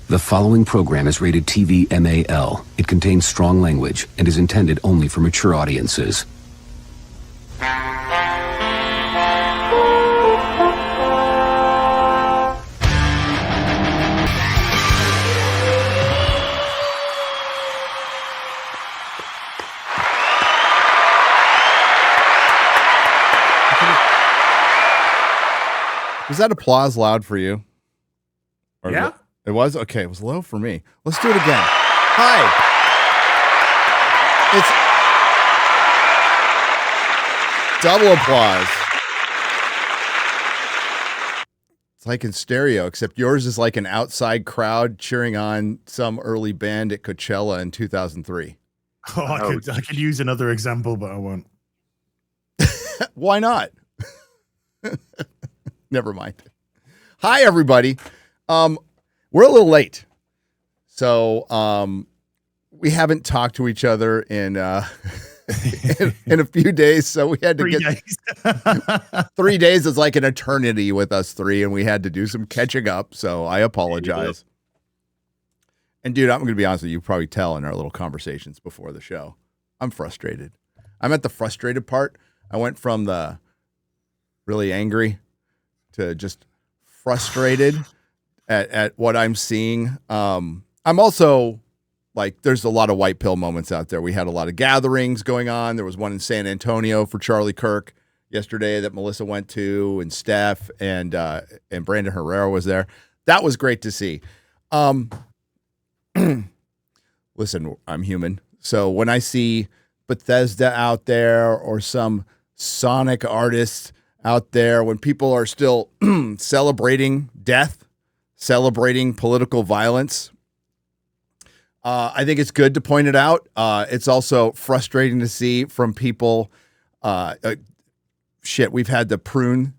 The following program is rated TV MAL. It contains strong language and is intended only for mature audiences. Was that applause loud for you? Or yeah. It was? Okay, it was low for me. Let's do it again. Hi. It's double applause. It's like in stereo, except yours is like an outside crowd cheering on some early band at Coachella in 2003. Oh, I could use another example, but I won't. Why not? Never mind. Hi, everybody. We're a little late. So we haven't talked to each other in in a few days. So we had to 3 days. 3 days is like an eternity with us three, and we had to do some catching up. So I apologize. And dude, I'm going to be honest with you. You probably tell in our little conversations before the show. I'm frustrated. I'm at the frustrated part. I went from the really angry to just frustrated at what I'm seeing. I'm also like, there's a lot of white pill moments out there. We had a lot of gatherings going on. There was one in San Antonio for Charlie Kirk yesterday that Melissa went to, and Steph and Brandon Herrera was there. That was great to see. Listen, I'm human. So when I see Bethesda out there or some Sonic artists out there, when people are still celebrating death, celebrating political violence, I think it's good to point it out. It's also frustrating to see from people. We've had to prune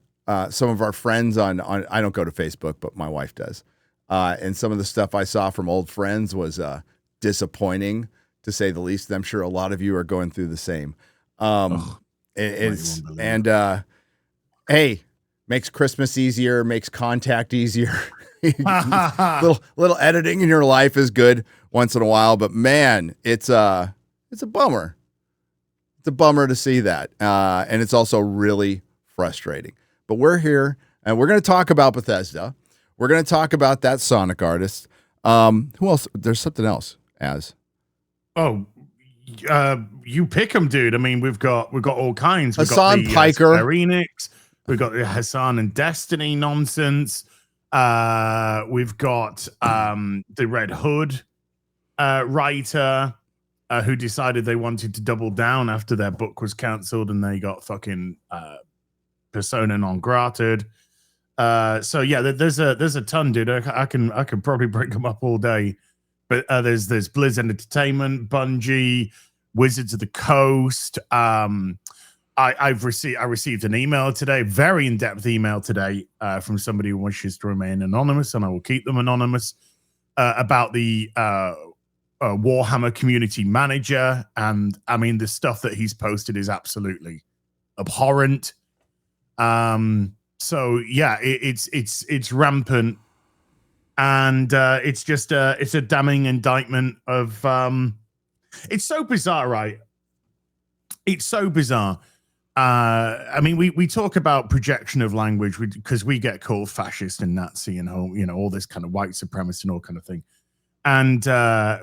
some of our friends on. I don't go to Facebook, but my wife does. And some of the stuff I saw from old friends was disappointing, to say the least. I'm sure a lot of you are going through the same. Hey, makes Christmas easier, makes contact easier. little editing in your life is good once in a while, but man, it's a bummer. It's a bummer to see that, and it's also really frustrating. But we're here, and we're going to talk about Bethesda. We're going to talk about that Sonic artist. Who else? There's something else. You pick them, dude. I mean, we've got all kinds. We've Hassan got the Piker, Enix. We've got the Hassan and Destiny nonsense. We've got the Red Hood writer who decided they wanted to double down after their book was cancelled and they got fucking persona non grated. So yeah, there's a ton, dude. I can probably break them up all day. But there's Blizz Entertainment, Bungie, Wizards of the Coast. I received an email today, very in-depth email today from somebody who wishes to remain anonymous, and I will keep them anonymous, about the Warhammer community manager. And I mean, the stuff that he's posted is absolutely abhorrent. So yeah, it's rampant. And it's just it's a damning indictment of it's so bizarre, right? It's so bizarre. I mean, we talk about projection of language because we get called fascist and Nazi and all this kind of white supremacist and all kind of thing. And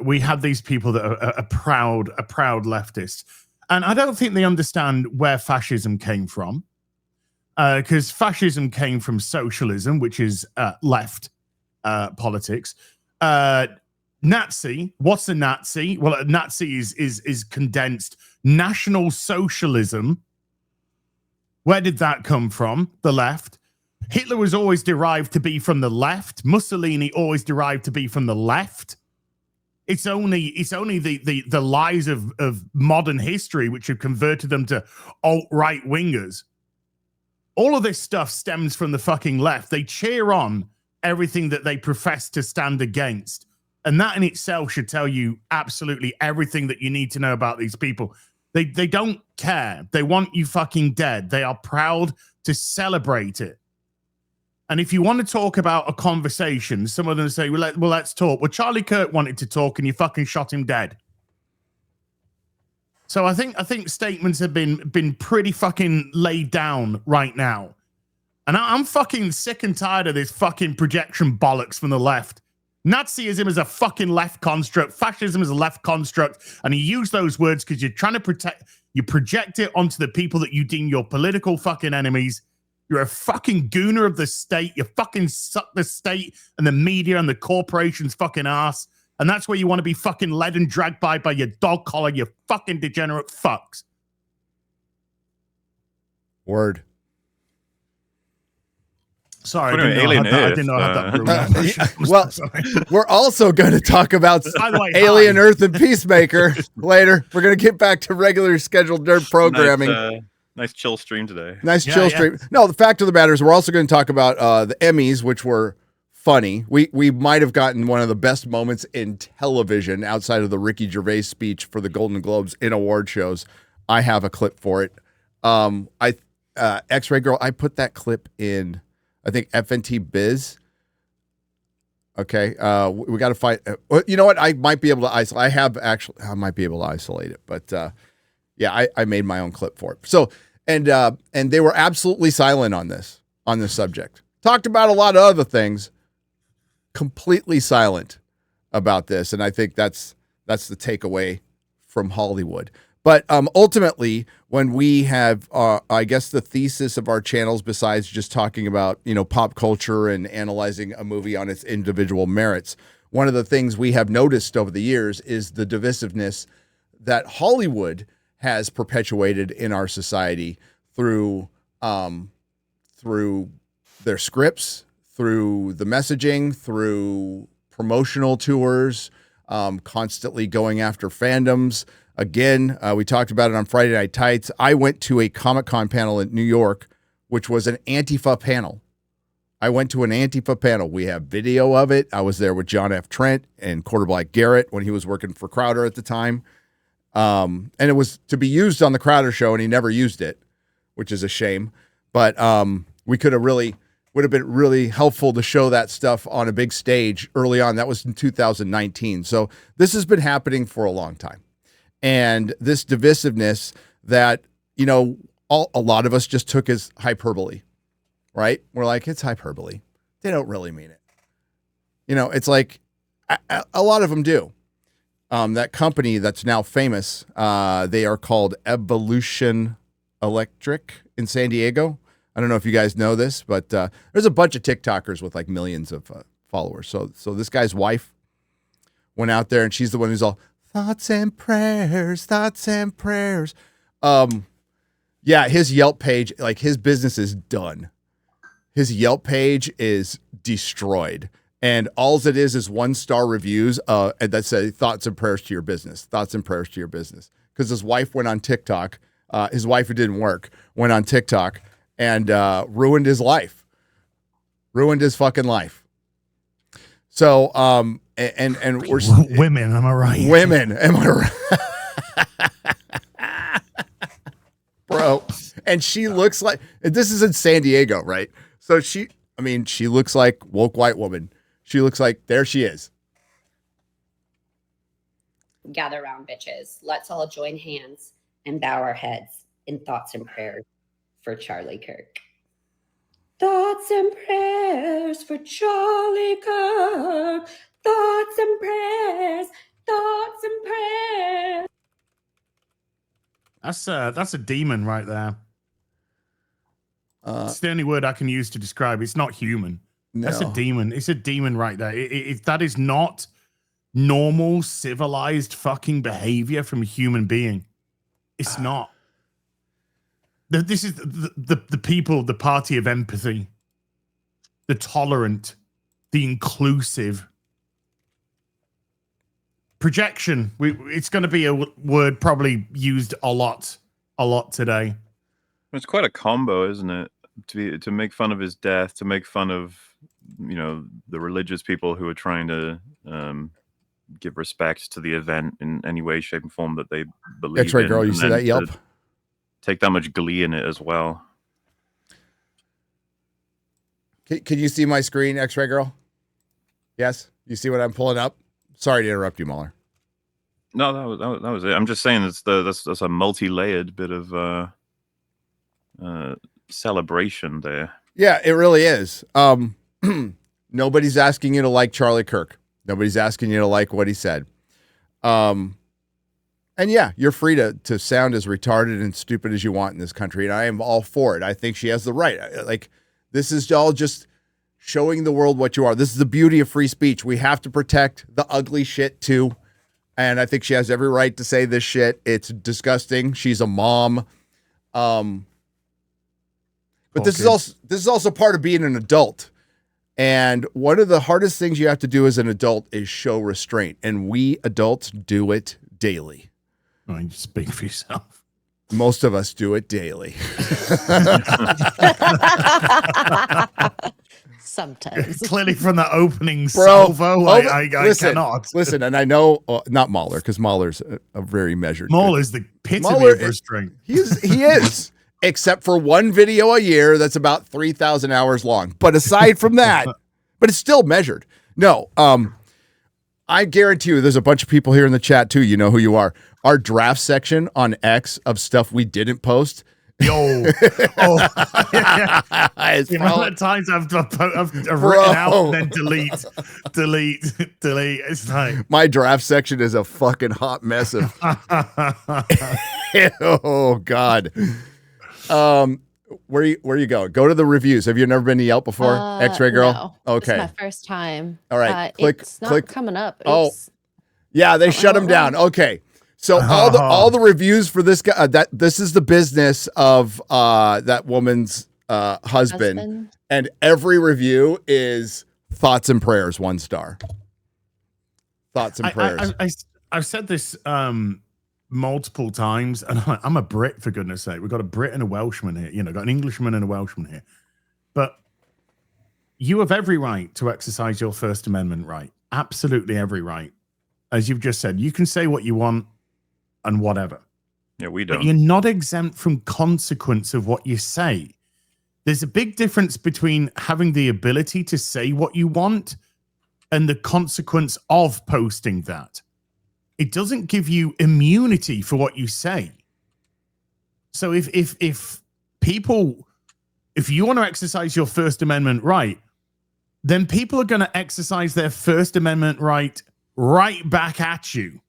we have these people that are proud leftists, and I don't think they understand where fascism came from, because fascism came from socialism, which is left. Politics. Nazi. What's a Nazi? Well, a Nazi is condensed National Socialism. Where did that come from? The left. Hitler was always derived to be from the left. Mussolini always derived to be from the left. It's only the lies of modern history which have converted them to alt-right wingers. All of this stuff stems from the fucking left. They cheer on everything that they profess to stand against. And that in itself should tell you absolutely everything that you need to know about these people. They don't care. They want you fucking dead. They are proud to celebrate it. And if you want to talk about a conversation, some of them say, well, let's talk. Well, Charlie Kirk wanted to talk and you fucking shot him dead. So I think statements have been pretty fucking laid down right now. And I'm fucking sick and tired of this fucking projection bollocks from the left. Nazism is a fucking left construct. Fascism is a left construct. And you use those words because you're trying to project it onto the people that you deem your political fucking enemies. You're a fucking gooner of the state. You fucking suck the state and the media and the corporation's fucking ass. And that's where you want to be fucking led and dragged by your dog collar, you fucking degenerate fucks. Word. Sorry, I didn't know I had that. Well, we're also going to talk about By the way, Alien Earth and Peacemaker later. We're going to get back to regular scheduled nerd programming. Nice chill stream today. Nice chill stream. No, the fact of the matter is we're also going to talk about the Emmys, which were funny. We might have gotten one of the best moments in television outside of the Ricky Gervais speech for the Golden Globes in award shows. I have a clip for it. X-Ray Girl, I put that clip in, I think, FNT Biz. Okay. We got to find, you know what? I might be able to isolate. I might be able to isolate it, but yeah, I made my own clip for it. So, and they were absolutely silent on this subject. Talked about a lot of other things, completely silent about this. And I think that's the takeaway from Hollywood. But ultimately, when we have, I guess, the thesis of our channels, besides just talking about, pop culture and analyzing a movie on its individual merits, one of the things we have noticed over the years is the divisiveness that Hollywood has perpetuated in our society through their scripts, through the messaging, through promotional tours, constantly going after fandoms. Again, we talked about it on Friday Night Tights. I went to a Comic-Con panel in New York, which was an Antifa panel. I went to an Antifa panel. We have video of it. I was there with John F. Trent and Quarterblack Garrett when he was working for Crowder at the time. And it was to be used on the Crowder show, and he never used it, which is a shame. But would have been really helpful to show that stuff on a big stage early on. That was in 2019. So this has been happening for a long time. And this divisiveness that, a lot of us just took as hyperbole, right? We're like, it's hyperbole. They don't really mean it. It's like a lot of them do. That company that's now famous, they are called Evolution Electric in San Diego. I don't know if you guys know this, but there's a bunch of TikTokers with like millions of followers. So this guy's wife went out there, and she's the one who's all thoughts and prayers. Yeah, his Yelp page, like his business is done. His Yelp page is destroyed. And all it is 1-star reviews that say thoughts and prayers to your business. Thoughts and prayers to your business. Because his wife went on TikTok. His wife, who didn't work, went on TikTok and ruined his life. Ruined his fucking life. So, and we're women, am I right? Women, am I right? Bro. And she looks like, this is in San Diego, right? So she looks like woke white woman. She looks like, there she is. Gather round, bitches. Let's all join hands and bow our heads in thoughts and prayers for Charlie Kirk. Thoughts and prayers for Charlie Kirk. Thoughts and prayers. Thoughts and prayers. That's a demon right there. It's the only word I can use to describe. It's not human. No. That's a demon. It's a demon right there. That is not normal, civilized fucking behavior from a human being. It's not. This is the people, the party of empathy, the tolerant, the inclusive. Projection. It's going to be a word probably used a lot today. It's quite a combo, isn't it? To make fun of his death, to make fun of the religious people who are trying to give respect to the event in any way, shape, and form that they believe. That's right, girl. You see that Yelp? Take that much glee in it as well. Can you see my screen, X-Ray Girl? Yes? You see what I'm pulling up? Sorry to interrupt you, MauLer. No, that was it. I'm just saying that's a multi-layered bit of celebration there. Yeah, it really is. Nobody's asking you to like Charlie Kirk. Nobody's asking you to like what he said. And yeah, you're free to sound as retarded and stupid as you want in this country, and I am all for it. I think she has the right. Like, this is all just showing the world what you are. This is the beauty of free speech. We have to protect the ugly shit too. And I think she has every right to say this shit. It's disgusting. She's a mom. But this is also part of being an adult. And one of the hardest things you have to do as an adult is show restraint. And we adults do it daily. I mean, speak for yourself. Most of us do it daily. Sometimes. Clearly from the opening salvo, I cannot. Listen, and I know, not MauLer, because MauLer's a very measured. MauLer's the epitome of restraint. He is. Except for one video a year that's about 3,000 hours long. But aside from that, but it's still measured. No, I guarantee you there's a bunch of people here in the chat too. You know who you are. Our draft section on X of stuff we didn't post. Yo. Oh. The amount of times I've written out and then delete. It's like my draft section is a fucking hot mess of oh God. Where you going? Go to the reviews. Have you never been to Yelp before? X-Ray Girl? No, okay. It's my first time. All right. It's not coming up. It's, yeah, they shut them down. Okay. So all the reviews for this guy, this is the business of that woman's husband, and every review is thoughts and prayers, 1 star. Thoughts and prayers. I've said this multiple times, and I'm a Brit, for goodness sake. We've got a Brit and a Welshman here. You know, got an Englishman and a Welshman here. But you have every right to exercise your First Amendment right. Absolutely every right. As you've just said, you can say what you want and whatever. Yeah, we don't. But you're not exempt from consequence of what you say. There's a big difference between having the ability to say what you want and the consequence of posting that. It doesn't give you immunity for what you say. So if you want to exercise your First Amendment right, then people are going to exercise their First Amendment right back at you.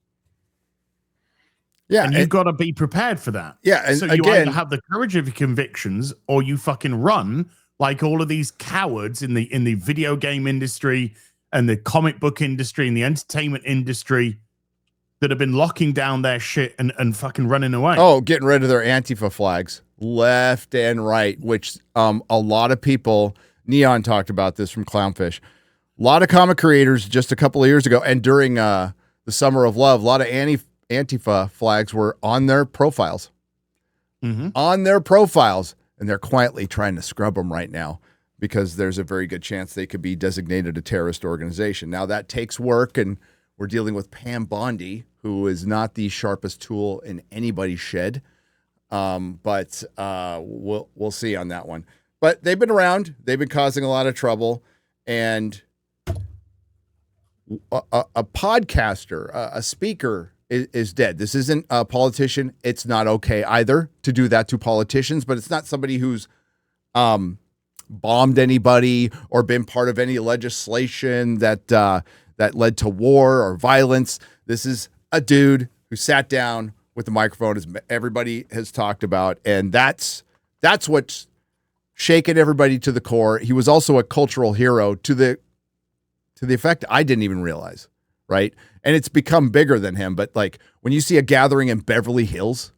Yeah, and you've got to be prepared for that. Yeah, and so you either have the courage of your convictions, or you fucking run like all of these cowards in the video game industry and the comic book industry and the entertainment industry that have been locking down their shit and fucking running away. Oh, getting rid of their Antifa flags left and right, which a lot of people, Neon talked about this from Clownfish. A lot of comic creators just a couple of years ago, and during the Summer of Love, a lot of Antifa flags were on their profiles. Mm-hmm. On their profiles, and they're quietly trying to scrub them right now because there's a very good chance they could be designated a terrorist organization. Now, that takes work, and we're dealing with Pam Bondi, who is not the sharpest tool in anybody's shed. But we'll see on that one. But they've been around. They've been causing a lot of trouble. And a podcaster, a speaker is dead. This isn't a politician. It's not okay either to do that to politicians, but it's not somebody who's bombed anybody or been part of any legislation that led to war or violence. This is a dude who sat down with the microphone, as everybody has talked about, and that's what's shaken everybody to the core. He was also a cultural hero to the effect I didn't even realize, right? And it's become bigger than him. But like when you see a gathering in Beverly Hills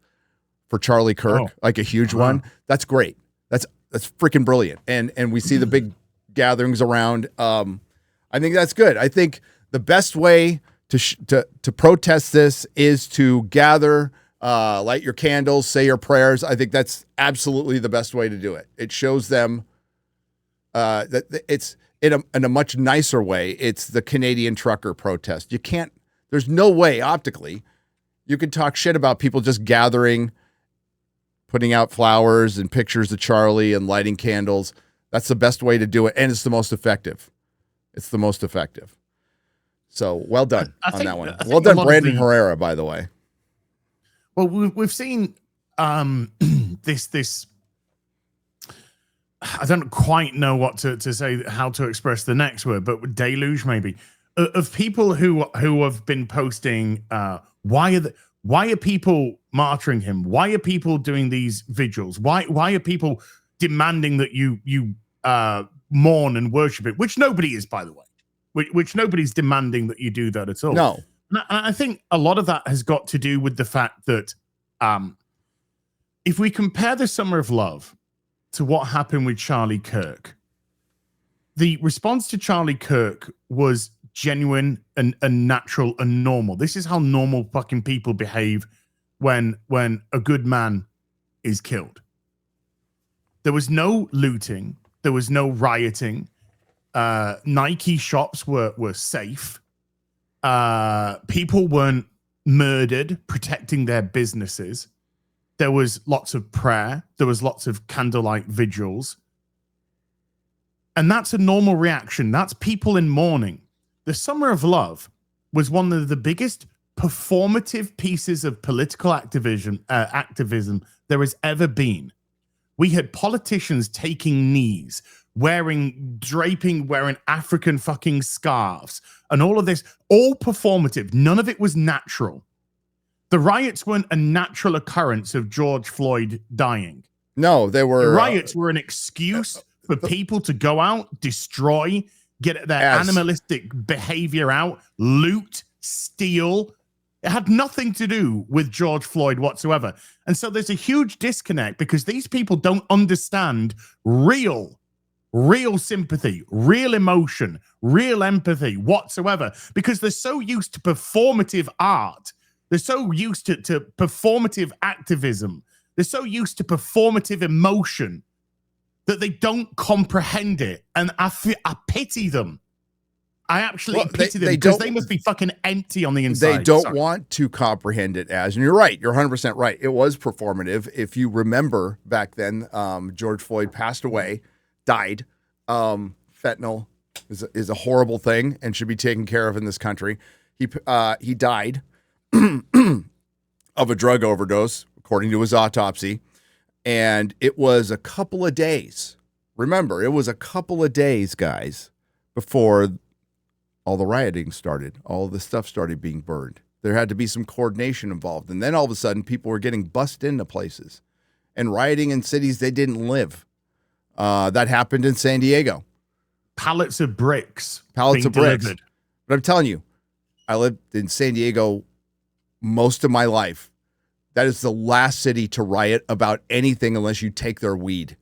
for Charlie Kirk, like a huge one, that's great. That's freaking brilliant. And we see the big gatherings around. I think that's good. I think the best way to protest this is to gather, light your candles, say your prayers. I think that's absolutely the best way to do it. It shows them that it's in a much nicer way. It's the Canadian trucker protest. You can't. There's no way optically you could talk shit about people just gathering, putting out flowers and pictures of Charlie and lighting candles. That's the best way to do it, and it's the most effective. It's the most effective. So well done on that one. Well done, Brandon Herrera, by the way. Well, we've seen this. I don't quite know what to say, how to express the next word, but deluge maybe of people who have been posting. Why are people martyring him? Why are people doing these vigils? Why are people demanding that you mourn and worship it? Which nobody is, by the way. Which nobody's demanding that you do that at all. No. And I think a lot of that has got to do with the fact that if we compare the Summer of Love to what happened with Charlie Kirk, the response to Charlie Kirk was genuine and natural and normal. This is how normal fucking people behave when a good man is killed. There was no looting. There was no rioting. Nike shops were safe. People weren't murdered protecting their businesses. There was lots of prayer. There was lots of candlelight vigils. And that's a normal reaction. That's people in mourning. The Summer of Love was one of the biggest performative pieces of political activism there has ever been. We had politicians taking knees, wearing African fucking scarves, and all of this, all performative. None of it was natural. The riots weren't a natural occurrence of George Floyd dying. No, they were. The riots were an excuse for people to go out, destroy, get their animalistic behavior out, loot, steal. It had nothing to do with George Floyd whatsoever. And so there's a huge disconnect because these people don't understand real sympathy, real emotion, real empathy whatsoever, because they're so used to performative art. They're so used to performative activism. They're so used to performative emotion that they don't comprehend it. And I pity them. I actually pity them because they must be fucking empty on the inside. They don't want to comprehend it as, and you're right, you're 100% right. It was performative. If you remember back then, George Floyd passed away, died. Fentanyl is a horrible thing and should be taken care of in this country. He died of a drug overdose, according to his autopsy. And it was a couple of days. Remember, it was a couple of days, guys, before all the rioting started. All the stuff started being burned. There had to be some coordination involved. And then all of a sudden, people were getting bussed into places and rioting in cities they didn't live. That happened in San Diego. Pallets of bricks. But delivered. I'm telling you, I lived in San Diego most of my life. That is the last city to riot about anything unless you take their weed.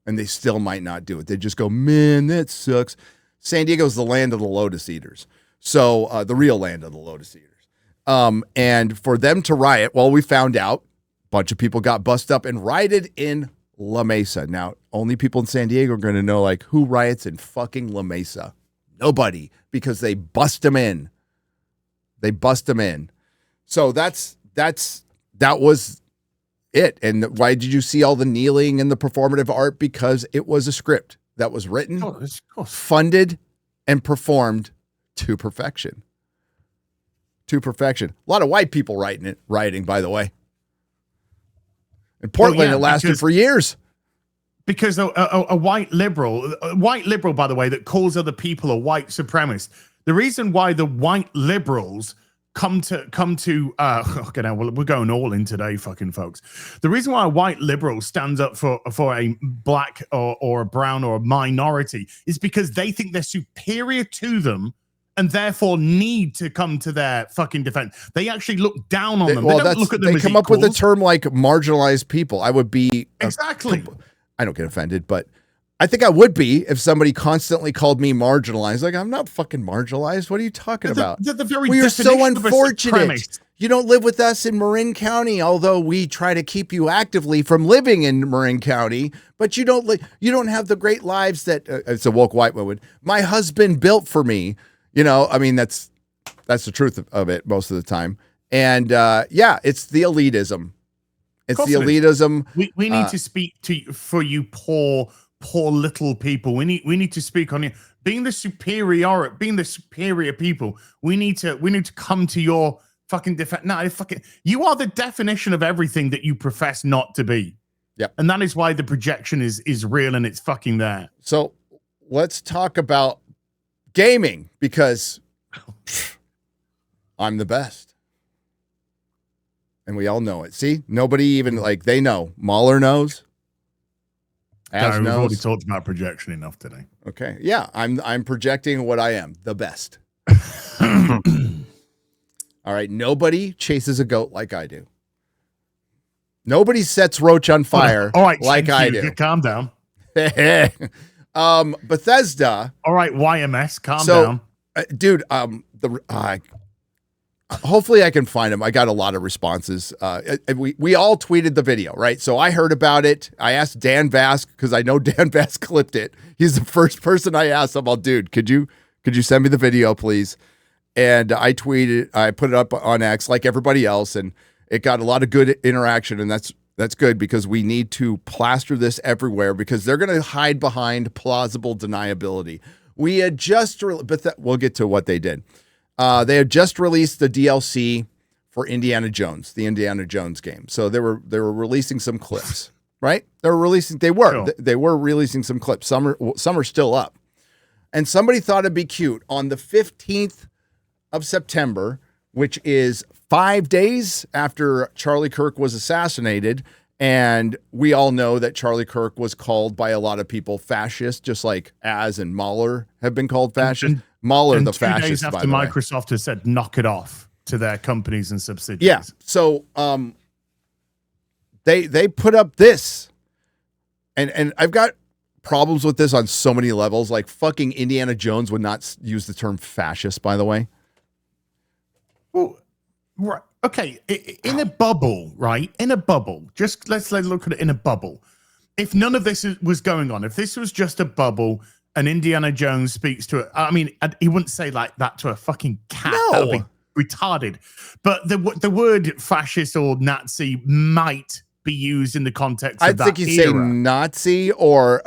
And they still might not do it. They just go, man, that sucks. San Diego is the land of the lotus eaters. So the real land of the lotus eaters. And for them to riot, well, we found out a bunch of people got bussed up and rioted in La Mesa. Now, only people in San Diego are going to know, like, who riots in fucking La Mesa? Nobody, because they bust them in. They bust them in. So that was it. And why did you see all the kneeling and the performative art? Because it was a script that was written, funded, and performed to perfection. To perfection. A lot of white people rioting, by the way. In Portland, it lasted for years. Because a white liberal, by the way, that calls other people a white supremacist. The reason why the white liberals come to okay, now we're going all in today, fucking folks. The reason why a white liberal stands up for a black or a brown or a minority is because they think they're superior to them and therefore need to come to their fucking defense. They actually look down on them. They don't look at them as come equals. Up with a term like marginalized people. I would be exactly. I don't get offended, but I think I would be if somebody constantly called me marginalized. Like, I'm not fucking marginalized. What are you talking about? We are so unfortunate. You don't live with us in Marin County, although we try to keep you actively from living in Marin County. But you don't have the great lives that it's a woke white woman. My husband built for me. You know, I mean, that's the truth of it most of the time. And it's the elitism. It's the elitism. We need to speak for you poor poor little people. We need to speak on it. Being the superior people, we need to come to your fucking defense. No, you are the definition of everything that you profess not to be. Yep. And that is why the projection is real and it's fucking there. So let's talk about gaming, because I'm the best. And we all know it. See, nobody even they know. MauLer knows. We've already talked about projection enough today. Okay. Yeah, I'm projecting what I am, the best. All right. Nobody chases a goat like I do. Nobody sets Roach on fire like I do. Calm down. Bethesda. All right, YMS, calm down. Dude, hopefully I can find them. I got a lot of responses. We all tweeted the video, right? So I heard about it. I asked Dan Vask, because I know Dan Vask clipped it. He's the first person I asked. I'm all, dude, could you send me the video, please? And I tweeted, I put it up on X like everybody else, and it got a lot of good interaction, and that's good, because we need to plaster this everywhere, because they're going to hide behind plausible deniability. We had just, we'll get to what they did. They had just released the DLC for Indiana Jones, the Indiana Jones game. So they were releasing some clips, right? They were releasing some clips. Some are still up. And somebody thought it'd be cute on the 15th of September, which is 5 days after Charlie Kirk was assassinated. And we all know that Charlie Kirk was called by a lot of people fascist, just like Az and MauLer have been called fascist. MauLer, the fascist, 2 days after Microsoft has said knock it off to their companies and subsidiaries. Yeah. So they put up this, and I've got problems with this on so many levels. Like, fucking Indiana Jones would not use the term fascist, by the way. Well, right. Okay. In a bubble, right? In a bubble. Just let's look at it in a bubble. If none of this was going on, if this was just a bubble and Indiana Jones speaks to it, I mean, he wouldn't say like that to a fucking cat. No. That would be retarded. But the word fascist or Nazi might be used in the context of that I think you say Nazi or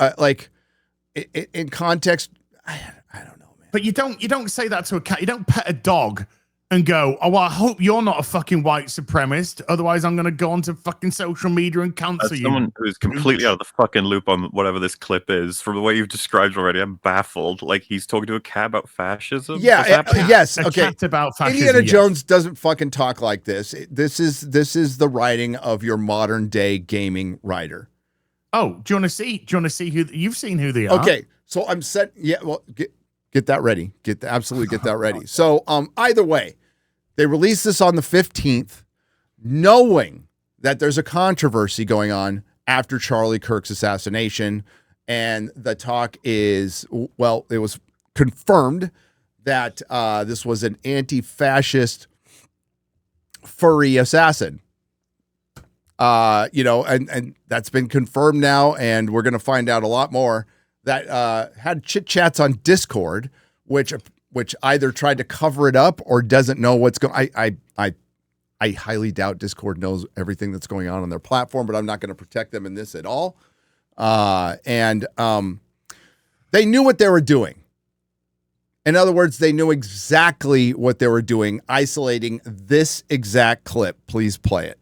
in context. I don't know, man. But you don't say that to a cat. You don't pet a dog and go, oh, well, I hope you're not a fucking white supremacist. Otherwise, I'm going to go onto fucking social media and cancel you. Someone who's completely out of the fucking loop on whatever this clip is, from the way you've described already, I'm baffled. Like, he's talking to a cat about fascism? Yeah, yes. Okay. Cat about fascism, Indiana Jones doesn't fucking talk like this. This is the writing of your modern day gaming writer. Oh, do you want to see who you've seen who they are? Okay. So I'm set. Yeah. Well, get that ready. Absolutely get that ready. So either way, they released this on the 15th, knowing that there's a controversy going on after Charlie Kirk's assassination. And the talk is, well, it was confirmed that this was an anti-fascist furry assassin. And that's been confirmed now, and we're going to find out a lot more. That had chit chats on Discord, which either tried to cover it up or doesn't know what's going. I highly doubt Discord knows everything that's going on their platform, but I'm not going to protect them in this at all. And they knew what they were doing. In other words, they knew exactly what they were doing, isolating this exact clip. Please play it.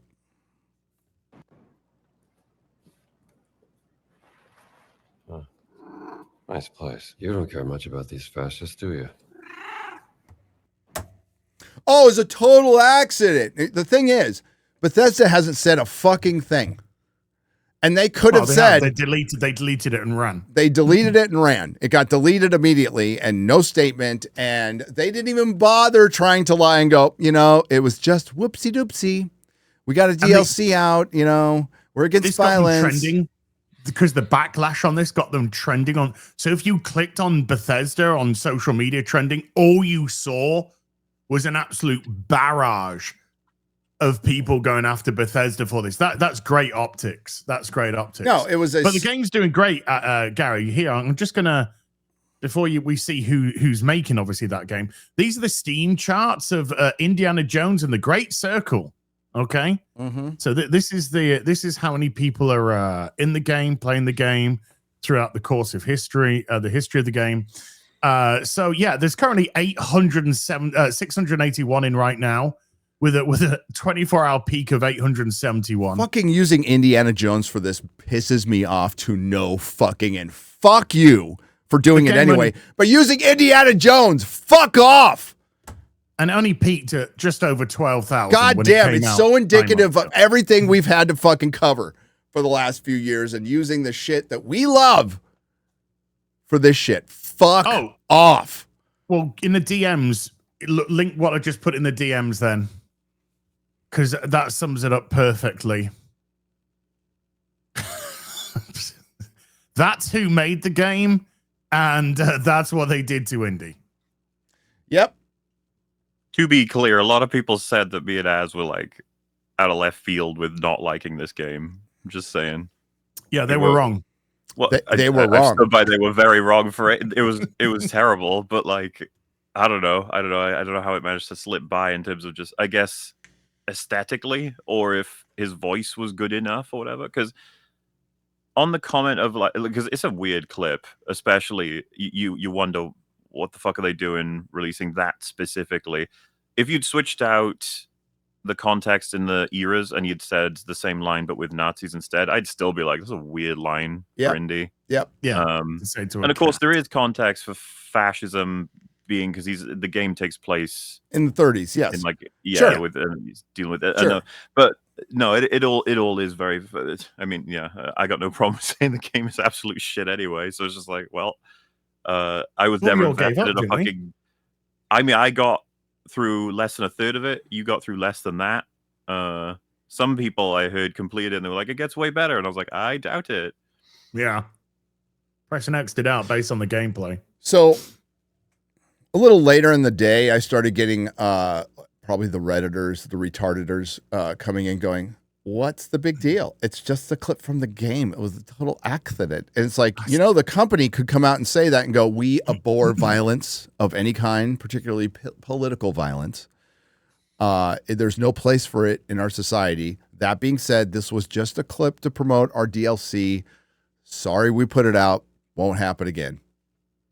Nice place. You don't care much about these fascists, do you? Oh, it was a total accident. The thing is, Bethesda hasn't said a fucking thing. And they could have said... They deleted it and ran. They deleted it and ran. It got deleted immediately and no statement. And they didn't even bother trying to lie and go, it was just whoopsie doopsie. We got a DLC out, we're against violence. Trending. Because the backlash on this got them trending on. So if you clicked on Bethesda on social media trending, all you saw was an absolute barrage of people going after Bethesda for this. That's great optics. That's great optics. No, it was. But the game's doing great, Gary. Here, I'm just gonna before we see who's making obviously that game. These are the Steam charts of Indiana Jones and the Great Circle. Okay, mm-hmm. So this is how many people are in the game, playing the game. throughout the course of history, the history of the game. So yeah, there's currently 681 in right now, with a 24-hour peak of 871. Fucking using Indiana Jones for this pisses me off to no fucking end. Fuck you for doing it anyway. But using Indiana Jones, fuck off. And only peaked at just over 12,000. God damn, it's so indicative of everything we've had to fucking cover for the last few years, and using the shit that we love for this shit. Fuck off. Well, in the DMs, link what I just put in the DMs then, because that sums it up perfectly. That's who made the game, and that's what they did to Indy. Yep. To be clear, a lot of people said that me and Az were like out of left field with not liking this game. I'm just saying. Yeah, they were wrong. Well, they were wrong. I stood by they were very wrong for it. It was terrible, but like I don't know how it managed to slip by in terms of just, I guess, aesthetically, or if his voice was good enough or whatever. Because on the comment of like, because it's a weird clip, especially you wonder what the fuck are they doing releasing that specifically. If you'd switched out the context in the eras and you'd said the same line but with Nazis instead, I'd still be like, this is a weird line for Indy. Yep. Yeah. And of course there is context for fascism being, because the game takes place in the 30s. Yes. In like sure. With he's dealing with it. Sure. But no, it all is very. I mean, yeah, I got no problem saying the game is absolute shit anyway. So it's just like, well, I was never invested in a fucking. I mean, I got through less than a third of it. You got through less than that. Some people I heard completed it and they were like, it gets way better. And I was like, I doubt it. Yeah. Press and X'd it out based on the gameplay. So a little later in the day, I started getting probably the Redditors, the retardeders coming in going, what's the big deal? It's just a clip from the game. It was a total accident. And it's like, you know, the company could come out and say that and go, we abhor violence of any kind, particularly political violence. There's no place for it in our society. That being said, this was just a clip to promote our DLC. Sorry we put it out. Won't happen again.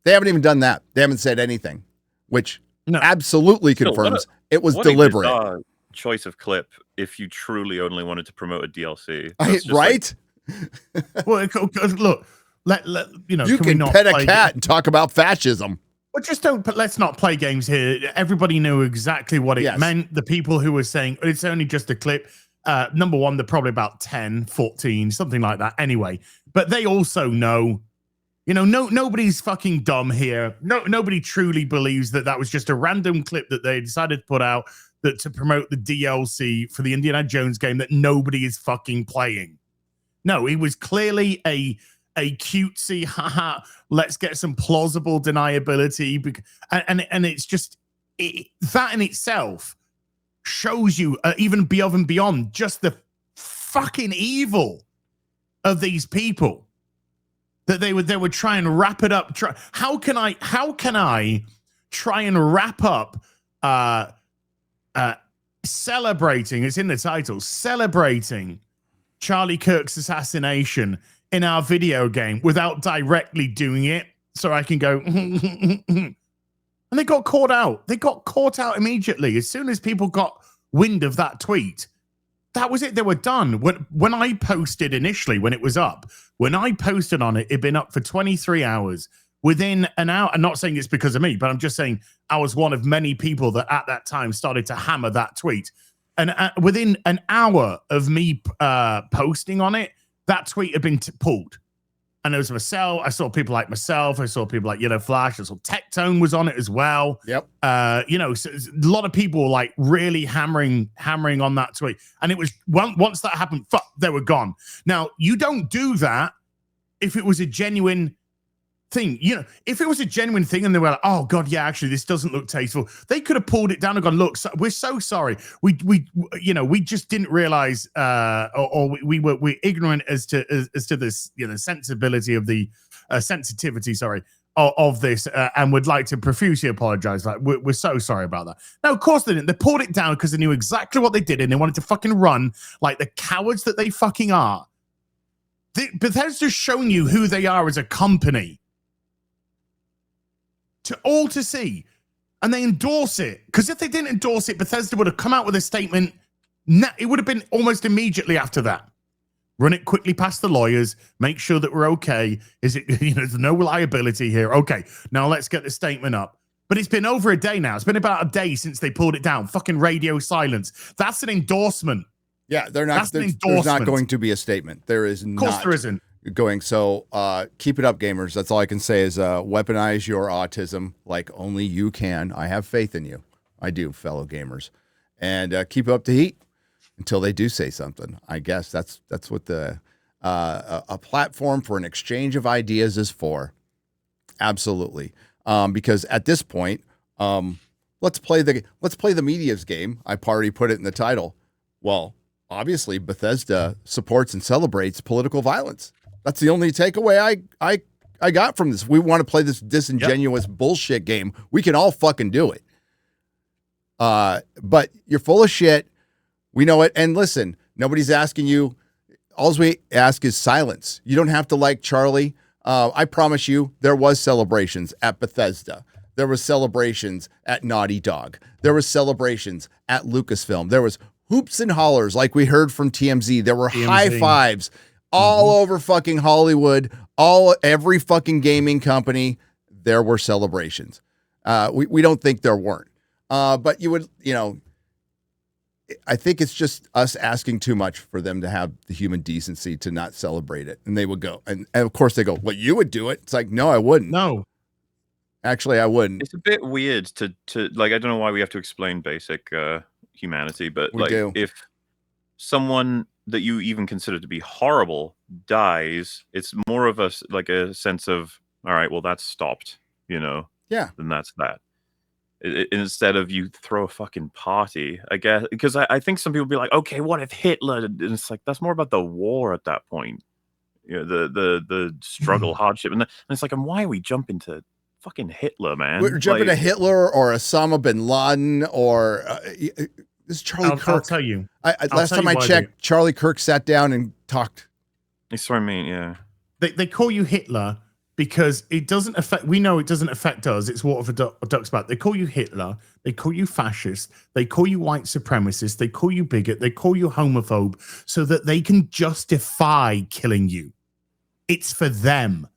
They haven't even done that. They haven't said anything, which absolutely confirms it was deliberate. Choice of clip if you truly only wanted to promote a DLC, right? Like... Well, look, you know, you can pet a cat and talk about fascism. Well, just don't. But let's not play games here. Everybody knew exactly what it meant. The people who were saying it's only just a clip. Number one, they're probably about 10, 14, something like that. Anyway, but they also know. You know, nobody's fucking dumb here. Nobody truly believes that was just a random clip that they decided to put out to promote the DLC for the Indiana Jones game that nobody is fucking playing. No, it was clearly a cutesy, haha, let's get some plausible deniability. And it's just, that in itself shows you, even above and beyond, just the fucking evil of these people. That they would try and wrap it up. How can I try and wrap up celebrating, it's in the title, celebrating Charlie Kirk's assassination in our video game without directly doing it, so I can go and they got caught out. They got caught out immediately. As soon as people got wind of that tweet, that was it. They were done. When I posted initially, when it was up, when I posted on it, it'd been up for 23 hours. Within an hour, I'm not saying it's because of me, but I'm just saying I was one of many people that at that time started to hammer that tweet. And within an hour of me posting on it, that tweet had been pulled. And there was myself. I saw people like myself. I saw people like Flash. I saw Tectone was on it as well. Yep. So a lot of people were like really hammering on that tweet. And it was once that happened, fuck, they were gone. Now you don't do that if it was a genuine thing. You know, if it was a genuine thing and they were like, oh god, yeah, actually this doesn't look tasteful, they could have pulled it down and gone, look, we're so sorry, we just didn't realize or we're ignorant as to this, sensibility of the sensitivity of this, and would like to profusely apologize. Like we're so sorry about that. No, of course they didn't. They pulled it down because they knew exactly what they did and they wanted to fucking run like the cowards that they fucking are. Bethesda's shown you who they are as a company to see, and they endorse it. Because if they didn't endorse it, Bethesda would have come out with a statement. It would have been almost immediately after that. Run it quickly past the lawyers, make sure that we're okay. Is it, there's no liability here. Okay, now let's get the statement up. But it's been over a day now. It's been about a day since they pulled it down. Fucking radio silence. That's an endorsement. Yeah, there's not going to be a statement. There is not. Of course there isn't. Going. So keep it up, gamers. That's all I can say is weaponize your autism like only you can. I have faith in you. I do, fellow gamers. And keep up the heat until they do say something. I guess that's what a platform for an exchange of ideas is for. Absolutely. Because at this point, let's play the media's game. I already put it in the title. Well, obviously Bethesda supports and celebrates political violence. That's the only takeaway I got from this. We want to play this disingenuous bullshit game. We can all fucking do it. But you're full of shit. We know it. And listen, nobody's asking you. All we ask is silence. You don't have to like Charlie. I promise you, there was celebrations at Bethesda. There was celebrations at Naughty Dog. There was celebrations at Lucasfilm. There was hoops and hollers like we heard from TMZ. There were high fives all over fucking Hollywood, every fucking gaming company. There were celebrations. We don't think there weren't. But you would, I think it's just us asking too much for them to have the human decency to not celebrate it. And they would go, and of course they go, well, you would do it. It's like, no, I wouldn't. No. Actually, I wouldn't. It's a bit weird to like, I don't know why we have to explain basic humanity, but if someone that you even consider to be horrible dies, it's more of a sense of, all right, well, that's stopped, Yeah. Then that's that. Instead of you throw a fucking party, I guess, because I think some people be like, okay, what if Hitler? And it's like, that's more about the war at that point, the struggle, hardship, and it's like, and why are we jumping to fucking Hitler, man? We're jumping to Hitler or Osama bin Laden or this is Charlie Kirk. I'll tell you. Last time I checked, Charlie Kirk sat down and talked. That's what I mean. Yeah, they call you Hitler because it doesn't affect. We know it doesn't affect us. It's water for ducks back. They call you Hitler. They call you fascist. They call you white supremacist. They call you bigot. They call you homophobe, so that they can justify killing you. It's for them.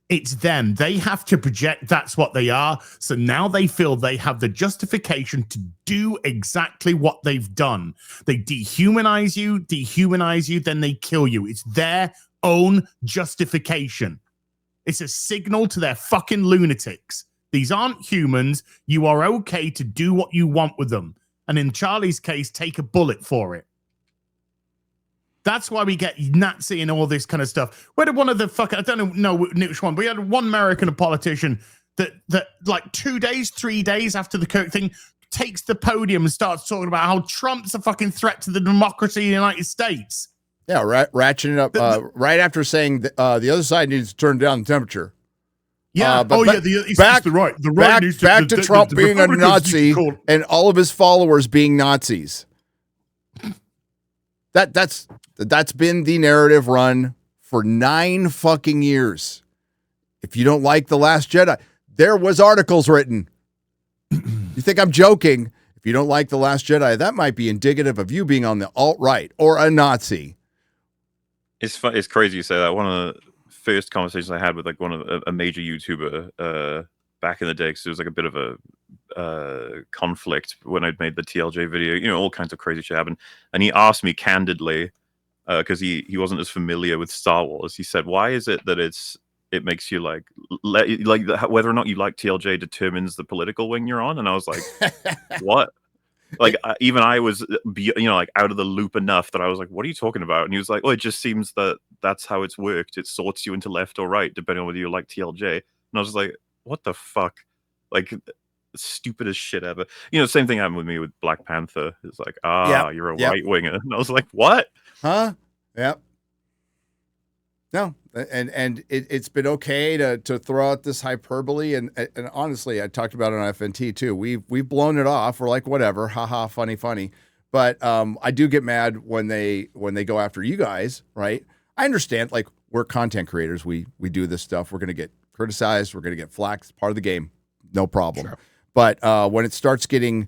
It's them. They have to project that's what they are. So now they feel they have the justification to do exactly what they've done. They dehumanize you, then they kill you. It's their own justification. It's a signal to their fucking lunatics. These aren't humans. You are okay to do what you want with them. And in Charlie's case, take a bullet for it. That's why we get Nazi and all this kind of stuff. We had one of the fucking, I don't know which one, but we had one American politician that like 2 days, 3 days after the Kirk thing takes the podium and starts talking about how Trump's a fucking threat to the democracy in the United States. Yeah, ratcheting up right after saying the other side needs to turn down the temperature. Yeah, the right needs to, back to Trump being a Nazi and all of his followers being Nazis. That's been the narrative run for 9 fucking years. If you don't like The Last Jedi, there was articles written. You think I'm joking? If you don't like The Last Jedi, that might be indicative of you being on the alt-right or a Nazi. It's crazy you say that. One of the first conversations I had with like a major YouTuber back in the day, because there was like a bit of a conflict when I'd made the TLJ video, all kinds of crazy shit happened. And he asked me candidly, because he wasn't as familiar with Star Wars. He said, why is it that it makes you like whether or not you like TLJ determines the political wing you're on? And I was like, what? Like even I was, like out of the loop enough that I was like, what are you talking about? And he was like, well, it just seems that that's how it's worked. It sorts you into left or right, depending on whether you like TLJ. And I was like, what the fuck? Like, stupidest shit ever. Same thing happened with me with Black Panther. It's like, you're a right winger. And I was like, what? Huh? Yep. No, and it's been okay to throw out this hyperbole, and honestly, I talked about it on FNT too. We've blown it off. We're like, whatever, haha, funny. But I do get mad when they go after you guys, right? I understand, like, we're content creators. We do this stuff. We're going to get criticized. We're going to get flack. It's part of the game. No problem. Sure. But when it starts getting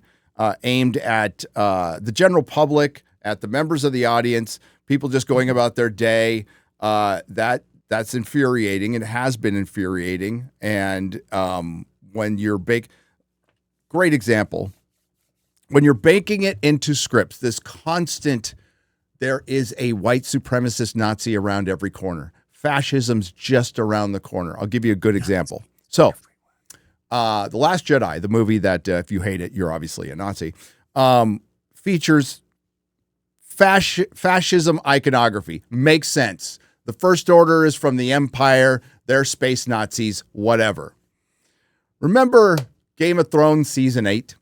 aimed at the general public, at the members of the audience, people just going about their day, that's infuriating. It has been infuriating. And when you're great example, when you're baking it into scripts, this constant, there is a white supremacist Nazi around every corner. Fascism's just around the corner. I'll give you a good example. So, The Last Jedi, the movie that if you hate it, you're obviously a Nazi, features fascism iconography. Makes sense. The First Order is from the Empire. They're space Nazis, whatever. Remember Game of Thrones season 8?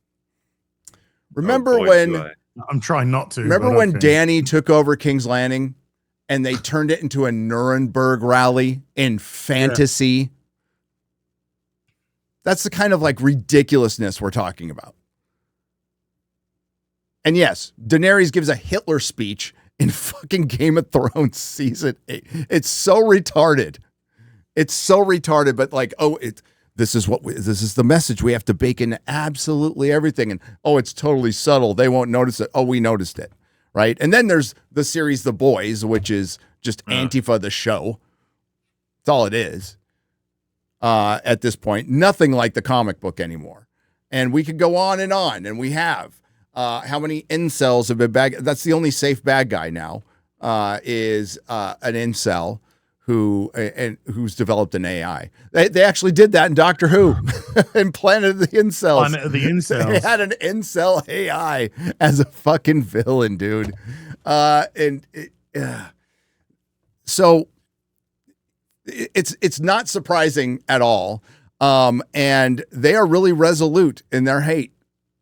Remember when... I'm trying not to. Remember when Dany took over King's Landing and they turned it into a Nuremberg rally in fantasy? Yeah. That's the kind of like ridiculousness we're talking about. And yes, Daenerys gives a Hitler speech in fucking Game of Thrones season 8. It's so retarded. It's so retarded, but like, this is the message. We have to bake in absolutely everything. And it's totally subtle. They won't notice it. We noticed it. Right. And then there's the series The Boys, which is just Antifa the show. That's all it is. At this point, nothing like the comic book anymore. And we could go on, and we have. How many incels have been bad? That's the only safe bad guy now, is an incel who's developed an AI. They actually did that in Doctor Who, implanted the incels. The incels. They had an incel AI as a fucking villain, dude. So it's not surprising at all. And they are really resolute in their hate.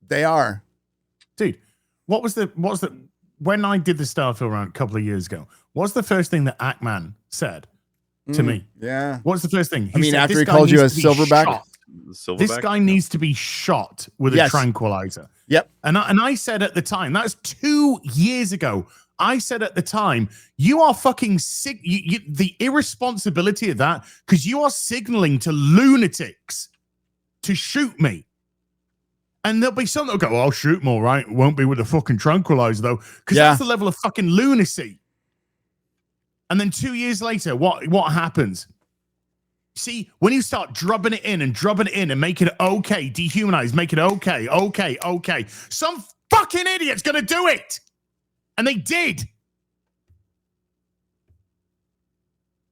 They are. Dude, what was the when I did the Starfield round a couple of years ago, what's the first thing that Ackman said to me? Yeah. What's the first thing? After he called you a silverback? This guy needs to be shot with a tranquilizer. Yep. And I said at the time, that was 2 years ago, I said at the time, you are fucking sick. The irresponsibility of that, because you are signaling to lunatics to shoot me. And there'll be some that'll go, I'll shoot them all right. It won't be with a fucking tranquilizer, though. Because that's the level of fucking lunacy. And then 2 years later, what happens? See, when you start drubbing it in and make it okay, dehumanize, make it okay. Some fucking idiot's going to do it. And they did.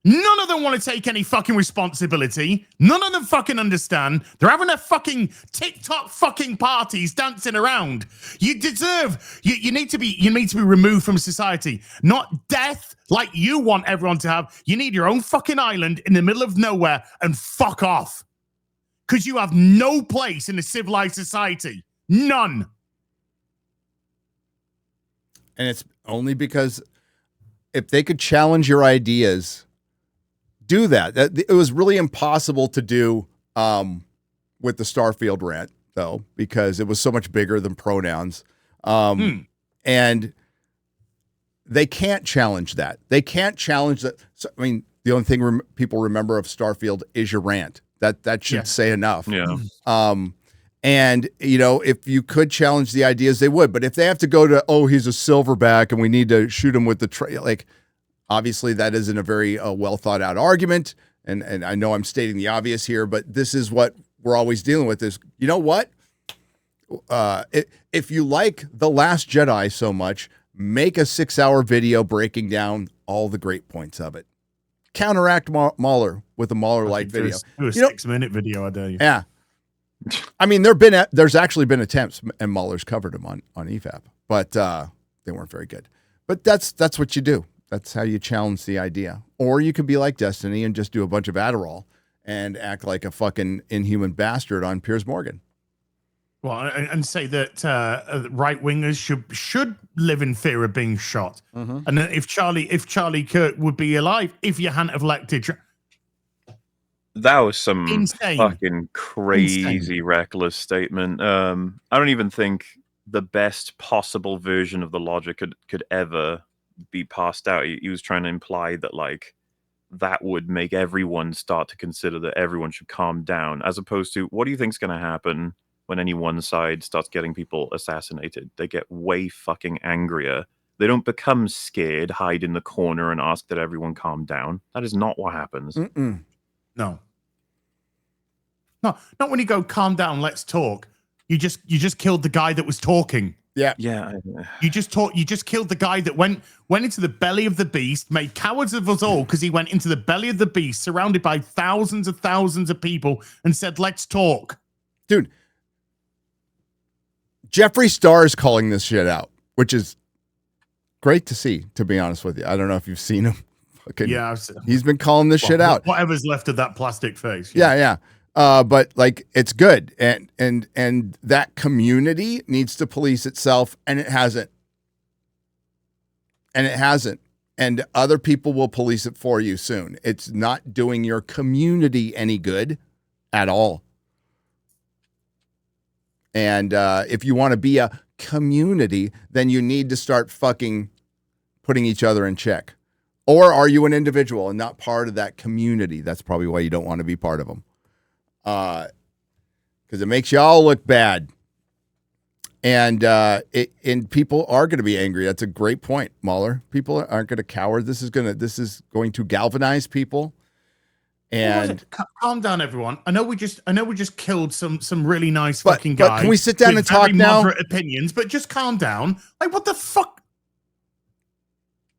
None of them want to take any fucking responsibility. None of them fucking understand. They're having their fucking TikTok fucking parties dancing around. You deserve, you need to be removed from society, not death like you want everyone to have. You need your own fucking island in the middle of nowhere and fuck off. Because you have no place in a civilized society. None. And it's only because if they could challenge your ideas, do that. It was really impossible to do with the Starfield rant, though, because it was so much bigger than pronouns. And they can't challenge that. They can't challenge that. So, I mean, the only thing people remember of Starfield is your rant. That should say enough. Yeah. And, if you could challenge the ideas, they would. But if they have to go to, he's a silverback and we need to shoot him with the obviously that isn't a very well thought out argument. And I know I'm stating the obvious here, but this is what we're always dealing with is, you know what? If you like The Last Jedi so much, make a 6-hour video breaking down all the great points of it. Counteract MauLer with a MauLer-like video. Do a 6-minute video, I dare you. Yeah. I mean, there's actually been attempts, and MauLer's covered them on EFAP, but they weren't very good. But that's what you do. That's how you challenge the idea. Or you could be like Destiny and just do a bunch of Adderall and act like a fucking inhuman bastard on Piers Morgan. Well, and say that right wingers should live in fear of being shot. Mm-hmm. And if Charlie Kirk would be alive, if you hadn't have elected. That was some insane. Fucking crazy, reckless statement. I don't even think the best possible version of the logic could ever be passed out. He was trying to imply that, like, that would make everyone start to consider that everyone should calm down, as opposed to what do you think's going to happen when any one side starts getting people assassinated? They get way fucking angrier. They don't become scared, hide in the corner, and ask that everyone calm down. That is not what happens. No, not when you go calm down, let's talk. You just killed the guy that was talking. Yeah. You just killed the guy that went into the belly of the beast, made cowards of us all because he went into the belly of the beast, surrounded by thousands of people, and said, "Let's talk." Dude, Jeffree Star is calling this shit out, which is great to see, to be honest with you. I don't know if you've seen him. Yeah, he's been calling this shit out. Whatever's left of that plastic face. Yeah. But like, it's good, and that community needs to police itself, and it hasn't. And other people will police it for you soon. It's not doing your community any good at all. And if you want to be a community, then you need to start fucking putting each other in check. Or are you an individual and not part of that community? That's probably why you don't want to be part of them. Because it makes you all look bad. And people are going to be angry. That's a great point, MauLer. People aren't going to cower. This is going to galvanize people. And calm down, everyone. I know we just killed some really nice fucking guys. But can we sit down and talk now? Moderate opinions, but just calm down. Like, what the fuck?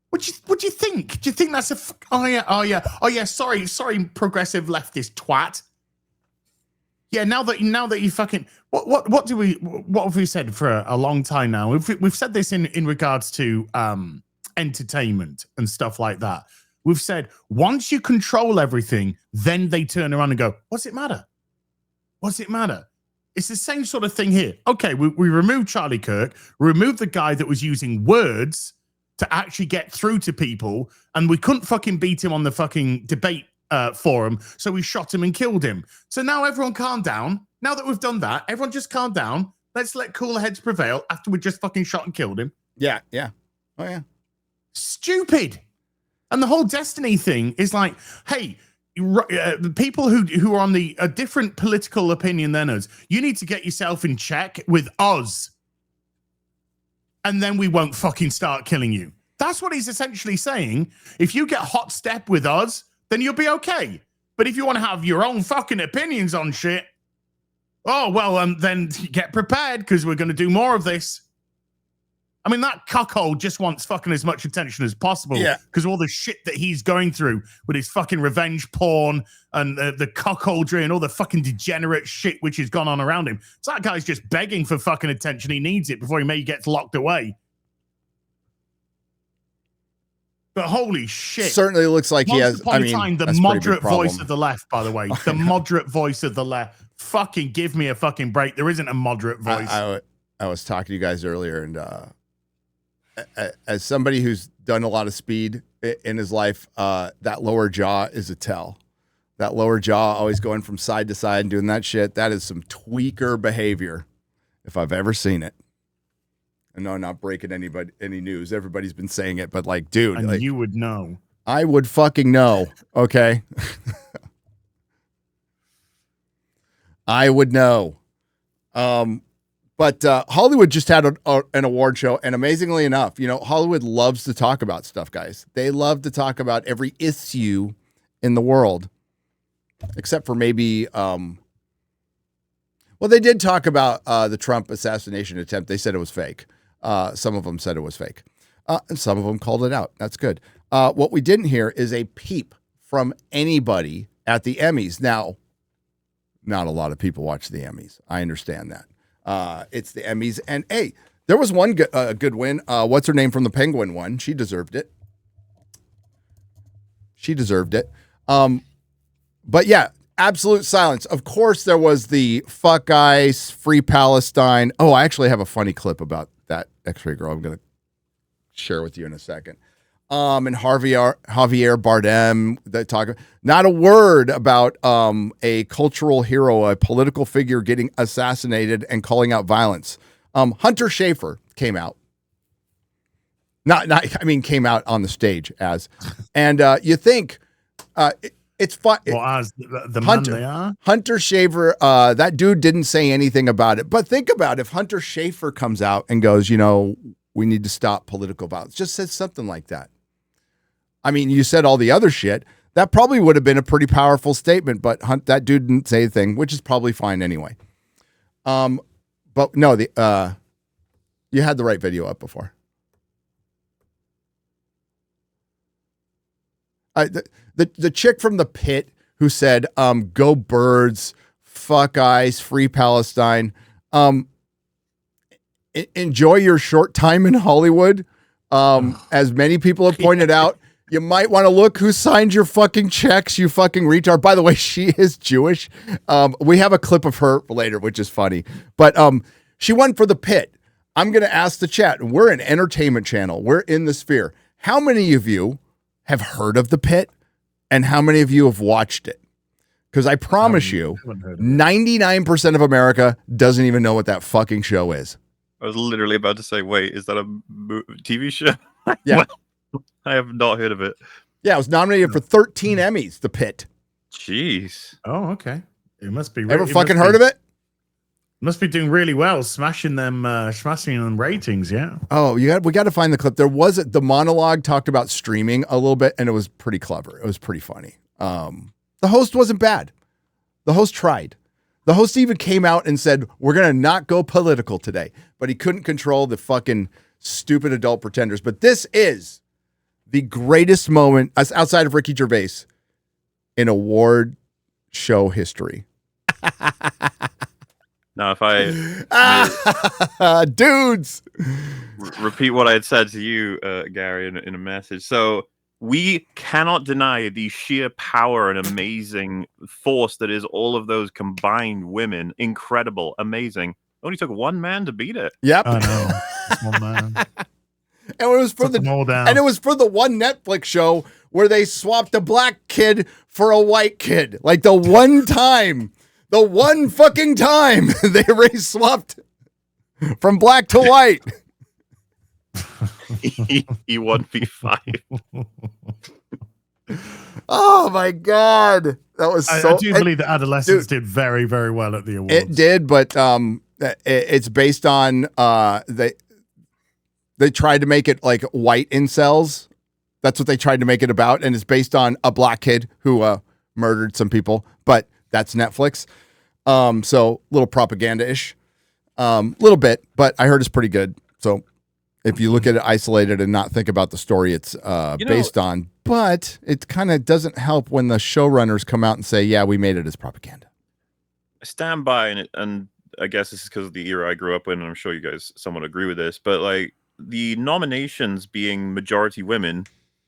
What do you think? Do you think that's a? Oh yeah. Sorry, progressive leftist twat. Yeah, now that you fucking what have we said for a long time now? We've said this in regards to entertainment and stuff like that. We've said once you control everything, then they turn around and go, "What's it matter? What's it matter?" It's the same sort of thing here. Okay, we removed Charlie Kirk, removed the guy that was using words to actually get through to people, and we couldn't fucking beat him on the fucking debate forum, so we shot him and killed him. So now everyone calm down. Now that we've done that, everyone just calm down. Let's let cooler heads prevail after we just fucking shot and killed him. Yeah. Oh, yeah. Stupid. And the whole Destiny thing is like, hey, the people who are on a different political opinion than us, you need to get yourself in check with us. And then we won't fucking start killing you. That's what he's essentially saying. If you get hot step with us, then you'll be okay. But if you want to have your own fucking opinions on shit, then get prepared because we're going to do more of this. I mean, that cuckold just wants fucking as much attention as possible because all the shit that he's going through with his fucking revenge porn and the cuckoldry and all the fucking degenerate shit which has gone on around him. So that guy's just begging for fucking attention. He needs it before he maybe gets locked away. But holy shit. Certainly looks like he has, the moderate voice of the left, by the way. The moderate voice of the left. Fucking give me a fucking break. There isn't a moderate voice. I was talking to you guys earlier, and as somebody who's done a lot of speed in his life, that lower jaw is a tell. That lower jaw always going from side to side and doing that shit, that is some tweaker behavior if I've ever seen it. I know I'm not breaking any news. Everybody's been saying it, but like, dude. And like, you would know. I would fucking know, okay? I would know. But Hollywood just had an award show, and amazingly enough, Hollywood loves to talk about stuff, guys. They love to talk about every issue in the world, except for maybe, they did talk about the Trump assassination attempt. They said it was fake. Some of them said it was fake, and some of them called it out. That's good. What we didn't hear is a peep from anybody at the Emmys. Now, not a lot of people watch the Emmys. I understand that. It's the Emmys. And, hey, there was one good win. What's her name from the Penguin one? She deserved it. But, yeah, absolute silence. Of course, there was the fuck ice, free Palestine. Oh, I actually have a funny clip about that X-ray girl I'm going to share with you in a second. And Javier Bardem, that talk, not a word about a cultural hero, a political figure getting assassinated and calling out violence. Hunter Schafer came out. Came out on the stage and you think it's fun. Well, as the man they are. Hunter Schafer, that dude didn't say anything about it. But think about it, if Hunter Schafer comes out and goes, we need to stop political violence, just says something like that. I mean, you said all the other shit. That probably would have been a pretty powerful statement, but that dude didn't say a thing, which is probably fine anyway. But no, you had the right video up before. The chick from the pit who said, go birds, fuck ICE, free Palestine. Enjoy your short time in Hollywood. As many people have pointed out, you might want to look who signed your fucking checks, you fucking retard. By the way, she is Jewish. We have a clip of her later, which is funny. But she went for the pit. I'm going to ask the chat. We're an entertainment channel. We're in the sphere. How many of you have heard of the pit? And how many of you have watched it? Because I promise you, 99% of America doesn't even know what that fucking show is. I was literally about to say, wait, is that a TV show? Yeah. I have not heard of it. Yeah, it was nominated for 13 Emmys, The Pit. Jeez. Oh, okay. It must be. Ever fucking heard of it? Must be doing really well, smashing them ratings. Yeah. Oh, we got to find the clip. There was the monologue talked about streaming a little bit, and it was pretty clever. It was pretty funny. The host wasn't bad. The host tried. The host even came out and said, "We're gonna not go political today," but he couldn't control the fucking stupid adult pretenders. But this is the greatest moment outside of Ricky Gervais in award show history. Now, if I dudes repeat what I had said to you, Gary, in a message. So we cannot deny the sheer power and amazing force that is all of those combined women. Incredible, amazing. Only took one man to beat it. Yep. I know. It's one man. And it was for the one Netflix show where they swapped a black kid for a white kid. Like the one fucking time they race swapped from black to white. He won V5. Oh my god, that was so. I do believe that Adolescents did very, very well at the awards. It did, but it's based on they tried to make it like white incels. That's what they tried to make it about, and it's based on a black kid who murdered some people. But that's Netflix, so a little propaganda-ish, little bit. But I heard it's pretty good. So if you look at it isolated and not think about the story it's based on, but it kind of doesn't help when the showrunners come out and say, "Yeah, we made it as propaganda." I stand by it, and I guess this is because of the era I grew up in, and I'm sure you guys somewhat agree with this. But like the nominations being majority women,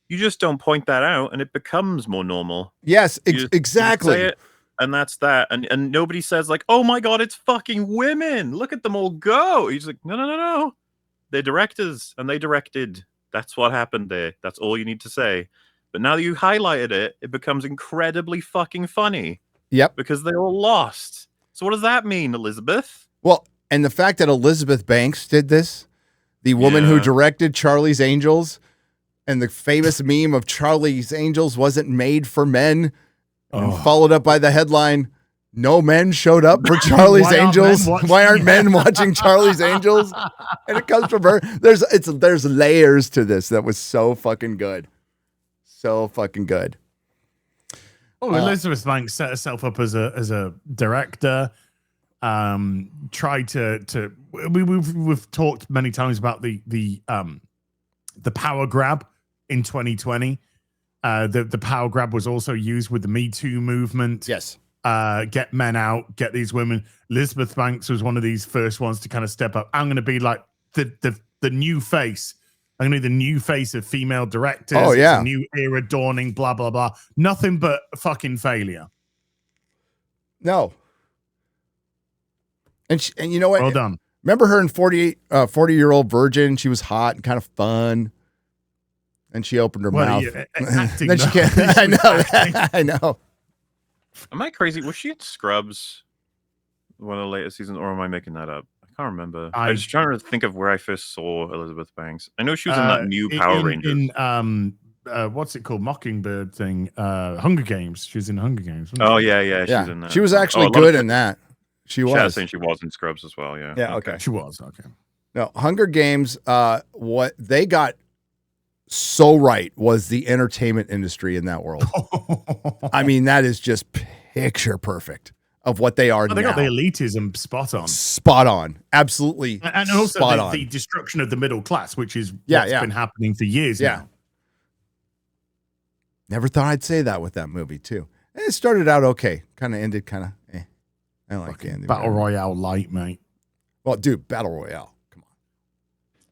you just don't point that out, and it becomes more normal. Yes, exactly. You say it, and that's that, and nobody says like, "Oh my god, it's fucking women! Look at them all go!" He's like, no. They're directors, and they directed. That's what happened there. That's all you need to say. But now that you highlighted it, it becomes incredibly fucking funny. Yep. Because they all lost. So what does that mean, Elizabeth? Well, and the fact that Elizabeth Banks did this, the woman who directed Charlie's Angels, and the famous meme of Charlie's Angels wasn't made for men, and followed up by the headline, "No men showed up for Charlie's Angels. Why aren't men watching Charlie's Angels?" And it comes from her. There's layers to this that was so fucking good. So fucking good. Oh, Elizabeth Banks set herself up as a director. Tried to we've talked many times about the power grab in 2020. The power grab was also used with the Me Too movement. Yes. Get men out, get these women. Elizabeth Banks was one of these first ones to kind of step up. I'm going to be like the new face. I'm going to be the new face of female directors. Oh, yeah. It's a new era dawning, blah, blah, blah. Nothing but fucking failure. No. And you know what? Well done. Remember her in 40-year-old virgin? She was hot and kind of fun. And she opened her mouth. Acting, then she can't. I know. I know. Am I crazy? Was she in Scrubs one of the latest seasons, or am I making that up? I can't remember. I'm just trying to think of where I first saw Elizabeth Banks. I know she was in that new Power Rangers. what's it called? Mockingbird thing. Hunger Games. She was in Hunger Games. Oh she? yeah, she's in that. She was actually good in that. She was. I was saying she was in Scrubs as well. Yeah. Yeah. Okay. She was. Okay. No, Hunger Games. What they got so right was the entertainment industry in that world. I mean, that is just picture perfect of what they are now. They got the elitism spot on. Spot on. Absolutely. And also the destruction of the middle class, which is what's been happening for years now. Never thought I'd say that with that movie, too. It started out okay. Kind of ended kind of I like the ending. Battle Royale light, mate. Well, dude, Battle Royale. Come on.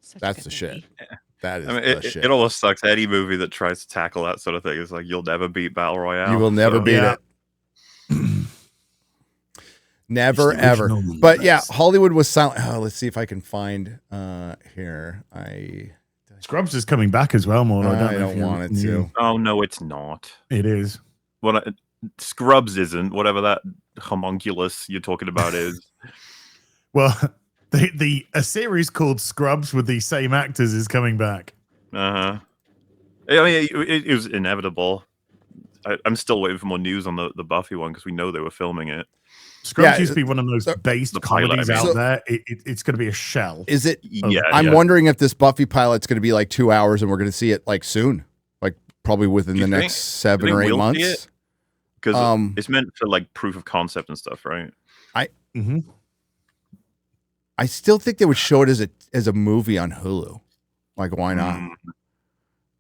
Such That's the shit. Yeah. That is the shit. It almost sucks. Any movie that tries to tackle that sort of thing is like, you'll never beat Battle Royale. You will never beat it. Never, ever. But yeah, Hollywood was silent. Oh, let's see if I can find here. Scrubs is coming back as well, more. I don't want it to. Oh, no, it's not. It is. Well, Scrubs isn't. Whatever that homunculus you're talking about is. Well, a series called Scrubs with the same actors is coming back. I mean, it was inevitable. I'm still waiting for more news on the Buffy one because we know they were filming it. Scrubs used to be one of the most based comedies out there. It's going to be a shell. Is it? Yeah. I'm wondering if this Buffy pilot's going to be like 2 hours and we're going to see it like soon, like probably within the next 7 or 8 months. Because it's meant for like proof of concept and stuff, right? I still think they would show it as a movie on Hulu. Like, why not?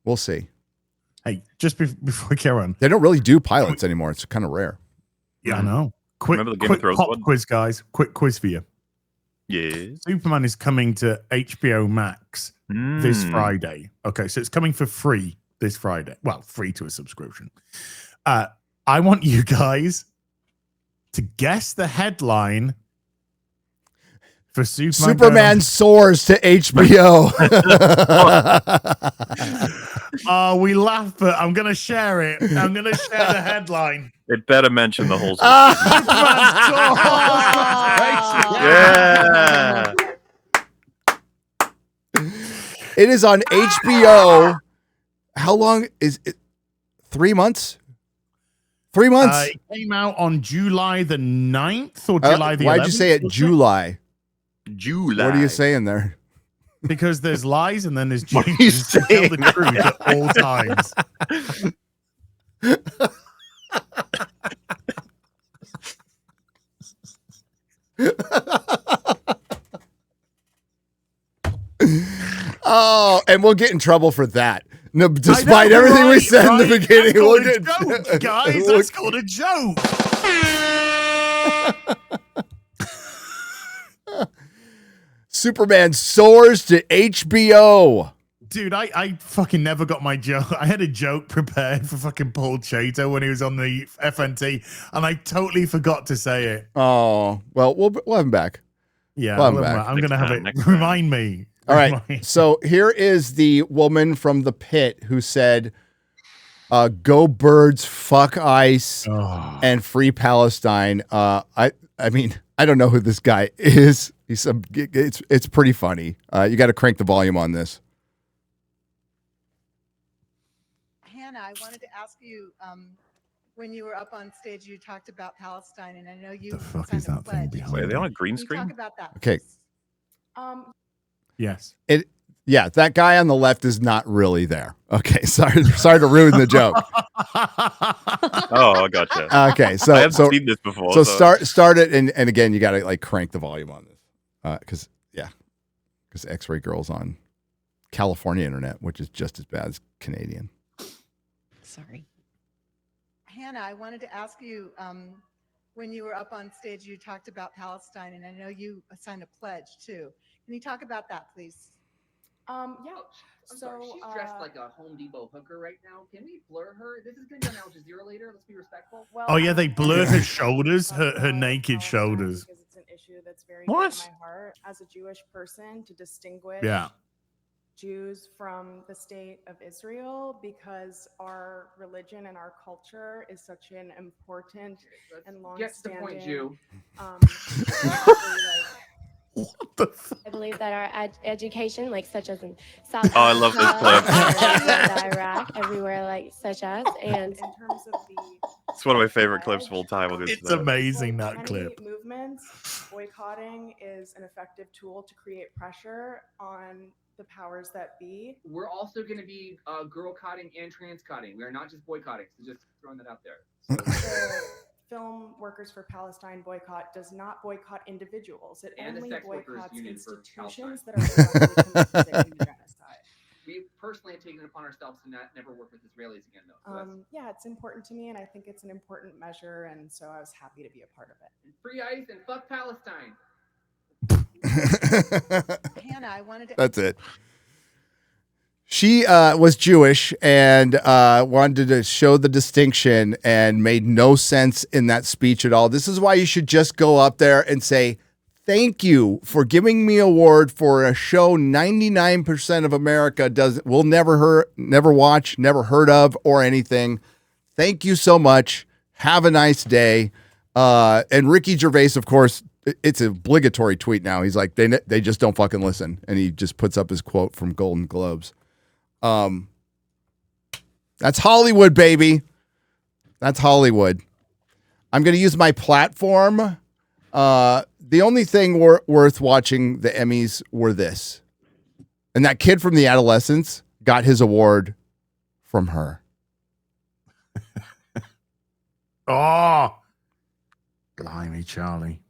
We'll see. Hey, just before we carry on, they don't really do pilots anymore. It's kind of rare. Yeah, I know. Quick pop quiz, guys. Quick quiz for you. Yeah. Superman is coming to HBO Max this Friday. Okay, so it's coming for free this Friday. Well, free to a subscription. I want you guys to guess the headline for Superman soars to HBO. Oh, we laugh, but I'm going to share it. I'm going to share the headline. It better mention the whole Yeah. It is on HBO. How long is it? 3 months? 3 months. It came out on July the 9th or July the 11th. Why'd you say it July? July. What are you saying there? Because there's lies and then there's What are you Jesus to tell the saying? truth at all times. Oh, and we'll get in trouble for that. No, despite everything we said in the beginning, we'll get joke, guys. That's called a joke. Superman soars to HBO. Dude, I fucking never got my joke. I had a joke prepared for fucking Paul Chater when he was on the FNT, and I totally forgot to say it. Oh, well, we'll have him back. Yeah, we'll have him back. I'm going to have it. Remind me. All right. So here is the woman from the pit who said, go birds, fuck ice, and free Palestine. I mean, I don't know who this guy is. It's pretty funny. You got to crank the volume on this. Hannah, I wanted to ask you, when you were up on stage, you talked about Palestine, and I know you signed a pledge. Wait, are they on a green Can you screen? talk about that, Okay. please? Yes. Yeah, that guy on the left is not really there. Okay, sorry to ruin the joke. Oh, I gotcha. Okay, so I haven't seen this before. So start it, and again, you got to like crank the volume on this, because X-Ray Girl's on California internet, which is just as bad as Canadian. Sorry. Hannah, I wanted to ask you, when you were up on stage, you talked about Palestine, and I know you signed a pledge too. Can you talk about that, please? Yeah. So she's dressed like a Home Depot hooker right now. Can we blur her? This is going to be on Al Jazeera later. Let's be respectful. Well, oh yeah, they blurred her shoulders, her naked shoulders. Because it's an issue that's very What? dear to my heart as a Jewish person to distinguish Jews from the state of Israel, because our religion and our culture is such an important and long-standing. Get the point, Jew. What the fuck? believe that our education, like such as in South Oh, I love this clip. Africa, Iraq, everywhere, like such as, and in terms of the It's one of my favorite clips of all time. We'll get to It's that. amazing, like that many clip. movements, boycotting is an effective tool to create pressure on the powers that be. We're also going to be girl cotting and trans cotting. We are not just boycotting. So just throwing that out there. So The Film Workers for Palestine boycott does not boycott individuals. It And the only Sex Workers boycotts Union for institutions that are directly committed to genocide. we personally have taken it upon ourselves to never work with Israelis again, though. So Yeah, it's important to me, and I think it's an important measure, and so I was happy to be a part of it. free ice and fuck Palestine. Hannah, I wanted to. That's it. She was Jewish and wanted to show the distinction and made no sense in that speech at all. This is why you should just go up there and say, thank you for giving me an award for a show 99% of America will never watch, never heard of, or anything. Thank you so much. Have a nice day. And Ricky Gervais, of course, it's an obligatory tweet now. He's like, they just don't fucking listen. And he just puts up his quote from Golden Globes. That's Hollywood, baby. That's Hollywood. I'm going to use my platform. The only thing worth watching the Emmys were this. And that kid from The Adolescents got his award from her. Oh, blimey, Charlie.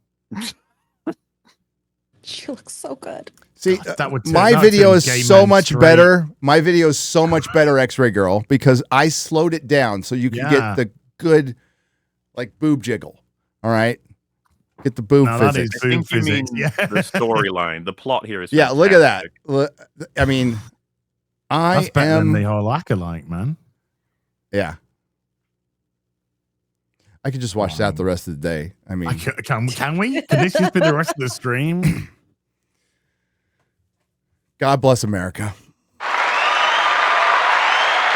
She looks so good. See, that would my turn video gay is so men much straight. better. My video is so much better, X-Ray Girl, because I slowed it down so you can Yeah. get the good, like, boob jiggle. All right? Get the boob Now that physics. is I think you mean physics, yeah. the storyline. The plot here is Yeah, look at that. fantastic. I mean, That's better than am... the whole acolyte, man. Yeah. I could just watch that the rest of the day. I mean... Can we? Can this just be the rest of the stream? God bless America.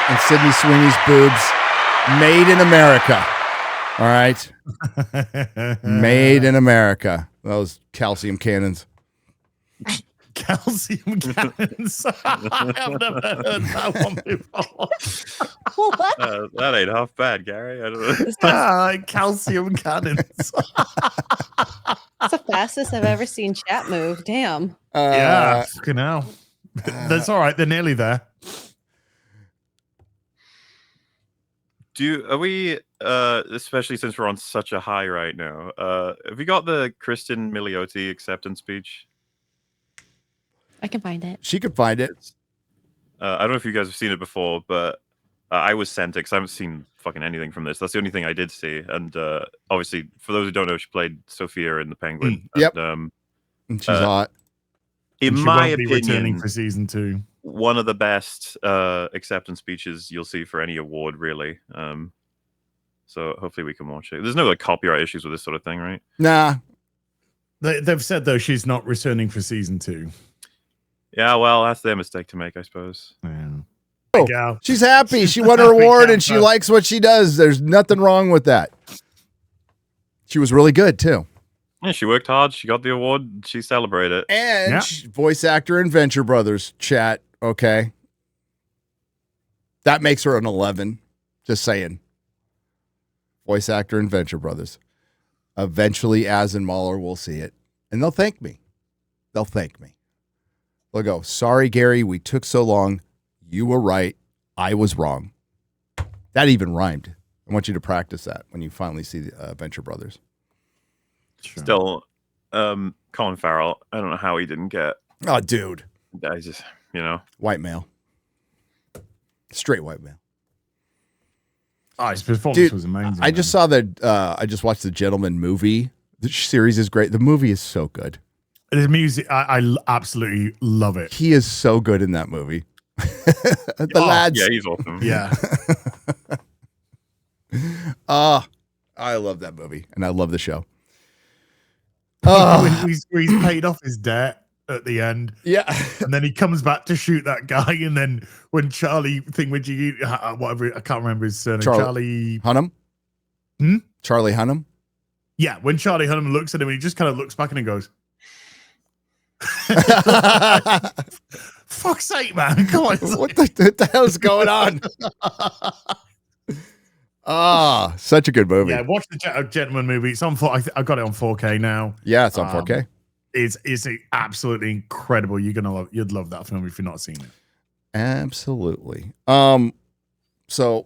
And Sydney Sweeney's boobs made in America. All right? Made in America. Those calcium cannons. Calcium cannons. I've never heard that one before. What? That ain't half bad, Gary. I don't know. Calcium cannons. That's the fastest I've ever seen chat move. Damn. Yeah, fucking hell. That's all right. They're nearly there. Are we, especially since we're on such a high right now, have you got the Kristen Milioti acceptance speech? I can find it. She could find it. I don't know if you guys have seen it before, but I was sent it because I haven't seen fucking anything from this. That's the only thing I did see. And obviously, for those who don't know, she played Sophia in The Penguin. Yep. And she's hot. In And she my won't be returning opinion, for season 2. one of the best acceptance speeches you'll see for any award, really. So hopefully we can watch it. There's no like copyright issues with this sort of thing, right? Nah. They've said, though, she's not returning for season 2. Yeah, well, that's their mistake to make, I suppose. Yeah. Oh, she's happy. She won her award and she likes what she does. There's nothing wrong with that. She was really good, too. Yeah, she worked hard. She got the award. She celebrated it. And voice actor in Venture Brothers chat. Okay. That makes her an 11. Just saying. Voice actor in Venture Brothers. Eventually, as in MauLer, will see it. And they'll thank me. They'll thank me. They'll go, sorry, Gary, we took so long. You were right. I was wrong. That even rhymed. I want you to practice that when you finally see the Venture Brothers. Sure. Still, Colin Farrell, I don't know how he didn't get. Oh, dude. I just, you know. White male. Straight white male. Oh, his performance Dude, was amazing. I just saw that. I just watched the Gentleman movie. The series is great. The movie is so good. The music, I absolutely love it. He is so good in that movie. The lads. Yeah, he's awesome. Yeah. I love that movie, and I love the show. When he's paid off his debt at the end. Yeah. And then he comes back to shoot that guy. And then when Charlie whatever, I can't remember his surname. Charlie Hunnam? Hmm? Charlie Hunnam? Yeah. When Charlie Hunnam looks at him, he just kind of looks back and he goes, Fuck's sake, man. Come on. What the hell is going on? Such a good movie. Yeah, watch the Gentleman movie. It's on I got it on 4K now. Yeah, it's on 4K. It's absolutely incredible. You'd love that film if you've not seen it. Absolutely. So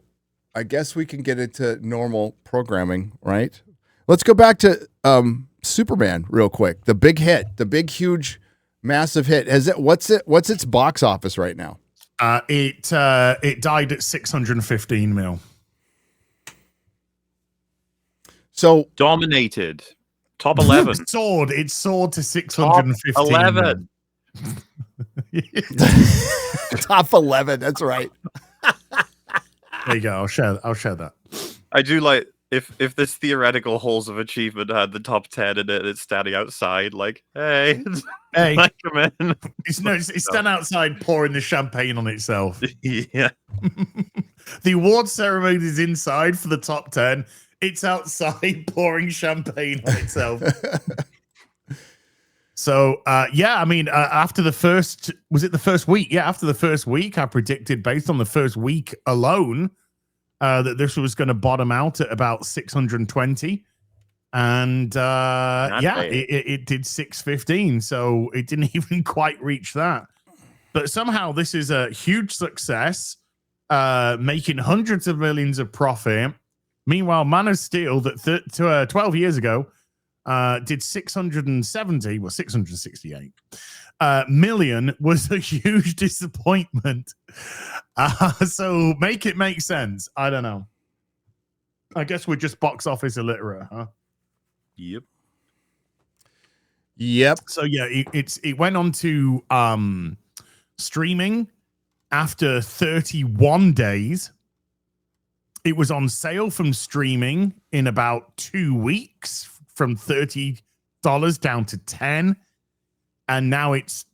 I guess we can get into normal programming, right? Let's go back to Superman real quick. The big hit, the big, huge, massive hit. What's its box office right now? It died at 615 mil. So dominated. Top 11. It soared to 615. Top 11. Top 11. That's right. There you go. I'll share that. I do like if this theoretical halls of achievement had the top 10 in it, it's standing outside like, hey, come in. It's standing outside pouring the champagne on itself. Yeah. The award ceremony is inside for the top 10. It's outside pouring champagne on itself. So, after the first, was it the first week? Yeah, after the first week, I predicted based on the first week alone that this was going to bottom out at about 620. And it did 615. So it didn't even quite reach that. But somehow this is a huge success, making hundreds of millions of profit. Meanwhile, Man of Steel, that 12 years ago, did 668 million, was a huge disappointment. So make it make sense. I don't know. I guess we're just box office illiterate, huh? Yep. So yeah, it went on to streaming after 31 days. It was on sale from streaming in about 2 weeks, from $30 down to $10, and now it's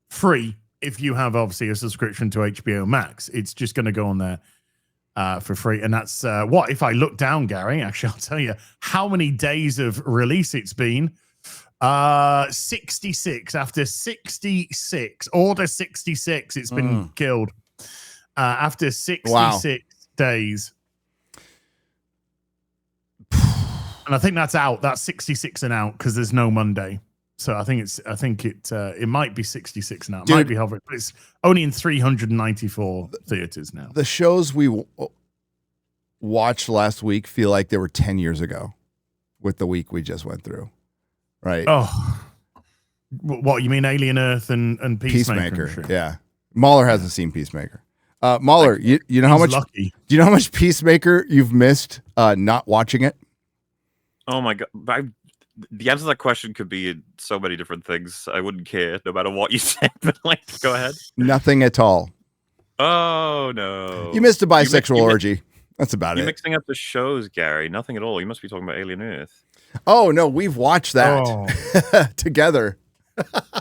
free if you have obviously a subscription to HBO Max. It's just going to go on there for free, and that's what if I look down, Gary. Actually, I'll tell you how many days of release it's been. 66 after 66, order 66. It's been killed after 66 days. And I think that's out. That's 66 and out because there's no Monday. So I think it might be 66 now. It might be hovering, but it's only in 394 theaters now. The shows we watched last week feel like they were 10 years ago with the week we just went through. Right. Oh, what you mean? Alien Earth and Peacemaker? Yeah. MauLer hasn't seen Peacemaker. MauLer, you know how much? Lucky. Do you know how much Peacemaker you've missed not watching it? Oh my god! The answer to that question could be so many different things. I wouldn't care no matter what you said. But go ahead. Nothing at all. Oh no! You missed a bisexual orgy. That's about it. You're mixing up the shows, Gary. Nothing at all. You must be talking about Alien Earth. Oh no, we've watched that together.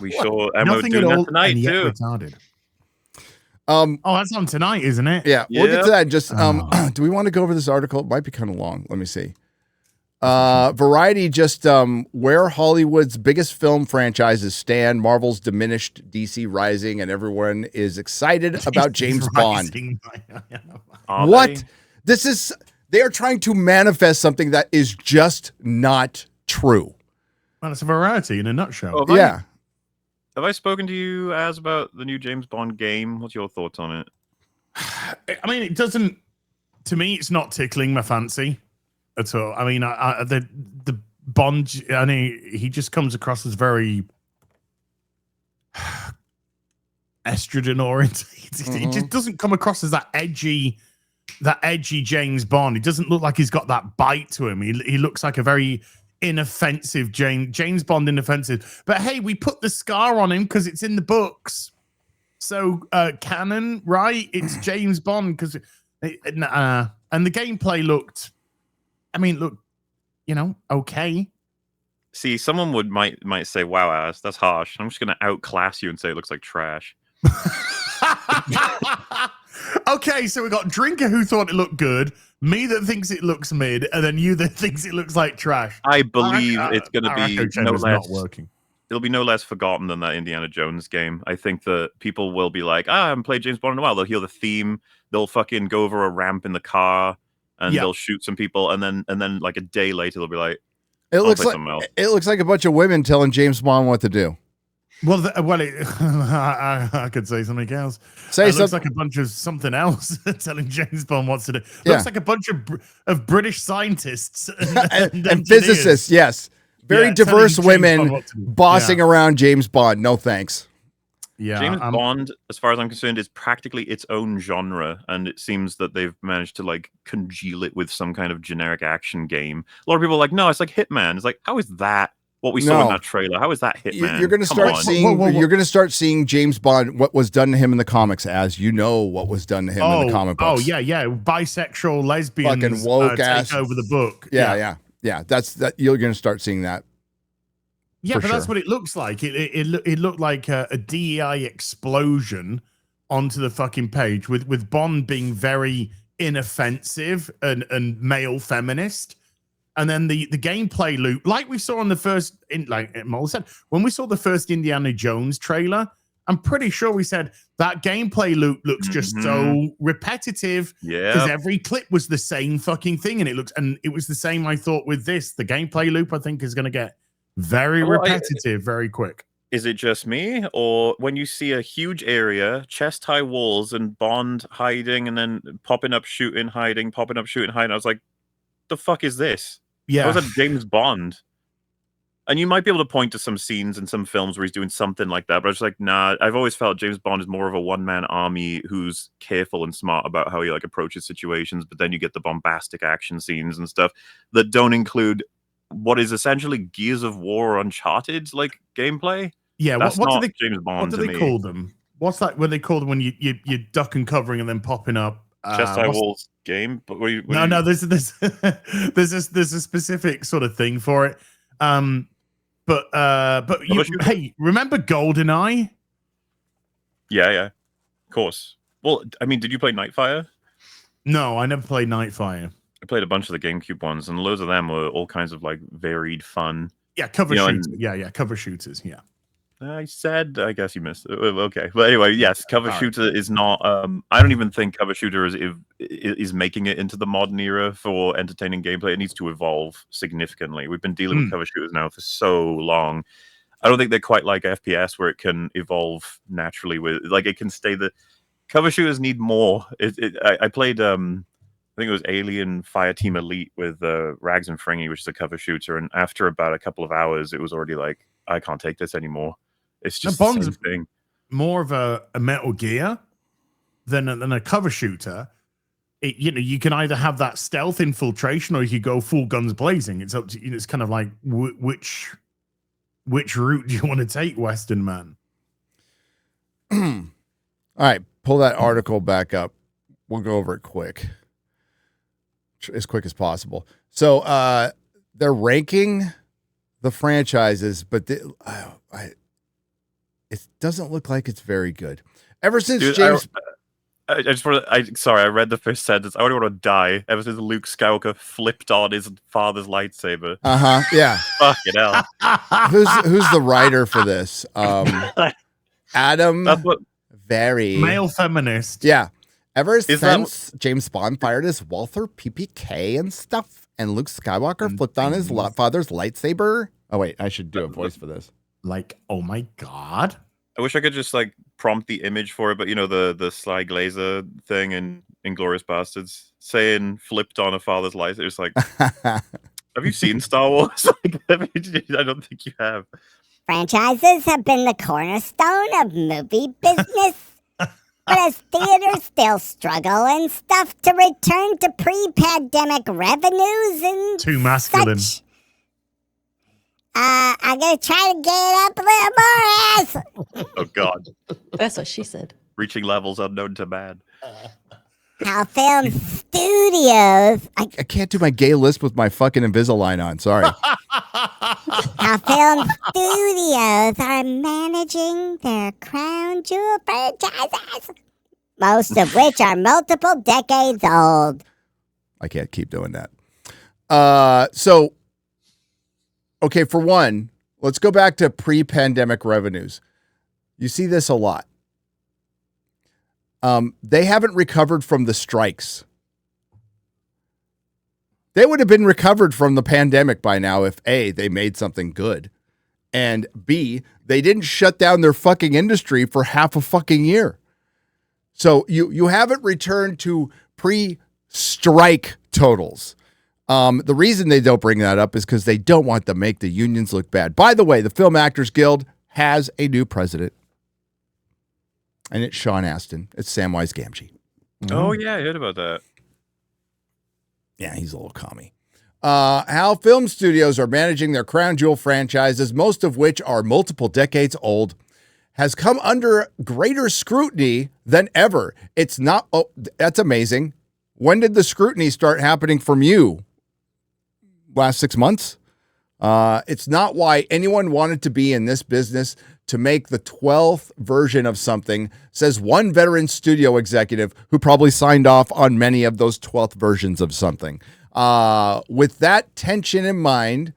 We saw Emma doing that tonight too. Retarded. That's on tonight, isn't it? Yeah, we'll get to that. Just do we want to go over this article? It might be kind of long. Let me see. Variety just where Hollywood's biggest film franchises stand. Marvel's diminished, DC rising, and everyone is excited about James Bond. What? This is. They are trying to manifest something that is just not true. Well, it's a variety in a nutshell. Have I spoken to you as about the new James Bond game? What's your thoughts on it? I mean, it doesn't. To me, it's not tickling my fancy at all. I mean, the Bond. I mean, he just comes across as very estrogen oriented. He just doesn't come across as that edgy James Bond. He doesn't look like he's got that bite to him. He looks like a very inoffensive James Bond, inoffensive. But hey, we put the scar on him because it's in the books. So canon, right? It's James Bond because and the gameplay looked. I mean, look, okay. See, someone might say, "Wow, ass, that's harsh." I'm just gonna outclass you and say it looks like trash. Okay, so we got Drinker who thought it looked good, me that thinks it looks mid, and then you that thinks it looks like trash. I believe it's going to be no less. Not working. it'll be no less forgotten than that Indiana Jones game. I think that people will be like, I haven't played James Bond in a while. They'll hear the theme. They'll fucking go over a ramp in the car and they'll shoot some people. And then like a day later, they'll be like, it looks like a bunch of women telling James Bond what to do. Well, I could say something else. Looks like a bunch of something else telling James Bond what to do. Looks like a bunch of British scientists and physicists. Yes, very diverse women bossing around James Bond. No thanks. Yeah, James Bond, as far as I'm concerned, is practically its own genre, and it seems that they've managed to like congeal it with some kind of generic action game. A lot of people are like, no, it's like Hitman. It's like, how is that? What we saw in that trailer. How is that Hitman? You're going to start seeing. You're going to start seeing James Bond. What was done to him in the comics, as you know, what was done to him in the comic books. Oh yeah. Bisexual lesbians fucking woke ass take over the book. Yeah. That's that. You're going to start seeing that. Yeah, but that's what it looks like. It looked like a DEI explosion onto the fucking page with Bond being very inoffensive and male feminist. And then the gameplay loop, like we saw on the first, like MauLer said, when we saw the first Indiana Jones trailer, I'm pretty sure we said that gameplay loop looks just so repetitive. Yeah, because every clip was the same fucking thing, and it was the same. I thought with this, the gameplay loop, I think, is going to get very repetitive, very quick. Is it just me, or when you see a huge area, chest high walls, and Bond hiding, and then popping up, shooting, hiding, popping up, shooting, hiding? I was like, the fuck is this? Yeah, that was a James Bond. And you might be able to point to some scenes in some films where he's doing something like that, but I was like, nah, I've always felt James Bond is more of a one-man army who's careful and smart about how he like approaches situations, but then you get the bombastic action scenes and stuff that don't include what is essentially Gears of War or Uncharted like gameplay. Yeah, that's what not do they, James Bond. What do they call them? What's that? What they call them when you duck and covering and then popping up? Chest high walls game, but no, there's a specific sort of thing for it. But hey, remember GoldenEye? Yeah, of course. Well, I mean, did you play Nightfire? No, I never played Nightfire. I played a bunch of the GameCube ones, and loads of them were all kinds of like varied fun. Yeah, cover shooters. Cover shooters. Yeah. I guess you missed it. Okay, but anyway, yes, cover shooter is not. I don't even think cover shooter is making it into the modern era for entertaining gameplay. It needs to evolve significantly. We've been dealing with cover shooters now for so long. I don't think they're quite like FPS, where it can evolve naturally. With like, it can stay. The cover shooters need more. I played. I think it was Alien Fireteam Elite with Rags and Fringy, which is a cover shooter, and after about a couple of hours, it was already like, I can't take this anymore. It's just the same thing. More of a Metal Gear than a cover shooter. You can either have that stealth infiltration or you could go full guns blazing. It's up to you. It's kind of like which route do you want to take, Western man? All right, pull that article back up. We'll go over it as quick as possible. So they're ranking the franchises, but it doesn't look like it's very good. Ever since James... I just want to... Sorry, I read the first sentence. I already want to die. Ever since Luke Skywalker flipped on his father's lightsaber. Yeah. Fucking hell. Who's the writer for this? Adam... That's what... Very... Male feminist. Yeah. Ever since James Bond fired his Walther PPK and stuff, and Luke Skywalker flipped on his father's lightsaber... Oh, wait. I should do a voice for this. Like, oh my god. I wish I could just like prompt the image for it, but you know, the Sly Glazer thing in Inglourious Bastards saying flipped on a father's light. It's like, have you seen Star Wars? I don't think you have. Franchises have been the cornerstone of movie business. But as theaters still struggle and stuff to return to pre-pandemic revenues and too masculine. Such, I'm going to try to get up a little more ass. Oh, God. That's what she said. Reaching levels unknown to man. How film studios... I can't do my gay lisp with my fucking Invisalign on. Sorry. How film studios are managing their crown jewel franchises, most of which are multiple decades old. I can't keep doing that. So... Okay, for one, let's go back to pre-pandemic revenues. You see this a lot. They haven't recovered from the strikes. They would have been recovered from the pandemic by now if A, they made something good, and B, they didn't shut down their fucking industry for half a fucking year. So you haven't returned to pre-strike totals. The reason they don't bring that up is because they don't want to make the unions look bad. By the way, the Film Actors Guild has a new president. And it's Sean Astin. It's Samwise Gamgee. Oh, yeah, I heard about that. Yeah, he's a little commie. How film studios are managing their crown jewel franchises, most of which are multiple decades old, has come under greater scrutiny than ever. It's not, oh, that's amazing. When did the scrutiny start happening from you? Last 6 months? It's not why anyone wanted to be in this business to make the 12th version of something, says one veteran studio executive who probably signed off on many of those 12th versions of something. With that tension in mind,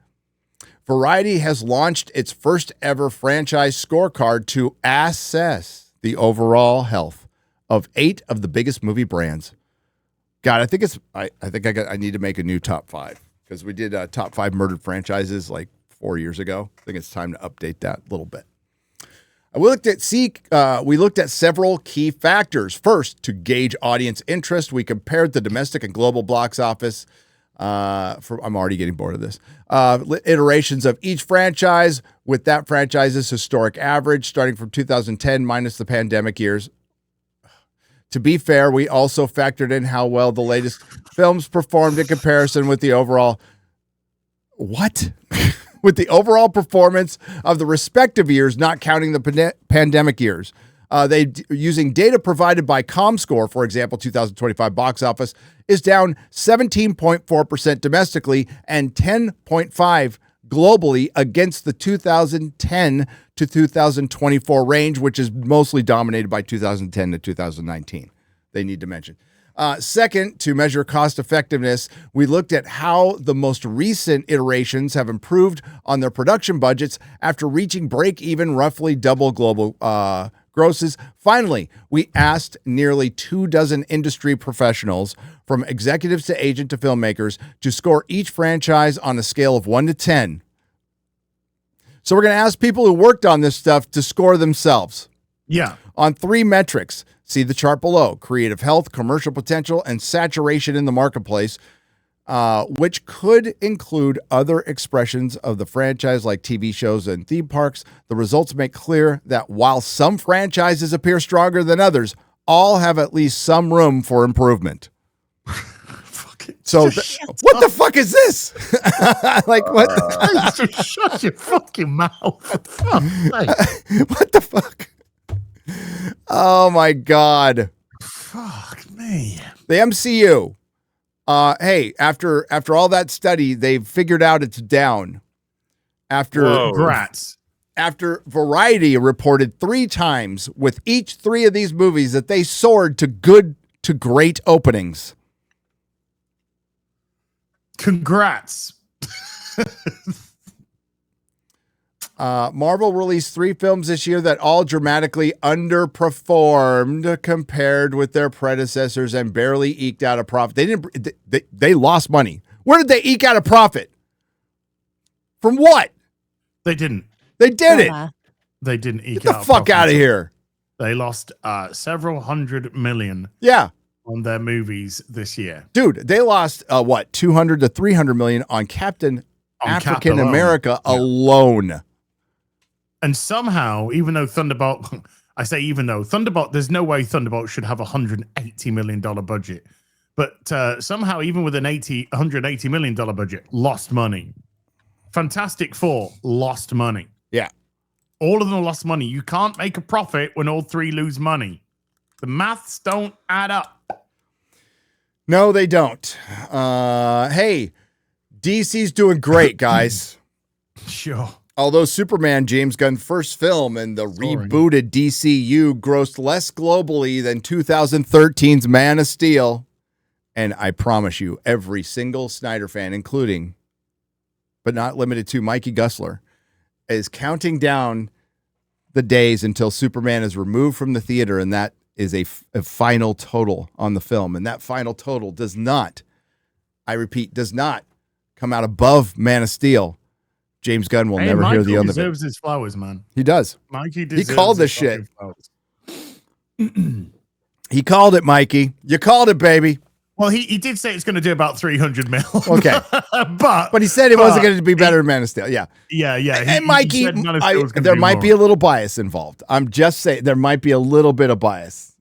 Variety has launched its first ever franchise scorecard to assess the overall health of 8 of the biggest movie brands. God, I think I need to make a new top 5 because we did top 5 murdered franchises like 4 years ago. I think it's time to update that a little bit. We looked at several key factors. First, to gauge audience interest, we compared the domestic and global box office. I'm already getting bored of this. Iterations of each franchise with that franchise's historic average, starting from 2010 minus the pandemic years. To be fair, we also factored in how well the latest films performed in comparison with the overall with the overall performance of the respective years, not counting the pandemic years. Using data provided by ComScore, for example, 2025 box office is down 17.4% domestically and 10.5% globally against the 2010 to 2024 range, which is mostly dominated by 2010 to 2019. They need to mention. Second, to measure cost effectiveness, we looked at how the most recent iterations have improved on their production budgets after reaching break even, roughly double global grosses. Finally, we asked nearly 24 industry professionals, from executives to agent to filmmakers, to score each franchise on a scale of 1 to 10. So we're going to ask people who worked on this stuff to score themselves. Yeah. On 3 metrics. See the chart below: creative health, commercial potential, and saturation in the marketplace, which could include other expressions of the franchise like TV shows and theme parks. The results make clear that while some franchises appear stronger than others, all have at least some room for improvement. So what the fuck is this? Like what? Just shut your fucking mouth. What the fuck? Oh my God. Fuck me. The MCU. Hey, after all that study, they've figured out it's down. Congrats. After Variety reported 3 times with each 3 of these movies that they soared to good to great openings. Congrats. Marvel released 3 films this year that all dramatically underperformed compared with their predecessors and barely eked out a profit. They lost money. Where did they eke out a profit? From what? They didn't. They did it. They didn't eke Get the out fuck out of here. They lost several $100 million. Yeah. On their movies this year. Dude, they lost 200 to 300 million on Captain African America alone. And somehow, even though Thunderbolt, there's no way Thunderbolt should have a $180 million budget. But somehow, even with an $180 million budget, lost money. Fantastic Four lost money. Yeah. All of them lost money. You can't make a profit when all 3 lose money. The maths don't add up. No, they don't. Hey, DC's doing great, guys. Sure. Although Superman, James Gunn's first film and the rebooted DCU, grossed less globally than 2013's Man of Steel. And I promise you, every single Snyder fan, including, but not limited to, Mikey Gusler, is counting down the days until Superman is removed from the theater, and that is a final total on the film. And that final total does not, I repeat, does not come out above Man of Steel. James Gunn will never hear the end of it. He deserves his flowers, man. He does. Mikey deserves He called this his shit. flowers. He called it, Mikey. You called it, baby. Well, he did say it's going to do about 300 mil. Okay. but he said it wasn't going to be better than Man of Steel. Yeah. Yeah. And Mikey, there might be a little bias involved. I'm just saying there might be a little bit of bias.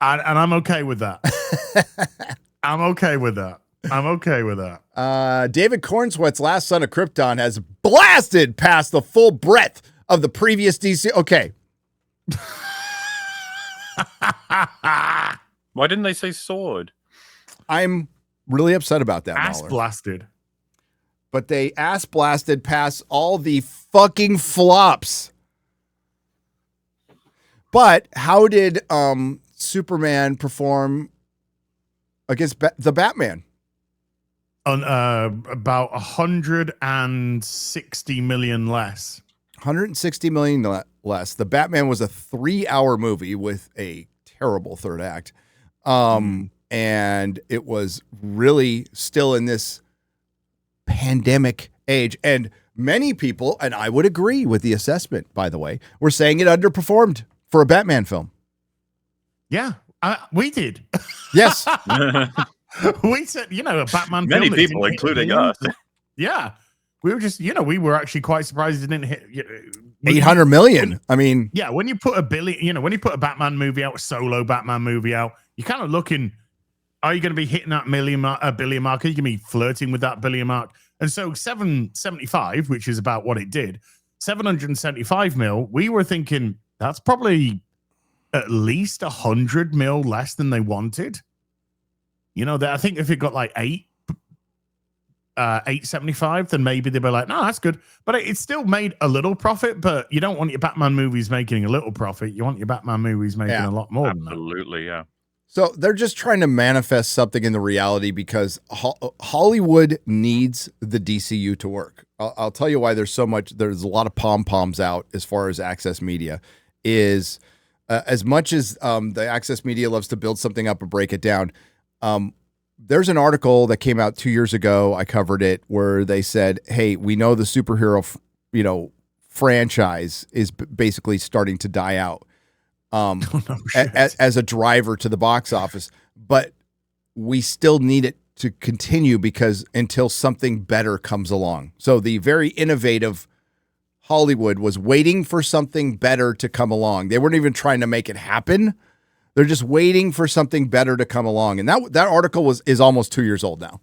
And I'm okay with that. I'm okay with that. David Cornsweat's Last Son of Krypton has blasted past the full breadth of the previous DC. Okay. Why didn't they say sword? I'm really upset about that. Ass MauLer. blasted. But they ass blasted past all the fucking flops. But how did Superman perform against the Batman? On about 160 million less. 160 million less. The Batman was a 3-hour movie with a terrible third act. And it was really still in this pandemic age. And many people, and I would agree with the assessment, by the way, were saying it underperformed for a Batman film. Yeah, we did. Yes. We said, a Batman Many film people, including us. Yeah. We were just, we were actually quite surprised it didn't hit 800 million. I mean, yeah, when you put a when you put a Batman movie out, a solo Batman movie out, you're kind of looking, are you going to be hitting that billion mark? Are you going to be flirting with that billion mark? And so 775, which is about what it did, 775 mil, we were thinking that's probably at least 100 mil less than they wanted. I think if it got like 875, then maybe they'd be like, no, that's good. But it still made a little profit, but you don't want your Batman movies making a little profit. You want your Batman movies making a lot more than that. Absolutely, yeah. So they're just trying to manifest something in the reality because Hollywood needs the DCU to work. I'll tell you why there's a lot of pom-poms out as far as Access Media is as much as the Access Media loves to build something up and break it down. There's an article that came out 2 years ago. I covered it where they said, hey, we know the superhero, franchise is basically starting to die out. As a driver to the box office, but we still need it to continue because until something better comes along. So the very innovative Hollywood was waiting for something better to come along. They weren't even trying to make it happen. They're just waiting for something better to come along. And that article is almost 2 years old now.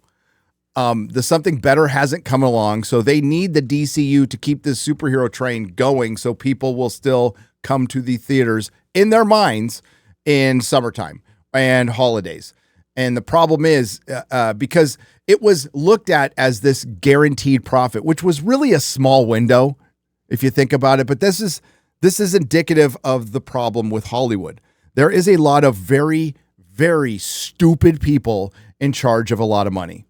The something better hasn't come along. So they need the DCU to keep this superhero train going so people will still come to the theaters in their minds in summertime and holidays. And the problem is because it was looked at as this guaranteed profit, which was really a small window if you think about it. But this is indicative of the problem with Hollywood. There is a lot of very, very stupid people in charge of a lot of money.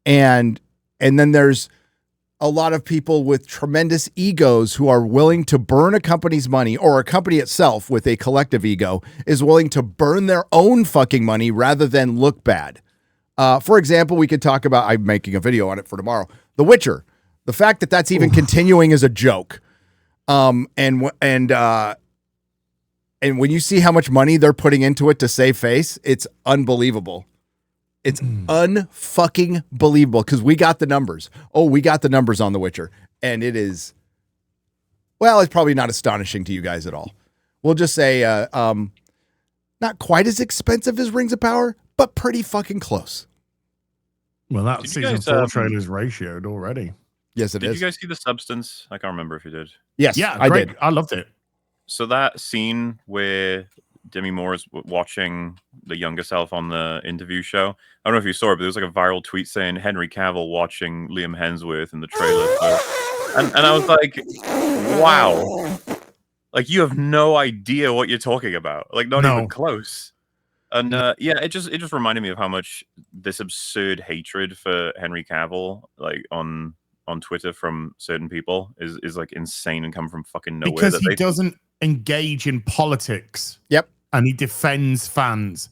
And then there's a lot of people with tremendous egos who are willing to burn a company's money, or a company itself with a collective ego is willing to burn their own fucking money rather than look bad. For example, we could talk about, I'm making a video on it for tomorrow, The Witcher. The fact that that's even continuing is a joke. And when you see how much money they're putting into it to save face, it's unbelievable. It's unfucking believable because we got the numbers. Oh, we got the numbers on The Witcher. And it is, well, it's probably not astonishing to you guys at all. We'll just say not quite as expensive as Rings of Power, but pretty fucking close. Well, that season 4 trailer's ratioed already. Yes, it is. Did you guys see The Substance? I can't remember if you did. Yes, yeah, I great. did. I loved it. So that scene where Demi Moore is watching the younger self on the interview show. I don't know if you saw it, but there was like a viral tweet saying Henry Cavill watching Liam Hemsworth in the trailer. And I was like, wow. Like, you have no idea what you're talking about. Like, not even close. And yeah, it just reminded me of how much this absurd hatred for Henry Cavill, like on on Twitter from certain people is like insane and come from fucking nowhere. Because he doesn't engage in politics. Yep. And he defends fans.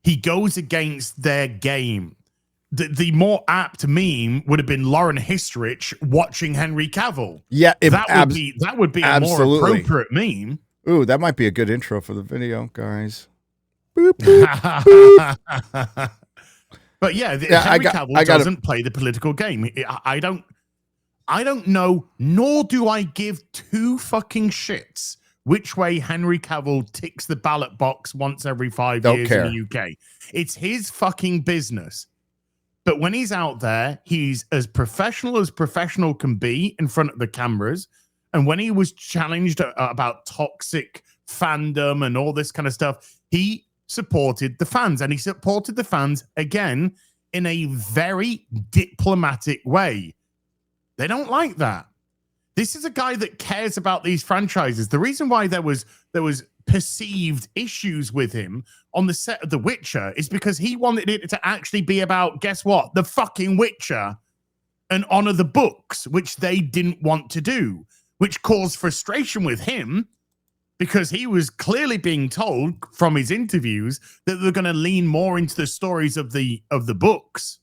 He goes against their game. The more apt meme would have been Lauren Histrich watching Henry Cavill. Yeah, that would be a more appropriate meme. Ooh, that might be a good intro for the video, guys. Boop, boop, boop. But yeah, Henry Cavill doesn't play the political game. I don't know, nor do I give two fucking shits which way Henry Cavill ticks the ballot box once every 5 years in the UK. It's his fucking business. But when he's out there, he's as professional can be in front of the cameras. And when he was challenged about toxic fandom and all this kind of stuff, he supported the fans. And he supported the fans, again, in a very diplomatic way. They don't like that. This is a guy that cares about these franchises. The reason why there was perceived issues with him on the set of The Witcher is because he wanted it to actually be about, guess what? The fucking Witcher, and honor the books, which they didn't want to do, which caused frustration with him because he was clearly being told from his interviews that they're going to lean more into the stories of the books,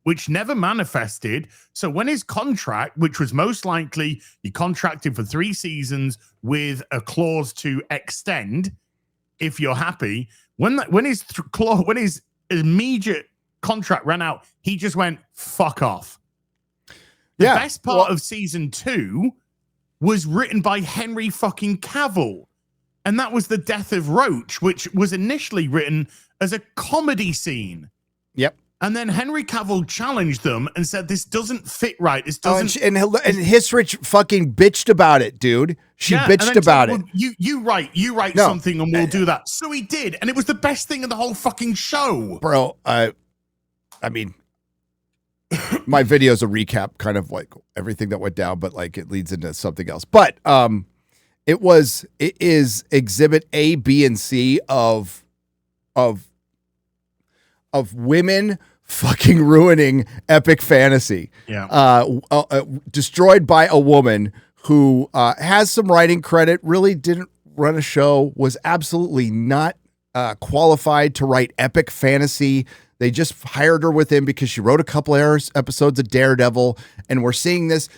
which never manifested. So when his contract, which was most likely he contracted for 3 seasons with a clause to extend, if you're happy, when his immediate contract ran out, he just went fuck off. The best part of season 2 was written by Henry fucking Cavill, and that was The Death of Roach, which was initially written as a comedy scene. Yep. And then Henry Cavill challenged them and said, this doesn't fit right. This doesn't. And Histrich fucking bitched about it, dude. She bitched about it. You write something and we'll do that. So he did. And it was the best thing in the whole fucking show. Bro, I mean, my video is a recap, kind of like everything that went down, but like it leads into something else. But it is exhibit A, B, and C of women fucking ruining epic fantasy. Yeah. Destroyed by a woman who has some writing credit, really didn't run a show, was absolutely not qualified to write epic fantasy. They just hired her with him because she wrote a couple episodes of Daredevil, and we're seeing this.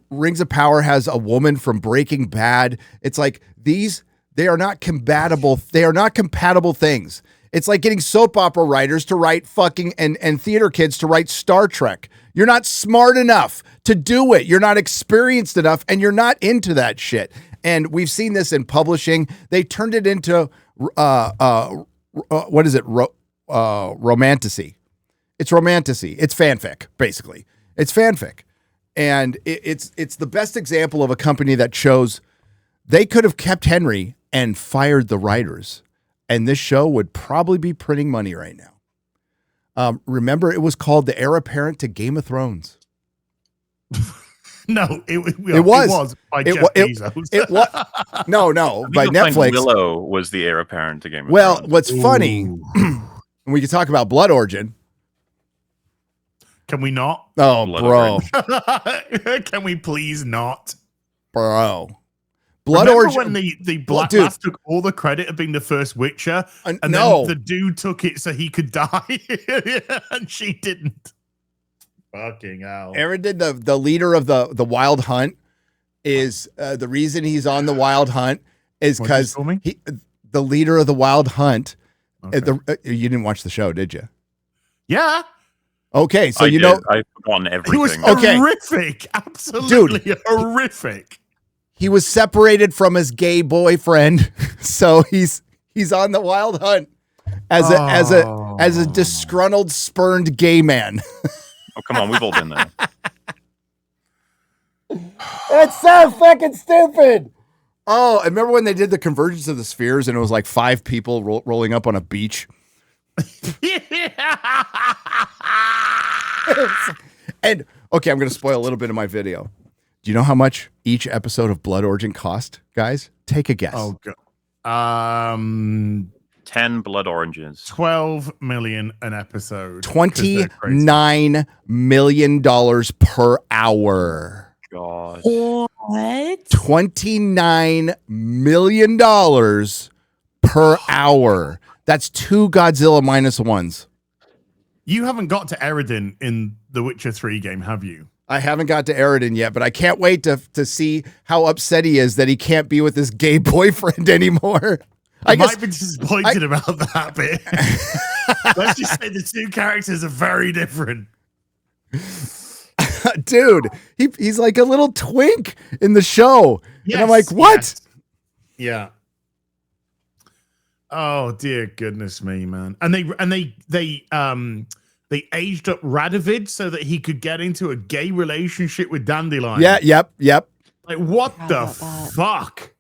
Rings of Power has a woman from Breaking Bad. It's like they are not compatible. They are not compatible things. It's like getting soap opera writers to write fucking and theater kids to write Star Trek. You're not smart enough to do it. You're not experienced enough, and you're not into that shit. And we've seen this in publishing. They turned it into what is it? Romantasy. It's romantasy. It's fanfic, basically. It's fanfic, and it's the best example of a company that chose they could have kept Henry and fired the writers. And this show would probably be printing money right now. Remember, it was called the heir apparent to Game of Thrones. No, it was by Jeff Bezos. It was no by Netflix. Willow was the heir apparent to Game of Thrones. Well, what's funny, we can talk about Blood Origin. Can we not? Oh, bro. Can we please not? Bro. Remember when the Black Lass took all the credit of being the first Witcher, and then the dude took it so he could die, and she didn't. Fucking hell. Aaron did the leader of the Wild Hunt is the reason he's on the Wild Hunt is because the leader of the Wild Hunt. Okay. You didn't watch the show, did you? Yeah. Okay, so I've forgotten everything. It was horrific, absolutely horrific. He was separated from his gay boyfriend, so he's on the Wild Hunt as a disgruntled, spurned gay man. Oh, come on, we've all been there. That's so fucking stupid. Oh, I remember when they did the Convergence of the Spheres, and it was like 5 people rolling up on a beach. And okay, I'm going to spoil a little bit of my video. Do you know how much each episode of Blood Origin cost, guys? Take a guess. Oh, God. 10 blood oranges. 12 million an episode. $29 million per hour. God. What? $29 million per hour. That's 2 Godzilla -1s. You haven't got to Eridan in the Witcher 3 game, have you? I haven't got to Eridan yet, but I can't wait to see how upset he is that he can't be with his gay boyfriend anymore. I might be disappointed about that bit. Let's just say the two characters are very different. Dude, he's like a little twink in the show. Yes, and I'm like, what? Yes. Yeah. Oh dear goodness me, man. And they aged up Radovid so that he could get into a gay relationship with Dandelion. Yeah, yep. Like what the fuck?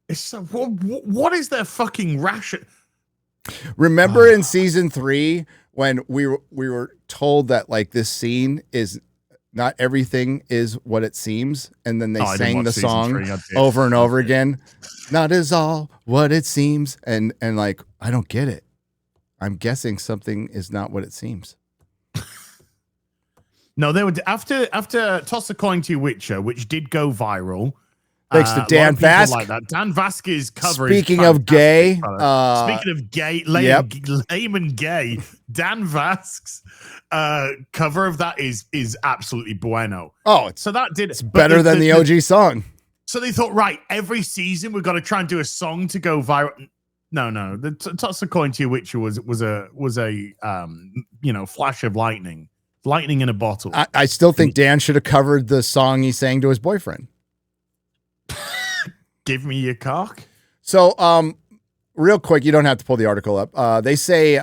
It's so, what is their fucking ration? Remember in season 3 when we were told that like this scene is not everything is what it seems, and then they sang the song over and over again. Not is all what it seems, and like I don't get it. I'm guessing something is not what it seems. No, they were after Toss a Coin to Witcher, which did go viral. Thanks to Dan Vasc. Like that. Dan Vasqu's cover. Speaking of gay, speaking of gay, lame and gay, Dan Vasqu's cover of that is absolutely bueno. Oh, so that did it's better than the OG song. So they thought, right, every season we've got to try and do a song to go viral. No, the Toss a Coin to Witcher was a flash of lightning in a bottle. I still think Dan should have covered the song he sang to his boyfriend. Give me your cock. So, real quick, you don't have to pull the article up. They say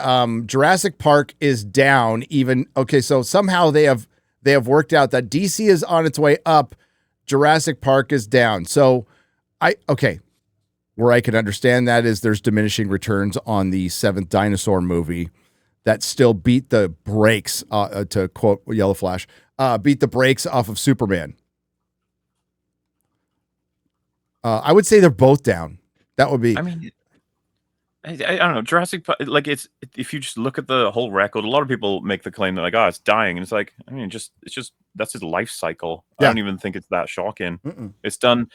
Jurassic Park is down. So somehow they have worked out that DC is on its way up. Jurassic Park is down. So, where I can understand that is there's diminishing returns on the 7th dinosaur movie that still beat the brakes, to quote Yellow Flash, beat the brakes off of Superman. I would say they're both down. That would be. I mean, I don't know. Jurassic Park, like if you just look at the whole record, a lot of people make the claim that like, oh, it's dying, and it's like, I mean, it's just that's his life cycle. Yeah. I don't even think it's that shocking. It's done.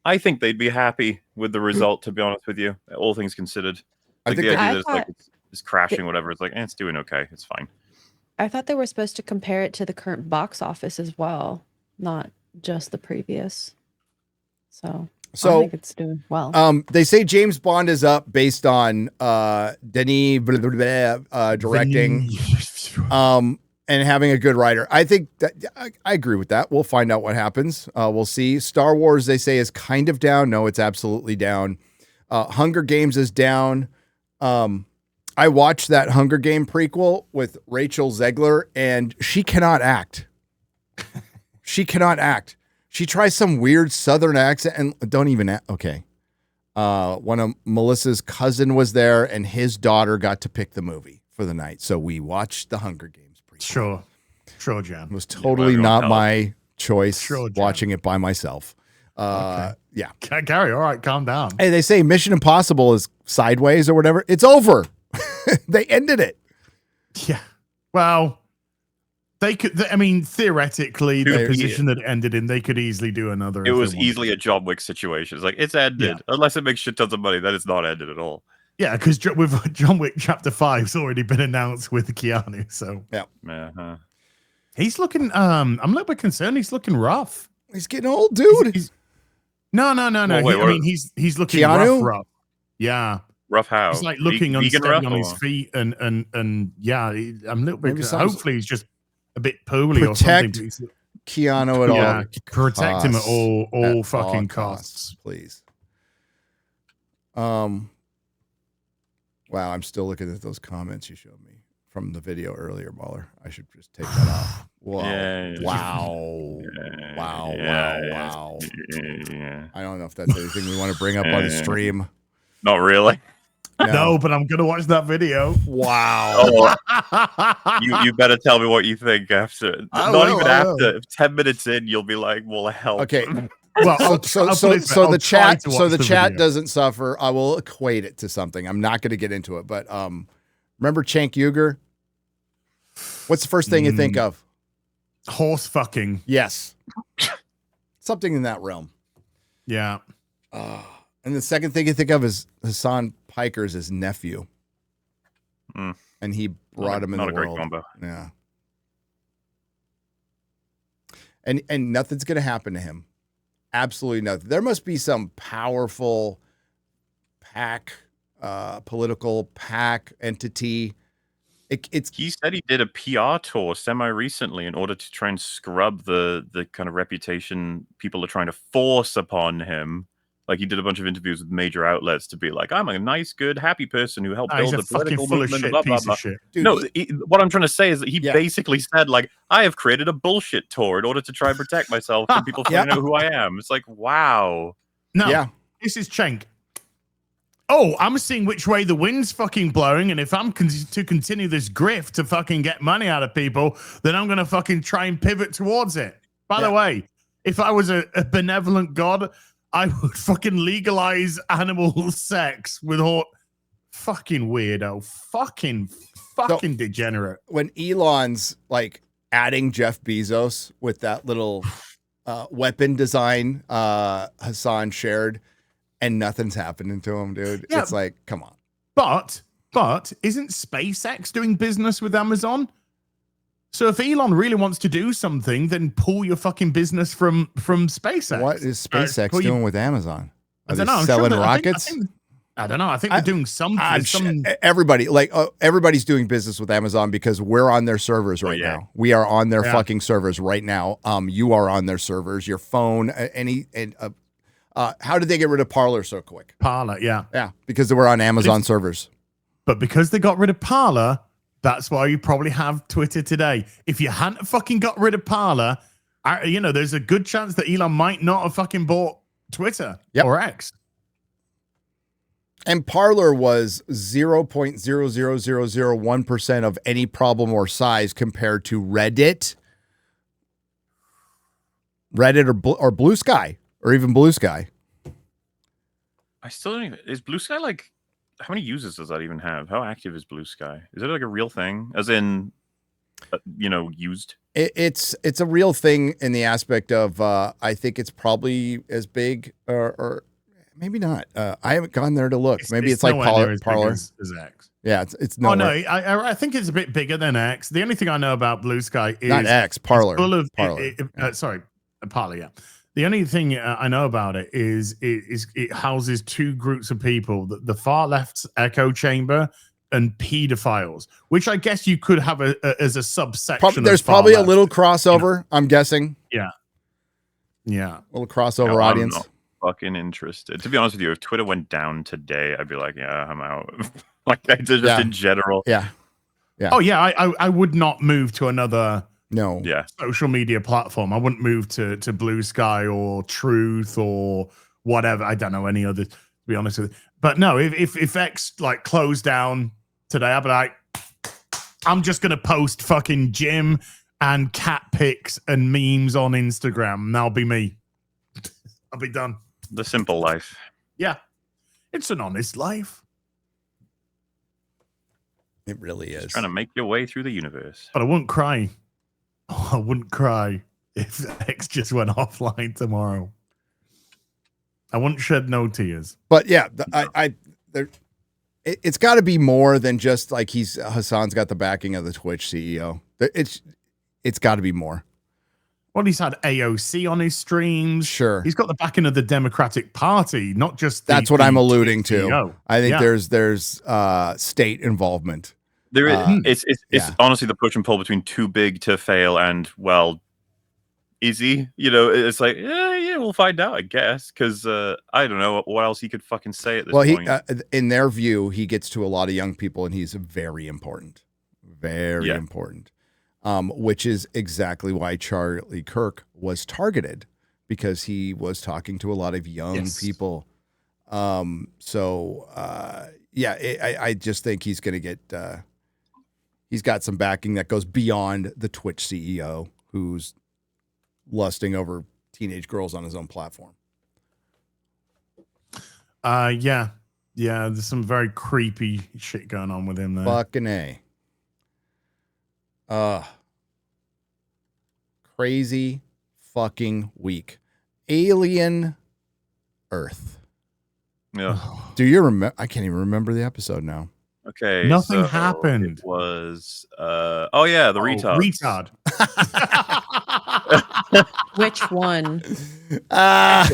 I think they'd be happy with the result. To be honest with you, all things considered, like the idea that it's crashing, whatever. It's like, it's doing okay. It's fine. I thought they were supposed to compare it to the current box office as well, not just the previous. So I think it's doing well. They say James Bond is up based on Denis directing, and having a good writer. I think that I agree with that. We'll find out what happens. We'll see. Star Wars, they say, is kind of down. No, it's absolutely down. Hunger Games is down. I watched that Hunger Game prequel with Rachel Zegler, and she cannot act. She cannot act. She tries some weird Southern accent and don't even okay. One of Melissa's cousin was there, and his daughter got to pick the movie for the night. So we watched the Hunger Games prequel. Sure, Jan. It was totally not my choice watching it by myself. Okay. Yeah. Gary, all right, calm down. Hey, they say Mission Impossible is sideways or whatever. It's over. They ended it. Yeah. Well, they could. I mean, theoretically, the position that it ended in, they could easily do another. It was easily a John Wick situation. It's like it's ended, unless it makes shit tons of money. Then it's not ended at all. Yeah, because with John Wick Chapter 5's already been announced with Keanu. So yeah, he's looking. I'm a little bit concerned. He's looking rough. He's getting old, dude. No. Wait, I mean, he's looking rough. Yeah. Rough how? He's like looking unsteady on his feet, and yeah, I'm a little bit. Hopefully, he's just a bit poorly or something. Keanu at all. Yeah, protect him at all fucking costs, please. Wow, I'm still looking at those comments you showed me from the video earlier, MauLer. I should just take that off. Whoa. Yeah. Wow. Yeah. Wow. Yeah. Wow. Yeah. I don't know if that's anything we want to bring up on the stream. Not really. No, but I'm gonna watch that video. Wow. You better tell me what you think after. Not even after. 10 minutes in, you'll be like, well, hell. Okay. Well, so the chat doesn't suffer. I will equate it to something. I'm not going to get into it, but remember Cenk Uygur? What's the first thing you think of? Horse fucking. Yes. Something in that realm. Yeah. And the second thing you think of is Hassan Piker's his nephew. And he brought him in the world. Not a great combo. Yeah. And nothing's going to happen to him. Absolutely nothing. There must be some powerful political PAC entity. He said he did a PR tour semi-recently in order to try and scrub the kind of reputation people are trying to force upon him. Like, he did a bunch of interviews with major outlets to be like, I'm a nice, good, happy person who helped build the political movement. Blah, blah, blah. Dude, no, what I'm trying to say is that he basically said, like, I have created a bullshit tour in order to try and protect myself from people finding out who I am. It's like, wow. No, this is Cenk. Oh, I'm seeing which way the wind's fucking blowing, and if I'm to continue this grift to fucking get money out of people, then I'm going to fucking try and pivot towards it. By the way, if I was a benevolent god, I would fucking legalize animal sex with all fucking weirdo, fucking degenerate. When Elon's like adding Jeff Bezos with that little weapon design Hassan shared, and nothing's happening to him, dude. Yeah, it's like, come on. But isn't SpaceX doing business with Amazon? So if Elon really wants to do something, then pull your fucking business from SpaceX. What is SpaceX doing with Amazon? Are they I'm selling rockets? I don't know. I think they're doing something. Everybody's doing business with Amazon because we're on their servers right now. We are on their fucking servers right now. You are on their servers. Your phone, how did they get rid of Parler so quick? Parler, yeah, because they were on Amazon servers. But because they got rid of Parler, that's why you probably have Twitter today. If you hadn't fucking got rid of Parler, there's a good chance that Elon might not have fucking bought Twitter or X. And Parler was 0.00001% of any problem or size compared to Reddit or Blue Sky, or even Blue Sky. I still don't even. Is Blue Sky like? How many users does that even have? How active is Blue Sky? Is it like a real thing? As in, used? It's a real thing in the aspect of I think it's probably as big or maybe not. I haven't gone there to look. Maybe it's like Parler. As X. Yeah, it's no. Oh no, I think it's a bit bigger than X. The only thing I know about Blue Sky is not X. Parler. Full of Parler. Parler. Yeah. The only thing I know about it is it houses two groups of people: the far left's echo chamber and pedophiles, which I guess you could have as a subsection. There's probably a little crossover. I'm guessing. Yeah. A little crossover audience. I'm not fucking interested. To be honest with you, if Twitter went down today, I'd be like, yeah, I'm out. Like, just in general. Yeah. Oh yeah, I would not move to another. No. Social media platform. I wouldn't move to Blue Sky or Truth or whatever. I don't know any other, to be honest with you. But no, if X like closed down today, I'd be like, I'm just gonna post fucking gym and cat pics and memes on Instagram. And that'll be me. I'll be done. The simple life. Yeah. It's an honest life. It really is. Just trying to make your way through the universe. But I wouldn't cry. I wouldn't cry if X just went offline tomorrow. I wouldn't shed no tears. But yeah, it's got to be more than just like Hassan's got the backing of the Twitch CEO. It's got to be more. Well, he's had AOC on his streams. Sure, he's got the backing of the Democratic Party, not just. That's what I'm alluding to. CEO. I think there's state involvement. There is. It's honestly the push and pull between too big to fail and, well, is he? It's like, yeah, we'll find out, I guess, because I don't know what else he could fucking say at this point. In their view, he gets to a lot of young people, and he's very important, important, which is exactly why Charlie Kirk was targeted, because he was talking to a lot of young people. I just think he's going to get. He's got some backing that goes beyond the Twitch CEO, who's lusting over teenage girls on his own platform. Yeah. There's some very creepy shit going on with him there. Fucking A. Crazy fucking week. Alien Earth. Yeah. Do you remember? I can't even remember the episode now. Okay. Nothing happened. It was the retard. Retard. Which one? That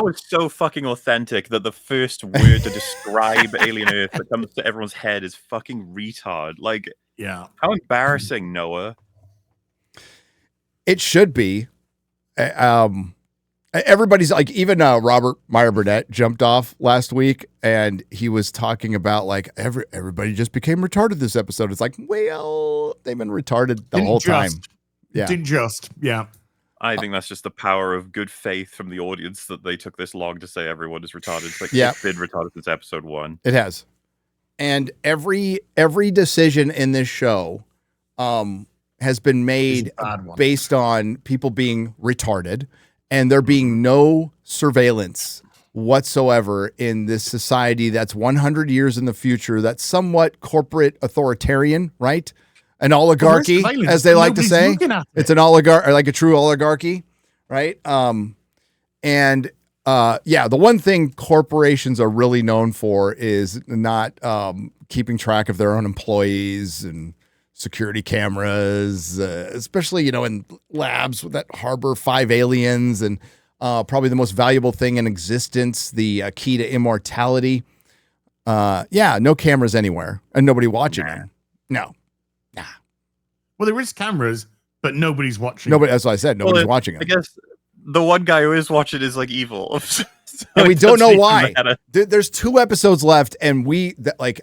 was so fucking authentic that the first word to describe Alien Earth that comes to everyone's head is fucking retard. Like, yeah. How embarrassing, Noah. It should be. Everybody's like, even Robert Meyer Burnett jumped off last week, and he was talking about like everybody just became retarded this episode. It's like, well, they've been retarded the whole time. Yeah, didn't just. Yeah, I think that's just the power of good faith from the audience that they took this long to say everyone is retarded. It's like, it's been retarded since episode 1. It has, and every decision in this show, has been made based on people being retarded. And there being no surveillance whatsoever in this society that's 100 years in the future, that's somewhat corporate authoritarian, right? An oligarchy, as they like to say. It's an oligarch, or like a true oligarchy, right? The one thing corporations are really known for is not keeping track of their own employees and security cameras, especially, in labs that harbor 5 aliens, and probably the most valuable thing in existence, the key to immortality. No cameras anywhere and nobody watching them. No. Nah. Well, there is cameras, but nobody's watching. Nobody. That's what I said. Nobody's watching them. I guess the one guy who is watching is like evil. So and we don't know why. There's 2 episodes left, and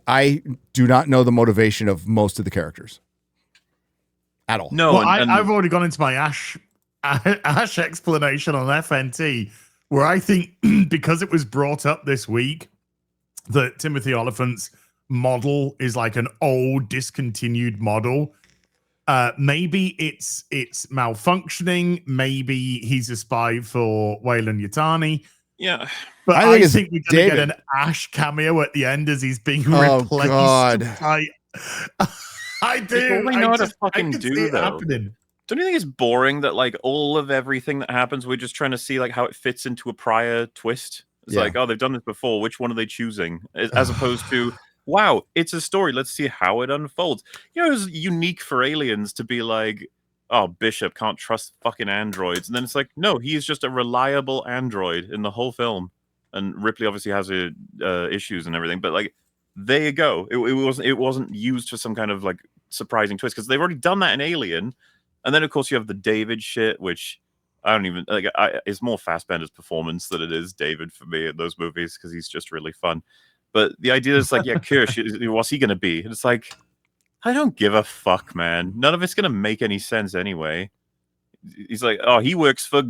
I do not know the motivation of most of the characters at all. No, well, I've already gone into my Ash explanation on FNT, where I think because it was brought up this week that Timothy Oliphant's model is like an old discontinued model. Maybe it's malfunctioning. Maybe he's a spy for Wayland Yutani. Yeah. But I think we're going to get an Ash cameo at the end as he's being replaced. God. I do. It's all they know how to fucking do, though. Happening. Don't you think it's boring that like all of everything that happens, we're just trying to see like how it fits into a prior twist? It's like, oh, they've done this before. Which one are they choosing? As opposed to, wow, it's a story. Let's see how it unfolds. It was unique for aliens to be like, oh, Bishop can't trust fucking androids. And then it's like, no, he's just a reliable android in the whole film. And Ripley obviously has issues and everything. But like, there you go. It wasn't used for some kind of like surprising twist because they've already done that in Alien. And then, of course, you have the David shit, which I don't even like. It's more Fassbender's performance than it is David for me in those movies because he's just really fun. But the idea is like, yeah, Kirsch, what's he going to be? And it's like, I don't give a fuck, man. None of it's going to make any sense anyway. He's like, oh, he works for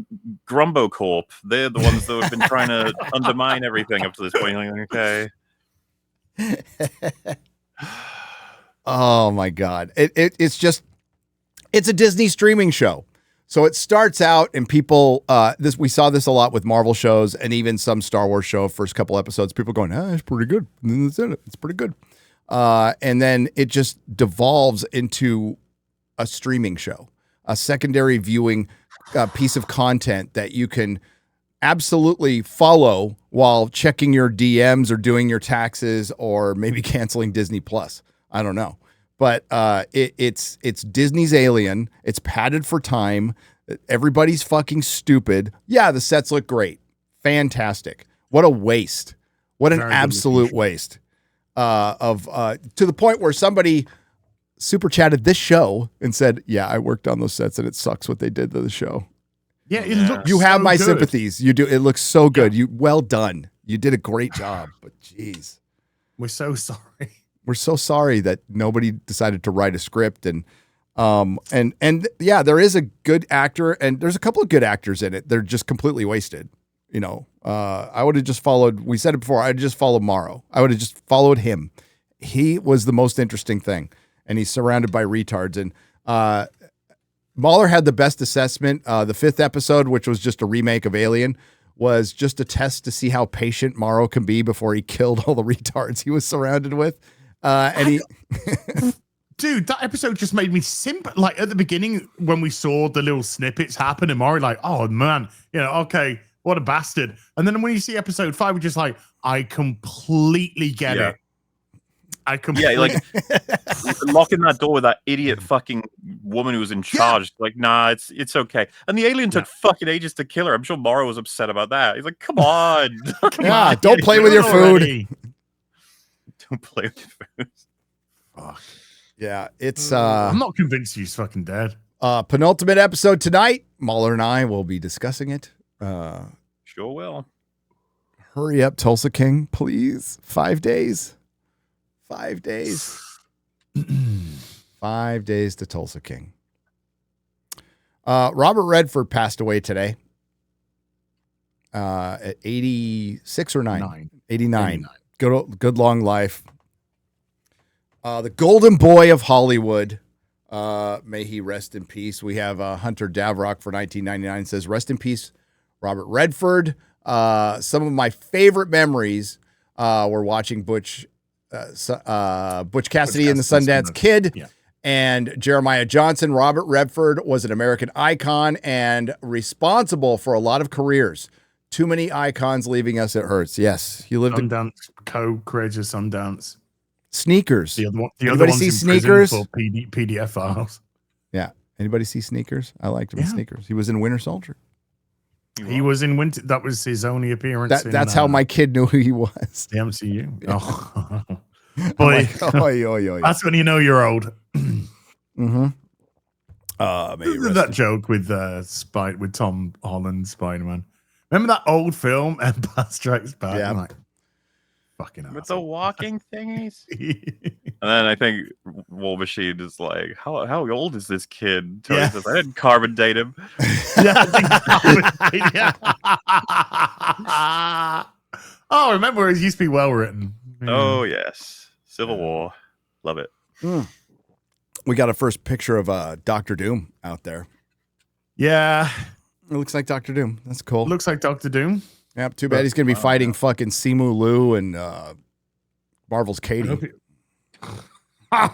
Grumbo Corp. They're the ones that have been trying to undermine everything up to this point. Like, okay. Oh, my God. It's a Disney streaming show. So it starts out and people, we saw this a lot with Marvel shows and even some Star Wars show, first couple episodes, people going, it's pretty good. And then that's it. It's pretty good. And then it just devolves into a streaming show, a secondary viewing piece of content that you can absolutely follow while checking your DMs or doing your taxes or maybe canceling Disney Plus. I don't know. But it's Disney's Alien. It's padded for time. Everybody's fucking stupid. Yeah, the sets look great. Fantastic. What a waste. What an absolute waste. To the point where somebody super chatted this show and said, yeah, I worked on those sets and it sucks what they did to the show. Yeah, it looks you have so my good. sympathies. You do. It looks so good. You well done. You did a great job. But geez, we're so sorry. We're so sorry that nobody decided to write a script and yeah, there is a good actor and there's a couple of good actors in it. They're just completely wasted. I would have just followed. We said it before. I'd just followed Morrow. I would have just followed him. He was the most interesting thing, and he's surrounded by retards. And MauLer had the best assessment. The 5th episode, which was just a remake of Alien, was just a test to see how patient Morrow can be before he killed all the retards he was surrounded with. Dude, that episode just made me like at the beginning when we saw the little snippets happen and Maury like, oh man, okay, what a bastard. And then when you see episode 5, we're just like, I completely get it. I completely like locking that door with that idiot fucking woman who was in charge. Like, nah, it's okay. And the alien took fucking ages to kill her. I'm sure Morrow was upset about that. He's like, come on. Don't play with your food. Don't play with your food. Fuck. Yeah, it's I'm not convinced he's fucking dead. Penultimate episode tonight. MauLer and I will be discussing it. Sure will. Hurry up, Tulsa King, please. 5 days. 5 days. 5 days to Tulsa King. Robert Redford passed away today. At 86 or 9? 89. Good long life. The golden boy of Hollywood. May he rest in peace. We have Hunter Davrock for 1999 says, rest in peace, Robert Redford. Some of my favorite memories were watching Butch Cassidy and the Sundance Kid and Jeremiah Johnson. Robert Redford was an American icon and responsible for a lot of careers. Too many icons leaving us. It hurts. Yes. He lived Sundance, co-creator Sundance. Sneakers. The other Anybody see Sneakers? For PDF files. Yeah. Anybody see Sneakers? I liked him in Sneakers. He was in Winter Soldier. He was in Winter. That was his only appearance. That's how my kid knew who he was. The MCU. Yeah. Oh, boy, like, that's when you know you're old. Mm-hmm. Maybe that joke with with Tom Holland Spider-Man. Remember that old film Empire Strikes Back? Yeah. Like, fucking with the walking thingies. And then I think War Machine is like, how old is this kid? Tony says, I didn't carbon date him. Oh, remember it used to be well written. Oh yes, Civil War, love it. We got a first picture of Dr. Doom out there. Yeah, it looks like Dr. Doom. That's cool. Looks like Dr. Doom. Yep. Too bad he's gonna be fighting fucking Simu Liu and Marvel's Katie. I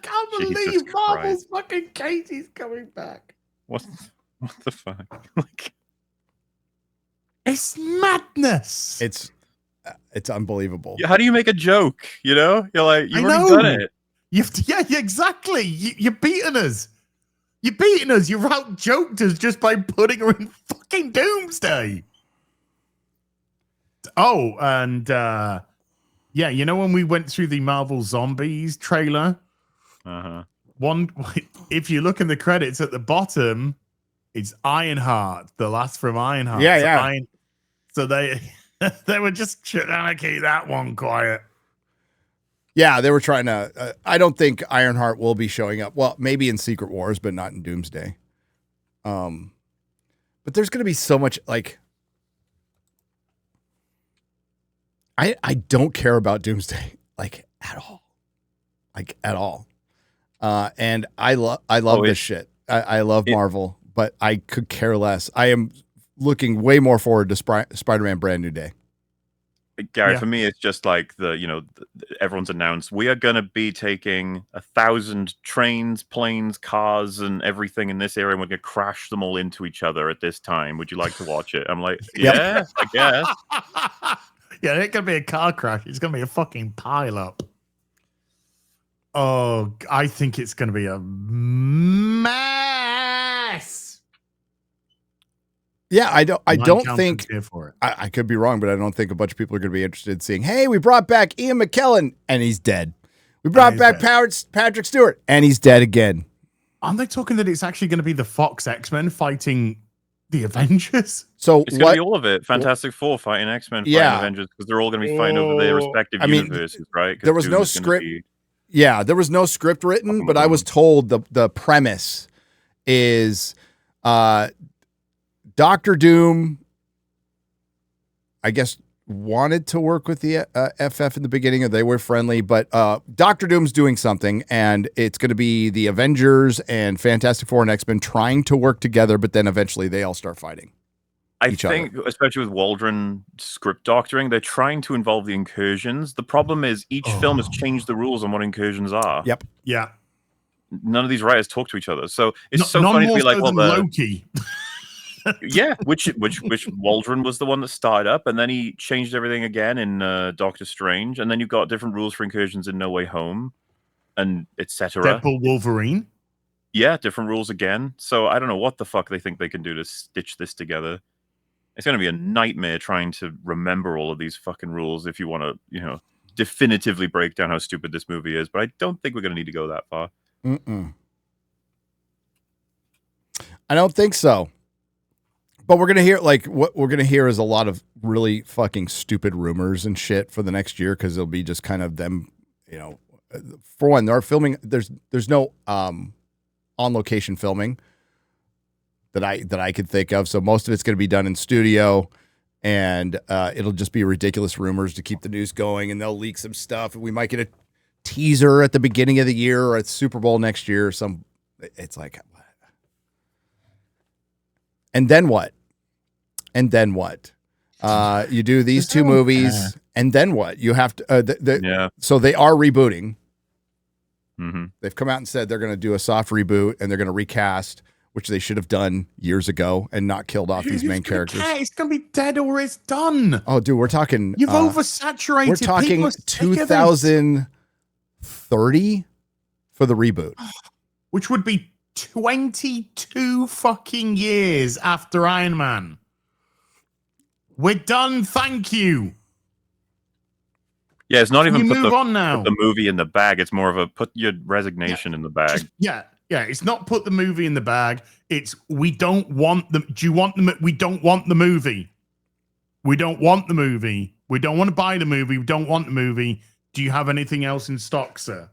can't believe Marvel's fucking Katie's coming back. What the fuck? Like, it's madness. It's unbelievable. How do you make a joke? You're like, you've already done it. Yeah, exactly. You're beating us. You're beating us. You've out-joked us just by putting her in fucking Doomsday. Oh, and when we went through the Marvel Zombies trailer, if you look in the credits at the bottom, it's Ironheart, the last from Ironheart. Yeah. So they were just trying to keep that one quiet. Yeah, they were trying to. I don't think Ironheart will be showing up. Well, maybe in Secret Wars, but not in Doomsday. But there's going to be so much like. I don't care about Doomsday at all. And I love this shit. I love Marvel, but I could care less. I am looking way more forward to Spider-Man Brand New Day. Gary, for me, it's just like everyone's announced we are going to be taking 1,000 trains, planes, cars, and everything in this area, and we're going to crash them all into each other at this time. Would you like to watch it? I'm like, yeah, I guess. Yeah, it ain't going to be a car crash. It's going to be a fucking pile up. Oh, I think it's going to be a mess. Yeah, I don't think I could be wrong, but I don't think a bunch of people are going to be interested in seeing, hey, we brought back Ian McKellen and he's dead. We brought back Patrick Stewart and he's dead again. Aren't they talking that it's actually going to be the Fox X-Men fighting the Avengers? So it's going to be all of it. Fantastic Four fighting X-Men, fighting Avengers, because they're all going to be fighting over their respective universes, right? There was no script. Yeah, there was no script written, but I was told the premise is Dr. Doom, I guess, wanted to work with the FF in the beginning, or they were friendly, but Doctor Doom's doing something, and it's going to be the Avengers and Fantastic Four and X-Men trying to work together, but then eventually they all start fighting. I think, especially with Waldron script doctoring, they're trying to involve the incursions. The problem is each film has changed the rules on what incursions are. Yep. Yeah. None of these writers talk to each other, so it's so funny to be like, well, Loki. Yeah, which Waldron was the one that started up, and then he changed everything again in Doctor Strange, and then you've got different rules for incursions in No Way Home, and etc. Deadpool Wolverine. Yeah, different rules again. So I don't know what the fuck they think they can do to stitch this together. It's going to be a nightmare trying to remember all of these fucking rules if you want to, definitively break down how stupid this movie is. But I don't think we're going to need to go that far. I don't think so. But we're going to hear, what we're going to hear is a lot of really fucking stupid rumors and shit for the next year, because it'll be just kind of them, for one, they're filming, there's no on-location filming that I could think of. So most of it's going to be done in studio, and it'll just be ridiculous rumors to keep the news going, and they'll leak some stuff. We might get a teaser at the beginning of the year or at Super Bowl next year or some. It's like, and then what? And then what? You do these two movies, and then what? You have to. So they are rebooting. Mm-hmm. They've come out and said they're going to do a soft reboot, and they're going to recast, which they should have done years ago and not killed off these main characters. It's going to be dead or it's done. Oh, dude, we're talking. You've oversaturated. We're talking 2030 for the reboot, which would be 22 fucking years after Iron Man. We're done. Thank you. Yeah, it's not even put the movie in the bag. It's more of a put your resignation in the bag. Yeah. It's not put the movie in the bag. It's we don't want the. Do you want the? We don't want the movie. We don't want the movie. We don't want to buy the movie. We don't want the movie. Do you have anything else in stock, sir?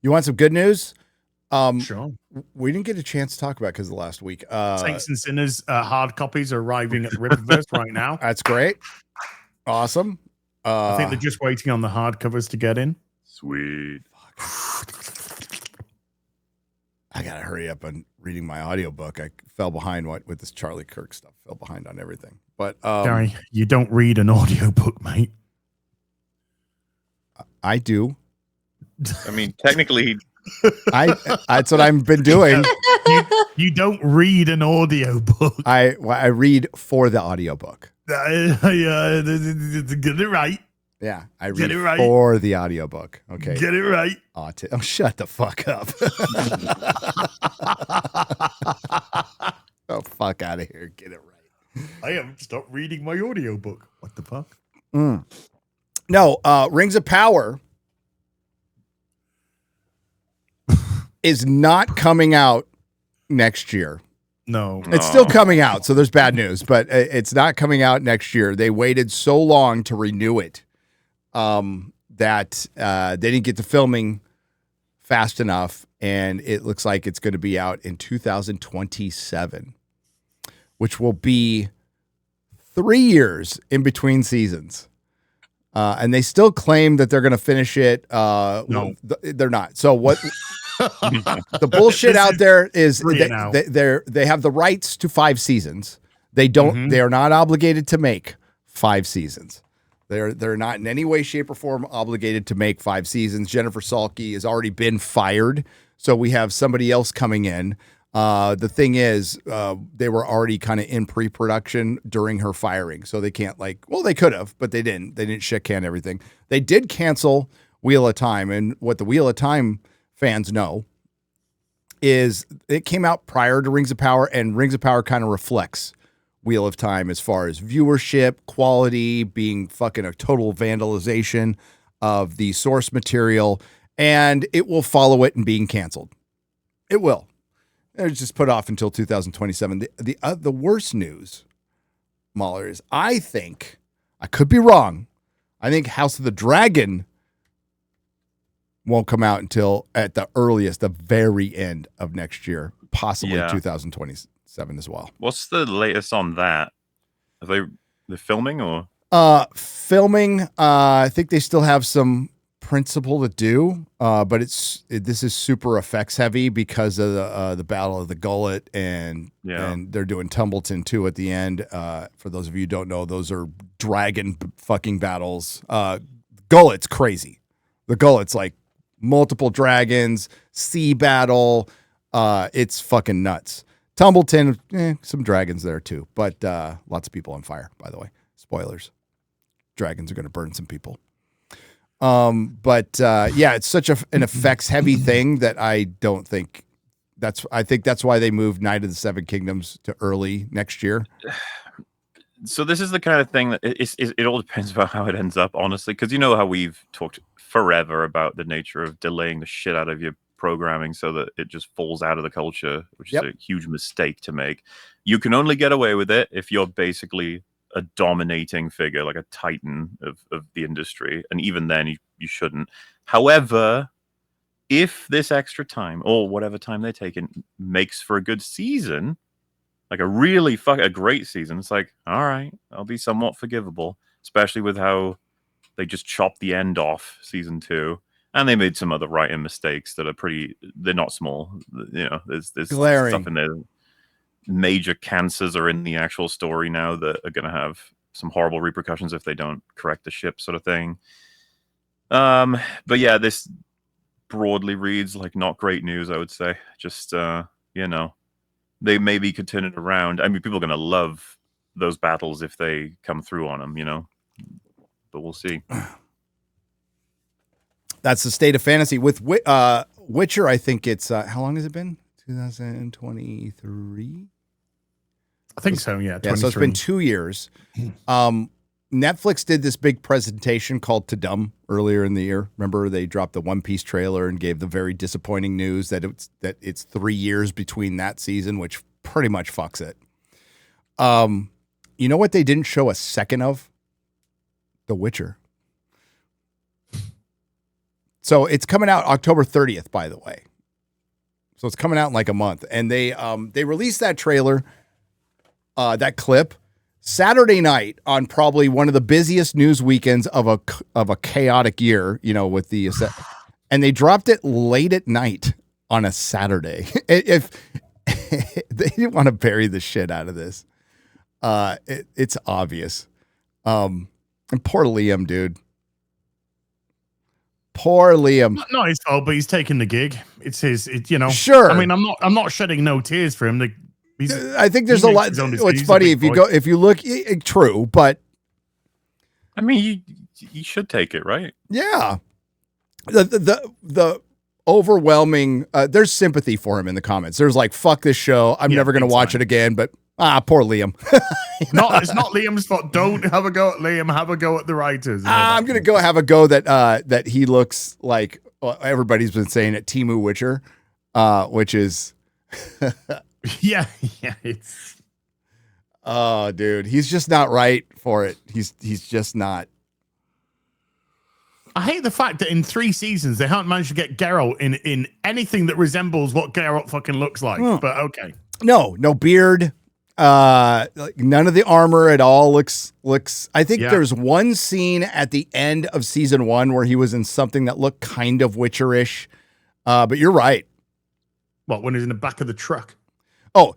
You want some good news? Sure. We didn't get a chance to talk about because of the last week. Saints and Sinners hard copies are arriving at the Ripperverse right now. That's great. Awesome. I think they're just waiting on the hardcovers to get in. Sweet. I gotta hurry up on reading my audiobook. I fell behind with this Charlie Kirk stuff. Fell behind on everything. But Gary, you don't read an audiobook, mate. I do. I mean, technically, that's what I've been doing. You don't read an audiobook. I read for the audiobook. Get it right. Yeah, I read for the audiobook. Okay. Get it right. Oh, shut the fuck up. Oh, fuck out of here. Get it right. I haven't stopped reading my audiobook. What the fuck? No, Rings of Power is not coming out next year. No. It's still coming out, so there's bad news, but it's not coming out next year. They waited so long to renew it that they didn't get to filming fast enough, and it looks like it's going to be out in 2027, which will be 3 years in between seasons. And they still claim that they're going to finish it. No, they're not. So what? The bullshit out there is they have the rights to 5 seasons. They don't. They are not obligated to make 5 seasons. They're not in any way, shape, or form obligated to make 5 seasons. Jennifer Salke has already been fired, so we have somebody else coming in. The thing is, they were already kind of in pre-production during her firing, so they can't they could have, but they didn't. They didn't shit can everything. They did cancel Wheel of Time, and what the Wheel of Time fans know is it came out prior to Rings of Power, and Rings of Power kind of reflects Wheel of Time as far as viewership, quality, being fucking a total vandalization of the source material, and it will follow it and being canceled. It will. It's just put off until 2027. The worst news, MauLer, is I think, I could be wrong, I think House of the Dragon won't come out until at the earliest, the very end of next year, possibly 2027 as well. What's the latest on that? Are they filming or? Filming, I think they still have some principle to do, but this is super effects heavy because of the Battle of the Gullet, and they're doing Tumbleton too at the end. For those of you who don't know, those are dragon fucking battles. Gullet's crazy. The Gullet's like multiple dragons, sea battle. It's fucking nuts. Tumbleton, some dragons there too, but lots of people on fire, by the way. Spoilers. Dragons are going to burn some people. It's such an effects heavy thing that I don't think I think that's why they moved Night of the Seven Kingdoms to early next year. So this is the kind of thing that it all depends about how it ends up, honestly, because you know how we've talked forever about the nature of delaying the shit out of your programming so that it just falls out of the culture, which is a huge mistake to make. You can only get away with it if you're basically a dominating figure, like a titan of the industry, and even then you shouldn't. However, if this extra time or whatever time they take in makes for a good season, like a great season, it's like, all right, I'll be somewhat forgivable, especially with how they just chopped the end off season 2, and they made some other writing mistakes that they're not small. You know, there's glaring stuff in there. Major cancers are in the actual story now that are going to have some horrible repercussions if they don't correct the ship, sort of thing. But yeah, this broadly reads like not great news, I would say. Just, they maybe could turn it around. I mean, people are going to love those battles if they come through on them, but we'll see. That's the state of fantasy. With Witcher, I think it's, how long has it been? 2023? I think so, yeah. So it's been 2 years. Netflix did this big presentation called To Dumb earlier in the year. Remember, they dropped the One Piece trailer and gave the very disappointing news that it's 3 years between that season, which pretty much fucks it. You know what they didn't show a second of? The Witcher. So it's coming out October 30th, by the way. So it's coming out in like a month. And they released that trailer, that clip, Saturday night on probably one of the busiest news weekends of a chaotic year, with the, and they dropped it late at night on a Saturday. If they didn't want to bury the shit out of this, it's obvious. And poor Liam, dude. Poor Liam. Not his fault, but he's taking the gig. It's his, Sure. I mean, I'm not shedding no tears for him. I think there's a lot. What's funny if you look, true, but I mean, you should take it, right? Yeah. The overwhelming, there's sympathy for him in the comments. There's like, fuck this show. I'm never going to watch it again, but poor Liam. It's not Liam's fault. Don't have a go at Liam. Have a go at the writers. I'm going to go have a go that he looks like everybody's been saying at Temu Witcher, which is yeah. It's oh, dude, he's just not right for it. He's just not. I hate the fact that in 3 seasons they haven't managed to get Geralt in anything that resembles what Geralt fucking looks like. But okay, no beard. None of the armor at all looks. I think there's one scene at the end of season 1 where he was in something that looked kind of Witcher-ish. But you're right. What, when he's in the back of the truck? Oh,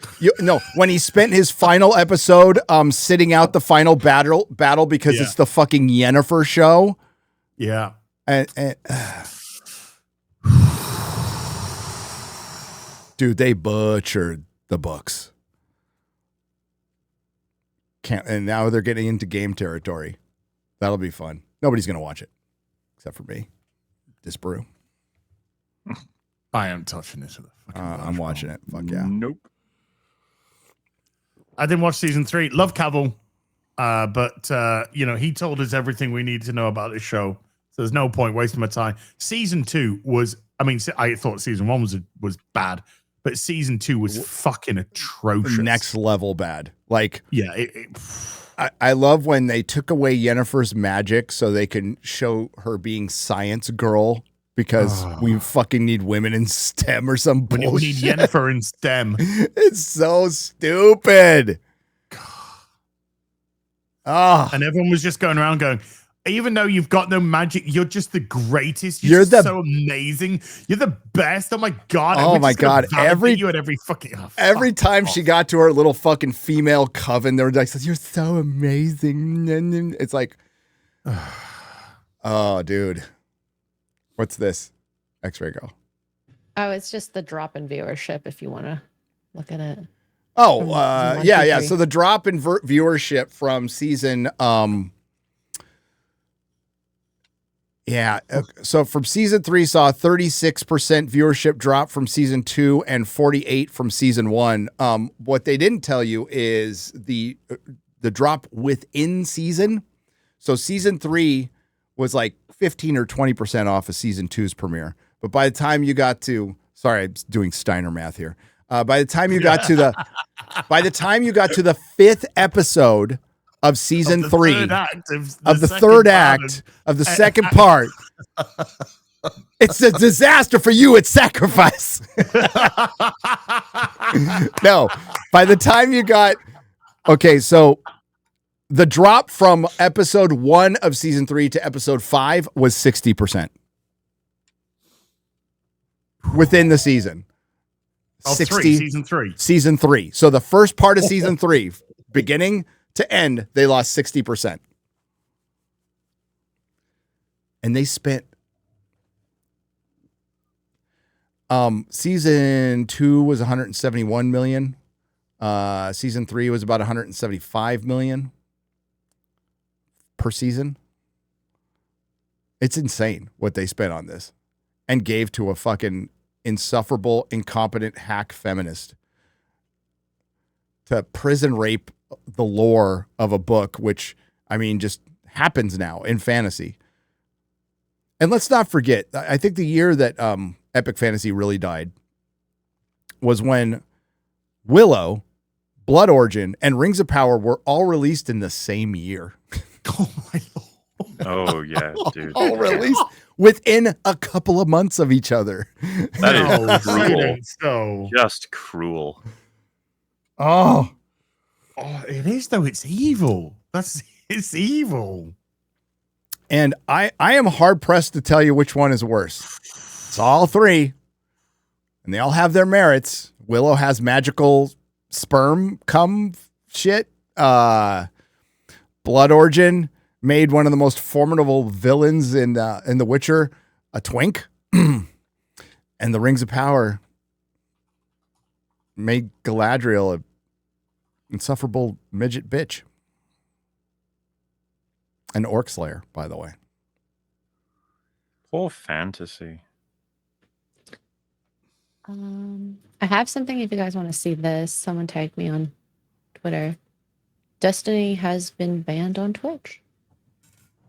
when he spent his final episode sitting out the final battle because it's the fucking Yennefer show. Yeah. And dude, they butchered the books. And now they're getting into game territory. That'll be fun. Nobody's going to watch it except for me. Disbrew. I am touching this. I'm watching it. Fuck yeah. Nope. I didn't watch season 3. Love Cavill. But he told us everything we need to know about this show. So there's no point wasting my time. Season 2 was, I thought season 1 was bad, but season 2 was fucking atrocious. Next level bad. Like, yeah. I love when they took away Yennefer's magic so they can show her being science girl because we fucking need women in STEM or some bullshit. We need Yennefer in STEM. It's so stupid. And everyone was just going around going, even though you've got no magic, you're just the greatest. You're just so amazing. You're the best. Oh my God. Oh my God. You at every fucking every time she got to her little fucking female coven, they were like, "You're so amazing." It's like, oh, dude. What's this? X-ray girl. Oh, it's just the drop in viewership if you want to look at it. Oh, yeah. So the drop in viewership from season, so from season 3 saw a 36% viewership drop from season 2 and 48 from season 1. What they didn't tell you is the drop within season. So season 3 was like 15 or 20% off of season 2's premiere. But by the time you got to, sorry, I'm doing Steiner math here. By the time you got to the 5th episode of season 3 of the third act of the second part, it's a disaster for you. It's sacrifice. No, by the time you got, okay, so the drop from episode 1 of season 3 to episode 5 was 60% within the season. 60 season 3. So the first part of season 3, beginning to end, they lost 60%. And they spent season 2 was 171 million. Season 3 was about 175 million per season. It's insane what they spent on this and gave to a fucking insufferable, incompetent hack feminist to prison rape the lore of a book, which, I mean, just happens now in fantasy. And let's not forget, I think the year that epic fantasy really died was when Willow, Blood Origin, and Rings of Power were all released in the same year. Oh my Lord. Oh yeah, dude. All released within a couple of months of each other. That is cruel. So Just cruel. Oh, it is though. It's evil. It's evil. And I am hard pressed to tell you which one is worse. It's all three, and they all have their merits. Willow has magical sperm cum shit. Blood Origin made one of the most formidable villains in The Witcher a twink. And the Rings of Power made Galadriel a insufferable midget bitch. An orc slayer, by the way. Poor fantasy. I have something if you guys want to see this. Someone tagged me on Twitter. Destiny has been banned on Twitch.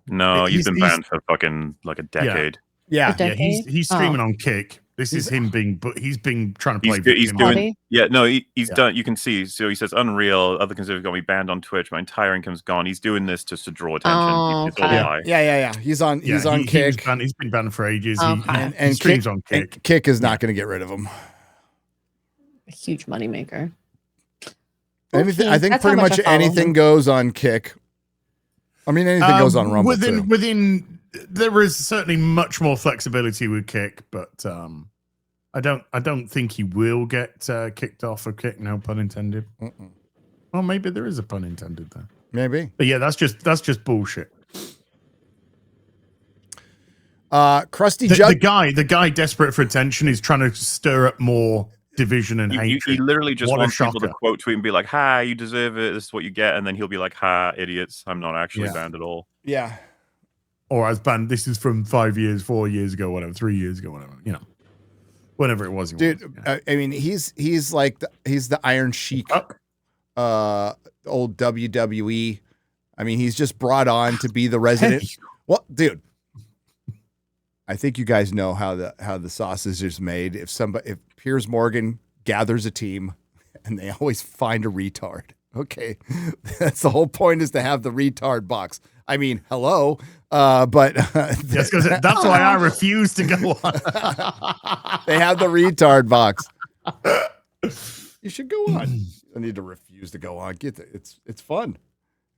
No, he's been banned for fucking like a decade. Yeah. He's streaming on Kick. This is him being, but he's been trying to play. He's doing. Yeah, no, he's done. You can see. So he says, "Unreal. Other conservatives got me banned on Twitch. My entire income's gone." He's doing this just to draw attention. Oh, It's all a lie. Yeah. He's on Kick. He's been banned for ages. Okay. He streams on Kick. Kick is not going to get rid of him. A huge moneymaker. Anything, I think pretty much anything goes on Kick. I mean, anything goes on Rumble too. Within there is certainly much more flexibility with Kick, but I don't think he will get kicked off of Kick. No pun intended. Well, maybe there is a pun intended there. Maybe. But yeah, that's just bullshit. Krusty the guy desperate for attention is trying to stir up more division and hatred. He literally just wants people to quote tweet and be like, "Ha, you deserve it. This is what you get," and then he'll be like, "Ha, idiots. I'm not actually banned at all." Yeah. Or I was banned. This is from 5 years, 4 years ago, whatever, 3 years ago, whatever. You know, whenever it was. Dude, I mean, he's like he's the Iron Sheik, old WWE. I mean, he's just brought on to be the resident. Well, dude, I think you guys know how the sausage is made. If Piers Morgan gathers a team, and they always find a retard. Okay, that's the whole point, is to have the retard box. I mean, hello, but yes, because that's why I refuse to go on. They have the retard box. You should go on. I need to refuse to go on. It's fun.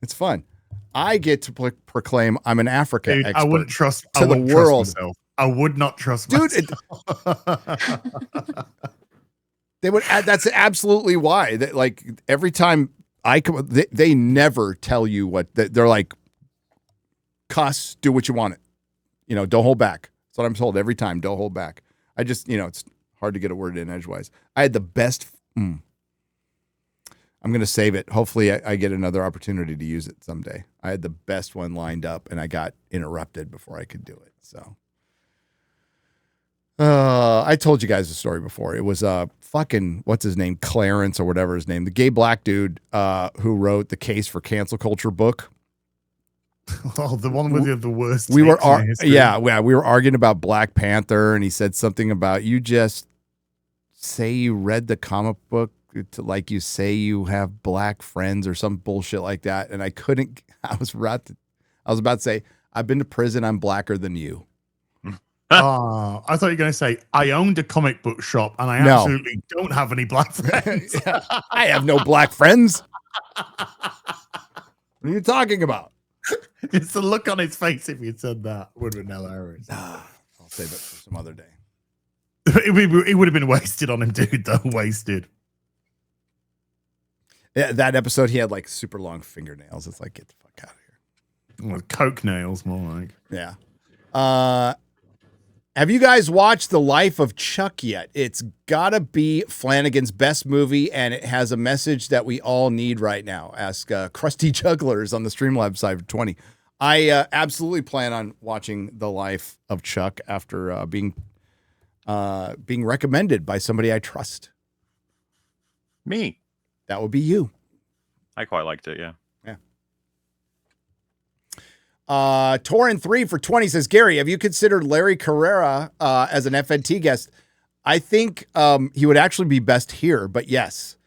It's fun. I get to proclaim I'm an Africa Dude, expert. I wouldn't trust to the world. Myself. I would not trust myself. They would. That's absolutely why. That, like, every time I come, they never tell you what they're like. Cuss, do what you want. Don't hold back. That's what I'm told every time. Don't hold back. I just, it's hard to get a word in edgewise. I had the best. I'm going to save it. Hopefully I get another opportunity to use it someday. I had the best one lined up and I got interrupted before I could do it. So I told you guys the story before. It was fucking, what's his name? Clarence or whatever his name. The gay black dude who wrote the Case for Cancel Culture book. Oh, the one with the worst. We were we were arguing about Black Panther, and he said something about, you just say you read the comic book like you say you have black friends or some bullshit like that. And I couldn't. I was about to say, I've been to prison. I'm blacker than you. Oh, I thought you were going to say, I owned a comic book shop and I absolutely don't have any black friends. I have no black friends. What are you talking about? It's the look on his face if you said that would have been hilarious. I'll save it for some other day. It would have been wasted on him, dude, though. Wasted. Yeah, that episode, he had like super long fingernails. It's like, get the fuck out of here. Well, Coke nails, more like. Yeah. Have you guys watched The Life of Chuck yet? It's gotta be Flanagan's best movie, and it has a message that we all need right now. Ask Krusty Jugglers on the Streamlabs side for 20. I absolutely plan on watching The Life of Chuck after being recommended by somebody I trust. Me. That would be you. I quite liked it, yeah. Torin 3 for 20 says, Gary, have you considered Larry Carrera as an FNT guest? I think he would actually be best here, but yes.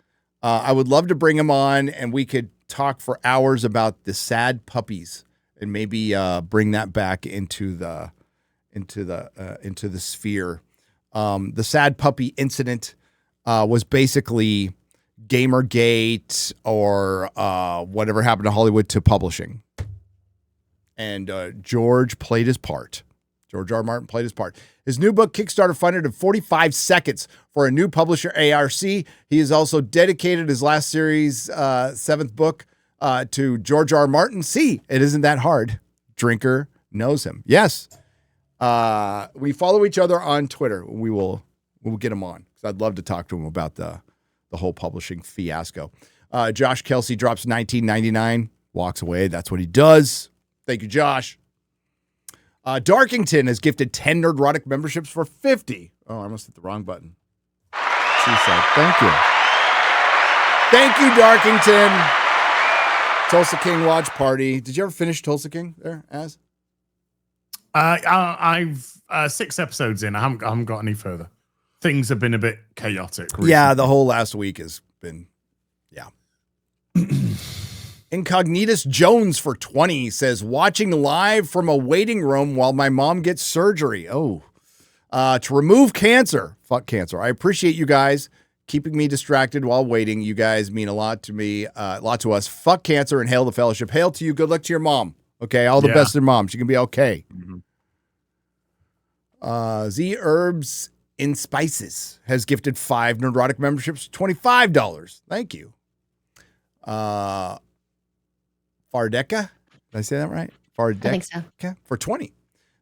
I would love to bring him on and we could talk for hours about the sad puppies and maybe bring that back into the sphere. The sad puppy incident was basically Gamergate or whatever happened to Hollywood to publishing. And George played his part. George R. Martin played his part. His new book, Kickstarter, funded in 45 seconds for a new publisher, ARC. He has also dedicated his last series, 7th book, to George R. Martin. See, it isn't that hard. Drinker knows him. Yes. We follow each other on Twitter. We'll get him on because I'd love to talk to him about the whole publishing fiasco. Josh Kelsey drops $19.99, walks away. That's what he does. Thank you, Josh. Darkington has gifted 10 Nerdrotic memberships for 50. Oh, I almost hit the wrong button. She said, thank you. Thank you, Darkington. Tulsa King Watch Party. Did you ever finish Tulsa King there, Az? I've 6 episodes in. I haven't got any further. Things have been a bit chaotic recently. Yeah, the whole last week has been, yeah. Incognitus Jones for 20 says, watching live from a waiting room while my mom gets surgery. Oh, to remove cancer. Fuck cancer. I appreciate you guys keeping me distracted while waiting. You guys mean a lot to me, a lot to us. Fuck cancer and hail the fellowship. Hail to you. Good luck to your mom. Okay, all the best to your mom. She can be okay. Mm-hmm. Z Herbs in Spices has gifted 5 Nerdrotic memberships, $25. Thank you. Fardeka, did I say that right? Fardeka, I think so. Okay, for 20.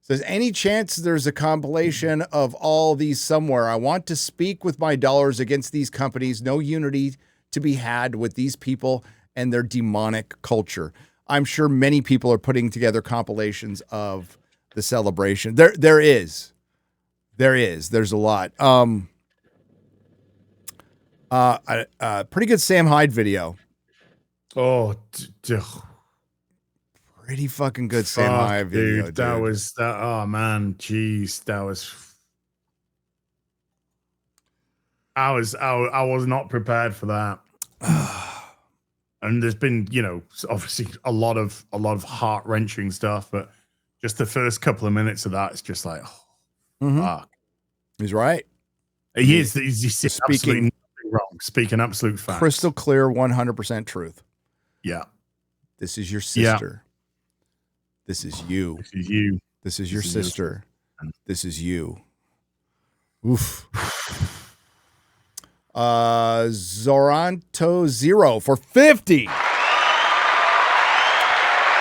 Says, any chance there's a compilation of all these somewhere? I want to speak with my dollars against these companies. No unity to be had with these people and their demonic culture. I'm sure many people are putting together compilations of the celebration. There is. There's a lot. Pretty good Sam Hyde video. Oh, pretty fucking good Sam Hyde video, dude. That was that. Oh man, jeez, that was. I was not prepared for that. And there's been, obviously a lot of heart wrenching stuff, but just the first couple of minutes of that, it's just like, fuck. He's right. He's speaking wrong, speaking absolute facts. Crystal clear, 100% truth. Yeah. This is your sister. This is you. This is you. This is your sister. This is you. Oof. Zoranto Zero for 50.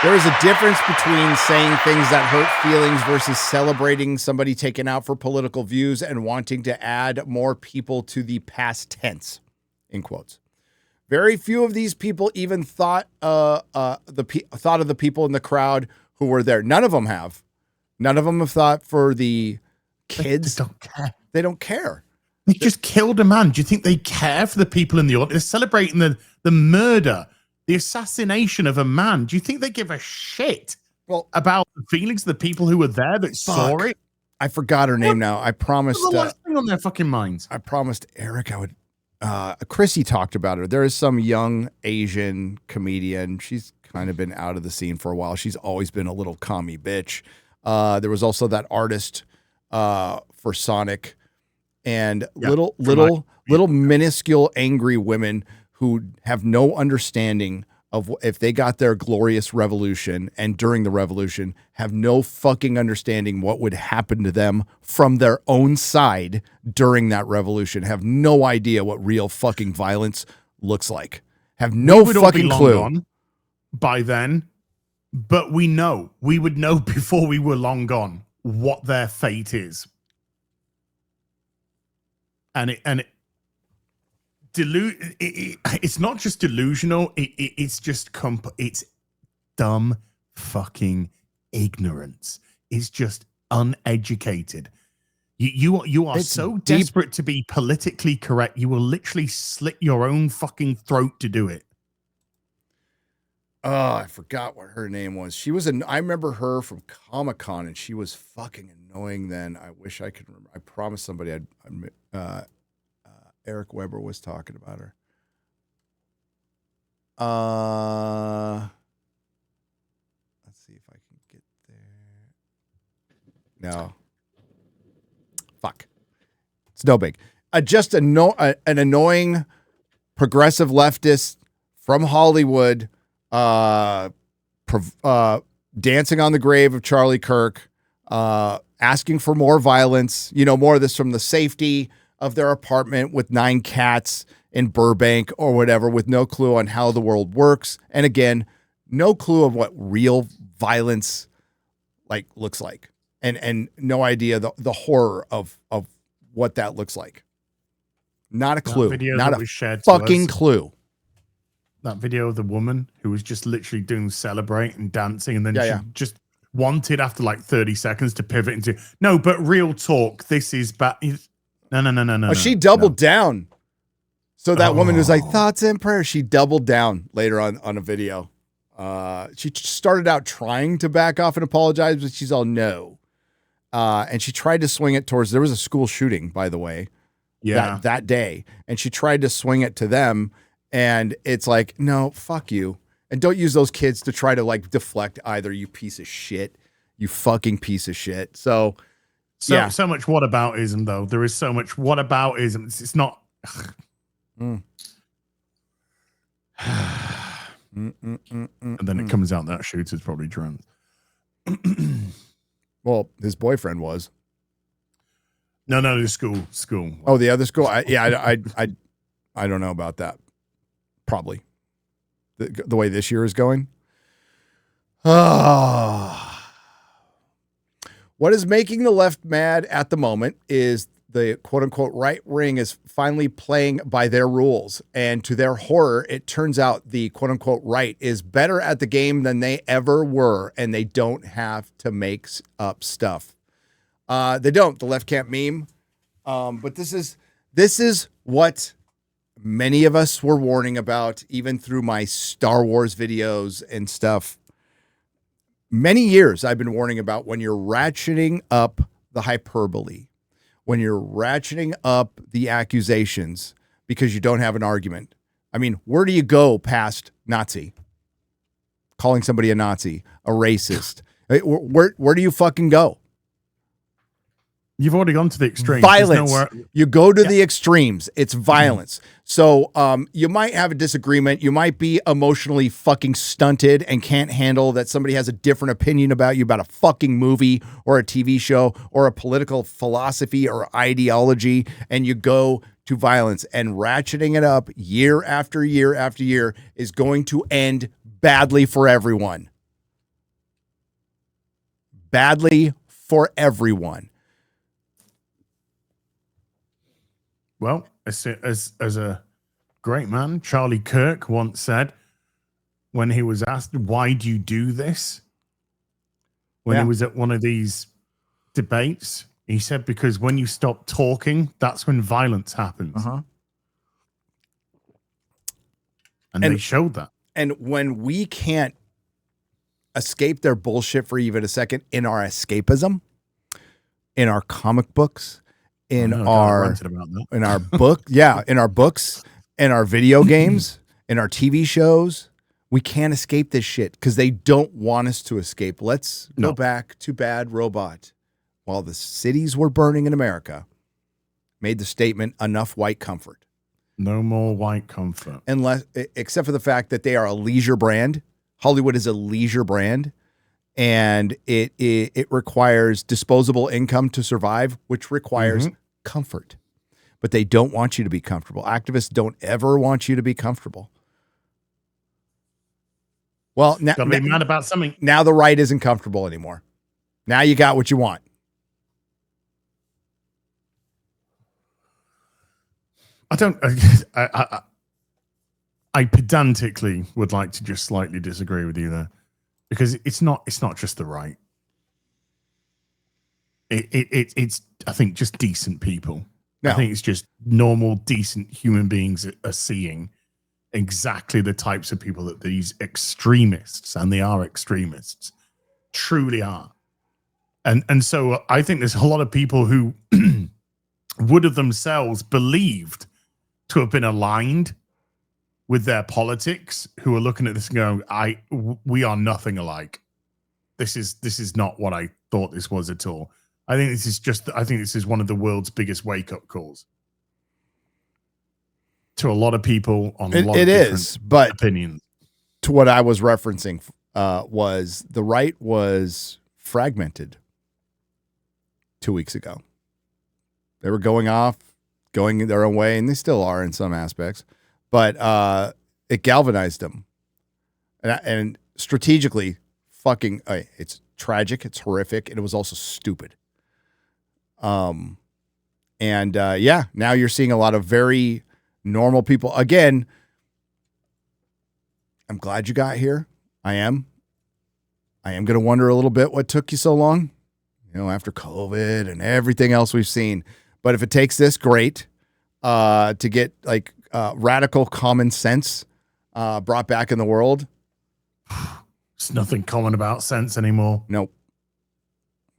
There is a difference between saying things that hurt feelings versus celebrating somebody taken out for political views and wanting to add more people to the past tense, in quotes. Very few of these people even thought thought of the people in the crowd who were there. None of them have. None of them have thought for the kids. They don't care. They don't care. They just killed a man. Do you think they care for the people in the audience? They're celebrating the murder, the assassination of a man. Do you think they give a shit about the feelings of the people who were there that saw it? I forgot her name now. I promised. The last thing on their fucking minds. I promised Eric I would. Chrissy talked about her. There is some young Asian comedian. She's kind of been out of the scene for a while. She's always been a little commie bitch. There was also that artist for Sonic, and little minuscule angry women who have no understanding of if they got their glorious revolution and during the revolution have no fucking understanding what would happen to them from their own side during that revolution, have no idea what real fucking violence looks like, have no fucking clue. Gone by then, but we would know before we were long gone what their fate is. It's not just delusional. It's just it's dumb fucking ignorance. It's just uneducated. You are so desperate to be politically correct. You will literally slit your own fucking throat to do it. Oh, I forgot what her name was. She was I remember her from Comic-Con, and she was fucking annoying then. I wish I could remember. I promised somebody Eric Weber was talking about her. Let's see if I can get there. No. Fuck. It's no big. Just an annoying progressive leftist from Hollywood dancing on the grave of Charlie Kirk, asking for more violence, more of this from the safety of their apartment with 9 cats in Burbank or whatever, with no clue on how the world works. And again, no clue of what real violence looks like, and no idea the horror of what that looks like. Not a clue. Not a fucking clue. That video of the woman who was just literally doing celebrate and dancing, and then she just wanted after 30 seconds to pivot into, no, but real talk, this is bad. No. She doubled down. So that woman was like, thoughts and prayers. She doubled down later on a video. She started out trying to back off and apologize, but she's all no. And she tried to swing it towards, there was a school shooting, by the way, that day. And she tried to swing it to them. And it's like, no, fuck you. And don't use those kids to try to deflect either, you piece of shit. You fucking piece of shit. So much whataboutism, though. There is so much whataboutism. It's not. And then it comes out that shooter's probably drunk. Well, his boyfriend was. No, the school. Oh, the other school. I don't know about that. Probably the way this year is going. What is making the left mad at the moment is the quote-unquote right wing is finally playing by their rules. And to their horror, it turns out the quote-unquote right is better at the game than they ever were, and they don't have to make up stuff. They don't. The left can't meme. But this is what many of us were warning about, even through my Star Wars videos and stuff. Many years I've been warning about when you're ratcheting up the hyperbole, when you're ratcheting up the accusations because you don't have an argument. I mean, where do you go past Nazi? Calling somebody a Nazi, a racist. Where do you fucking go? You've already gone to the extreme. Violence. You go to the extremes. It's violence. So you might have a disagreement. You might be emotionally fucking stunted and can't handle that somebody has a different opinion about you about a fucking movie or a TV show or a political philosophy or ideology, and you go to violence. And ratcheting it up year after year after year is going to end badly for everyone. Badly for everyone. Well, as a great man, Charlie Kirk once said, when he was asked, why do you do this? When he was at one of these debates, he said, because when you stop talking, that's when violence happens. And they showed that. And when we can't escape their bullshit for even a second in our escapism, in our comic books, in our book, in our books, in our video games, in our TV shows, we can't escape this shit because they don't want us to escape. Let's go back to Bad Robot. While the cities were burning in America, made the statement, enough white comfort. No more white comfort. Except for the fact that they are a leisure brand. Hollywood is a leisure brand. And it requires disposable income to survive, which requires comfort. But they don't want you to be comfortable. Activists don't ever want you to be comfortable. Well, now be mad about something. Now the right isn't comfortable anymore. Now you got what you want. I pedantically would like to just slightly disagree with you there. Because it's not just the right. It's I think just decent people. No. I think it's just normal, decent human beings that are seeing exactly the types of people that these extremists, and they are extremists, truly are. And so I think there's a lot of people who would have themselves believed to have been aligned with their politics, who are looking at this and going, we are nothing alike. This is not what I thought this was at all. I think this is one of the world's biggest wake-up calls to a lot of people on a lot of different opinions. To what I was referencing was the right was fragmented 2 weeks ago. They were going their own way, and they still are in some aspects. But it galvanized them, and strategically, fucking, it's tragic, it's horrific, and it was also stupid. Now you're seeing a lot of very normal people. Again, I'm glad you got here. I am going to wonder a little bit what took you so long, after COVID and everything else we've seen. But if it takes this, great, to get radical common sense brought back in the world. There's nothing common about sense anymore. Nope.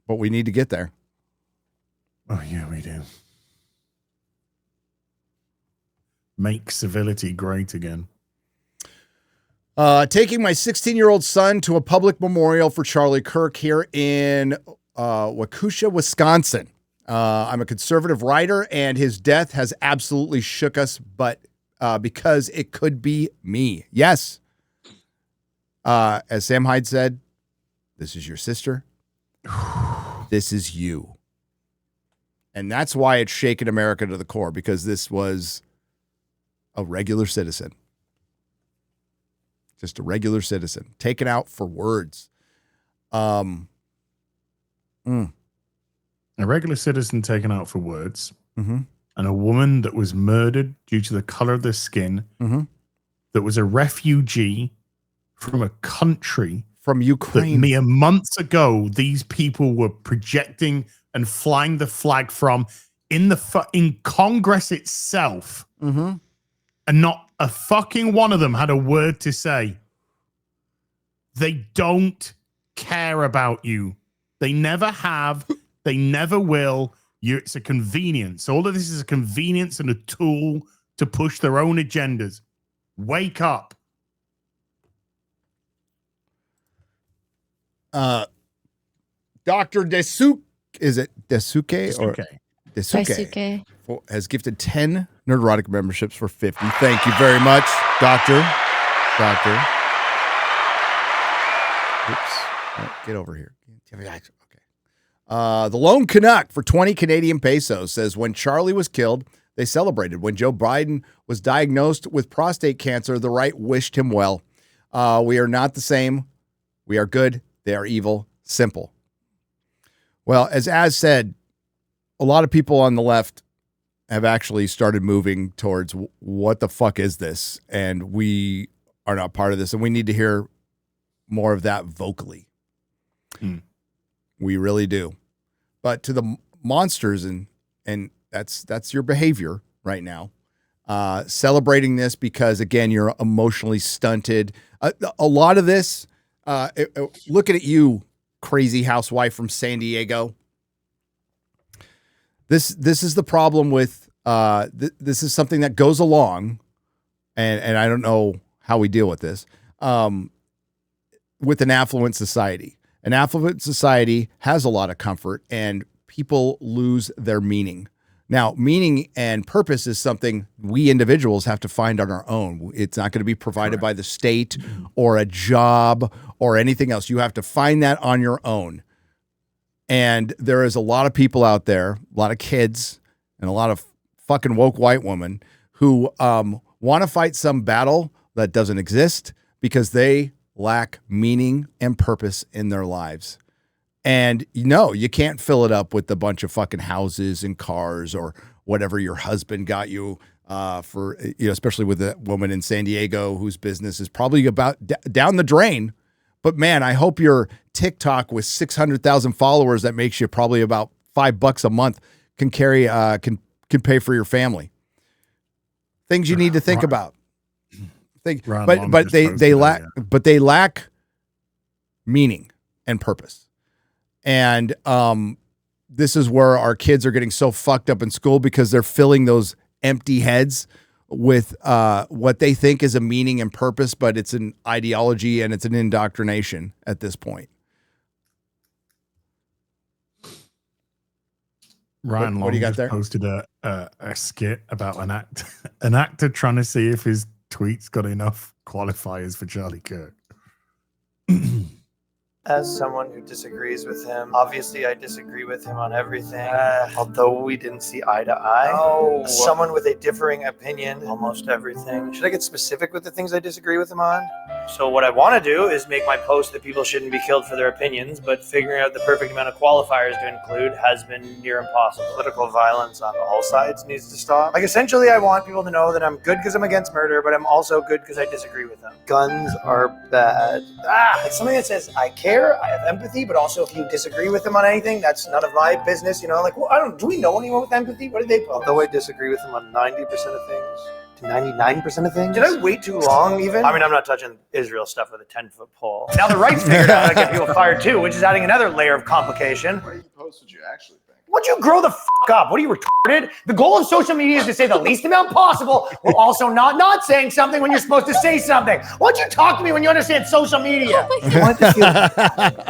But we need to get there. Oh, yeah, we do. Make civility great again. Taking my 16-year-old son to a public memorial for Charlie Kirk here in Waukesha, Wisconsin. I'm a conservative writer, and his death has absolutely shook us, but because it could be me. Yes. As Sam Hyde said, this is your sister. This is you. And that's why it's shaken America to the core, because this was a regular citizen. Just a regular citizen. Taken out for words. A regular citizen taken out for words. Mm-hmm. And a woman that was murdered due to the color of their skin, that was a refugee from a country from Ukraine that mere months ago these people were projecting and flying the flag from in Congress itself, and not a fucking one of them had a word to say. They don't care about you. They never have. They never will. It's a convenience. All of this is a convenience and a tool to push their own agendas. Wake up. Dr. Desuke is it Desuke or Desuke has gifted 10 Nerdrotic memberships for 50. Thank you very much, Doctor. Oops. Oh, get over here. Okay. The Lone Canuck for 20 Canadian pesos says, when Charlie was killed, they celebrated. When Joe Biden was diagnosed with prostate cancer, the right wished him well. We are not the same. We are good. They are evil. Simple. Well, as said, a lot of people on the left have actually started moving towards what the fuck is this? And we are not part of this. And we need to hear more of that vocally. We really do. But to the monsters, and that's your behavior right now. Celebrating this because, again, you're emotionally stunted. A lot of this, looking at you, crazy housewife from San Diego. This is the problem with this is something that goes along, and I don't know how we deal with this, with an affluent society. An affluent society has a lot of comfort, and people lose their meaning. Now, meaning and purpose is something we individuals have to find on our own. It's not going to be provided by the state or a job or anything else. You have to find that on your own. And there is a lot of people out there, a lot of kids, and a lot of fucking woke white women who want to fight some battle that doesn't exist because they lack meaning and purpose in their lives. And you can't fill it up with a bunch of fucking houses and cars or whatever your husband got you for, especially with a woman in San Diego whose business is probably about down the drain. But man, I hope your TikTok with 600,000 followers that makes you probably about $5 a month can carry can pay for your family. Things you need to think about. But they lack meaning and purpose. And this is where our kids are getting so fucked up in school because they're filling those empty heads with what they think is a meaning and purpose, but it's an ideology and it's an indoctrination at this point. Ryan Long what do you got just there? Posted a skit about an actor trying to see if his tweets got enough qualifiers for Charlie Kirk. As someone who disagrees with him, obviously I disagree with him on everything, although we didn't see eye to eye. Oh. As someone with a differing opinion, almost everything. Should I get specific with the things I disagree with him on? So what I want to do is make my post that people shouldn't be killed for their opinions, but figuring out the perfect amount of qualifiers to include has been near impossible. Political violence on all sides needs to stop. Like, essentially, I want people to know that I'm good because I'm against murder, but I'm also good because I disagree with them. Guns are bad. Like something that says, I care, I have empathy, but also if you disagree with them on anything, that's none of my business, Like, well, do we know anyone with empathy? What did they put? Although I disagree with them on 90% of things, to 99% of things. Did I wait too long even? I mean, I'm not touching Israel stuff with a 10-foot pole. Now the right's figured out how to get people fired too, which is adding another layer of complication. What post would you actually think? Why don't you grow the fuck up? What are you, retarded? The goal of social media is to say the least amount possible while also not saying something when you're supposed to say something. Why don't you talk to me when you understand social media?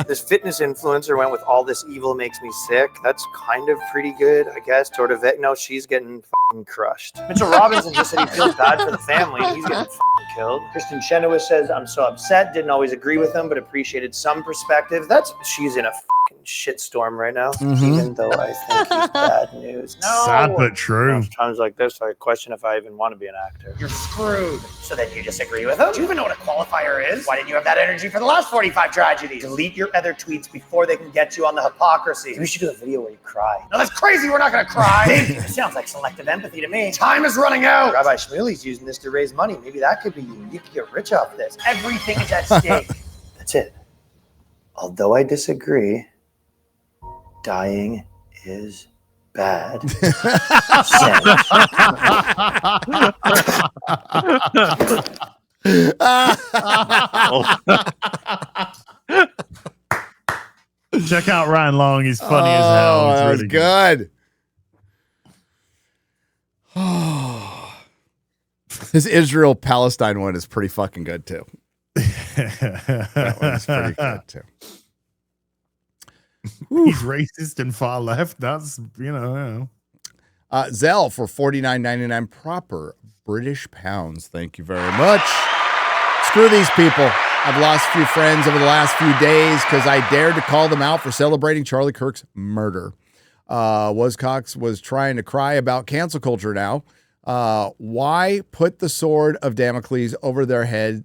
This fitness influencer went with all this evil makes me sick. That's kind of pretty good, I guess. Sort of. No, she's getting fucking crushed. Mitchell Robinson just said he feels bad for the family. He's getting fucking killed. Kristen Chenoweth says, I'm so upset. Didn't always agree with him, but appreciated some perspective. She's in a fucking shitstorm right now. Even though I think he's bad news. No. Sad but true. Times like this, I question if I even want to be an actor. You're screwed. So then you disagree with him? Do you even know what a qualifier is? Why didn't you have that energy for the last 45 tragedies? Delete your other tweets before they can get you on the hypocrisy. We should do a video where you cry. No, that's crazy. We're not going to cry. It sounds like selective empathy to me. Time is running out. Rabbi Shmuley's using this to raise money. Maybe that could be you. You could get rich off this. Everything is at stake. That's it. Although I disagree, dying is bad. Check out Ryan Long. He's funny as hell. He's That was really good. This Israel-Palestine one is pretty fucking good too. That one's pretty good too. He's racist and far left. That's, Zell for $49.99 proper British pounds. Thank you very much. Screw these people. I've lost a few friends over the last few days because I dared to call them out for celebrating Charlie Kirk's murder. Wozcox was trying to cry about cancel culture now. Why put the sword of Damocles over their head?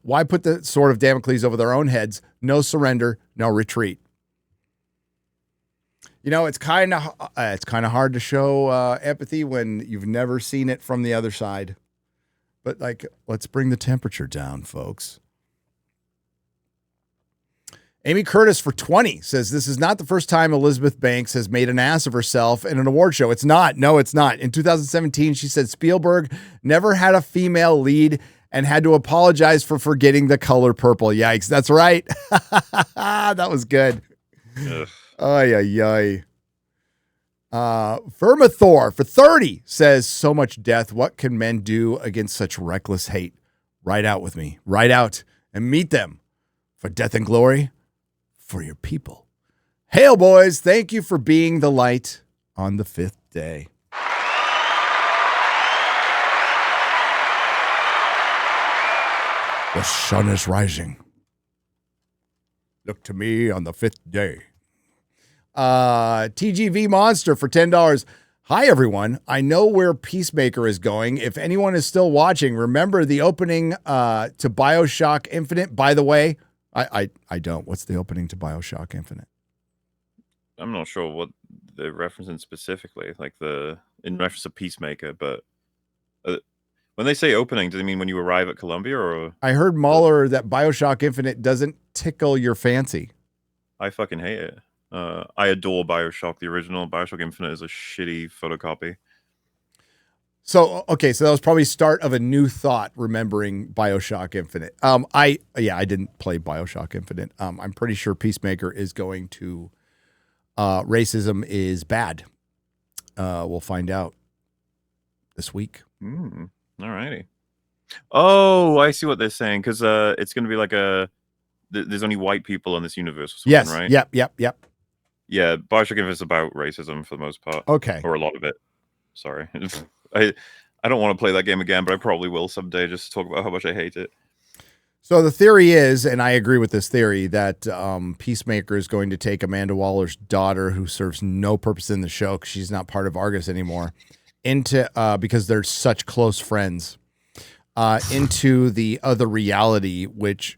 Why put the sword of Damocles over their own heads? No surrender, no retreat. It's kind of hard to show empathy when you've never seen it from the other side. But let's bring the temperature down, folks. Amy Curtis for 20 says, this is not the first time Elizabeth Banks has made an ass of herself in an award show. It's not. No, it's not. In 2017, she said Spielberg never had a female lead and had to apologize for forgetting The Color Purple. Yikes. That's right. That was good. Ay, ay, ay. Vermithor for 30 says, so much death. What can men do against such reckless hate? Ride out with me. Ride out and meet them for death and glory. For your people. Hail, boys. Thank you for being the light on the 5th day. The sun is rising. Look to me on the 5th day. TGV Monster for $10. Hi, everyone. I know where Peacemaker is going. If anyone is still watching, remember the opening to BioShock Infinite. By the way, I don't. What's the opening to BioShock Infinite? I'm not sure what they're referencing specifically, in reference to Peacemaker, but when they say opening, do they mean when you arrive at Columbia, or? I heard MauLer that BioShock Infinite doesn't tickle your fancy. I fucking hate it. I adore BioShock, the original. BioShock Infinite is a shitty photocopy. So that was probably start of a new thought, remembering BioShock Infinite. I didn't play BioShock Infinite. I'm pretty sure Peacemaker is going to racism is bad. We'll find out this week. All righty. Oh, I see what they're saying, because it's going to be there's only white people in this universe or something, yes. right? Yep. Yeah, BioShock Infinite is about racism for the most part. Okay. Or a lot of it. Sorry. I don't want to play that game again, but I probably will someday, just to talk about how much I hate it. So the theory is, and I agree with this theory, that Peacemaker is going to take Amanda Waller's daughter, who serves no purpose in the show because she's not part of Argus anymore, into because they're such close friends, into the other reality, which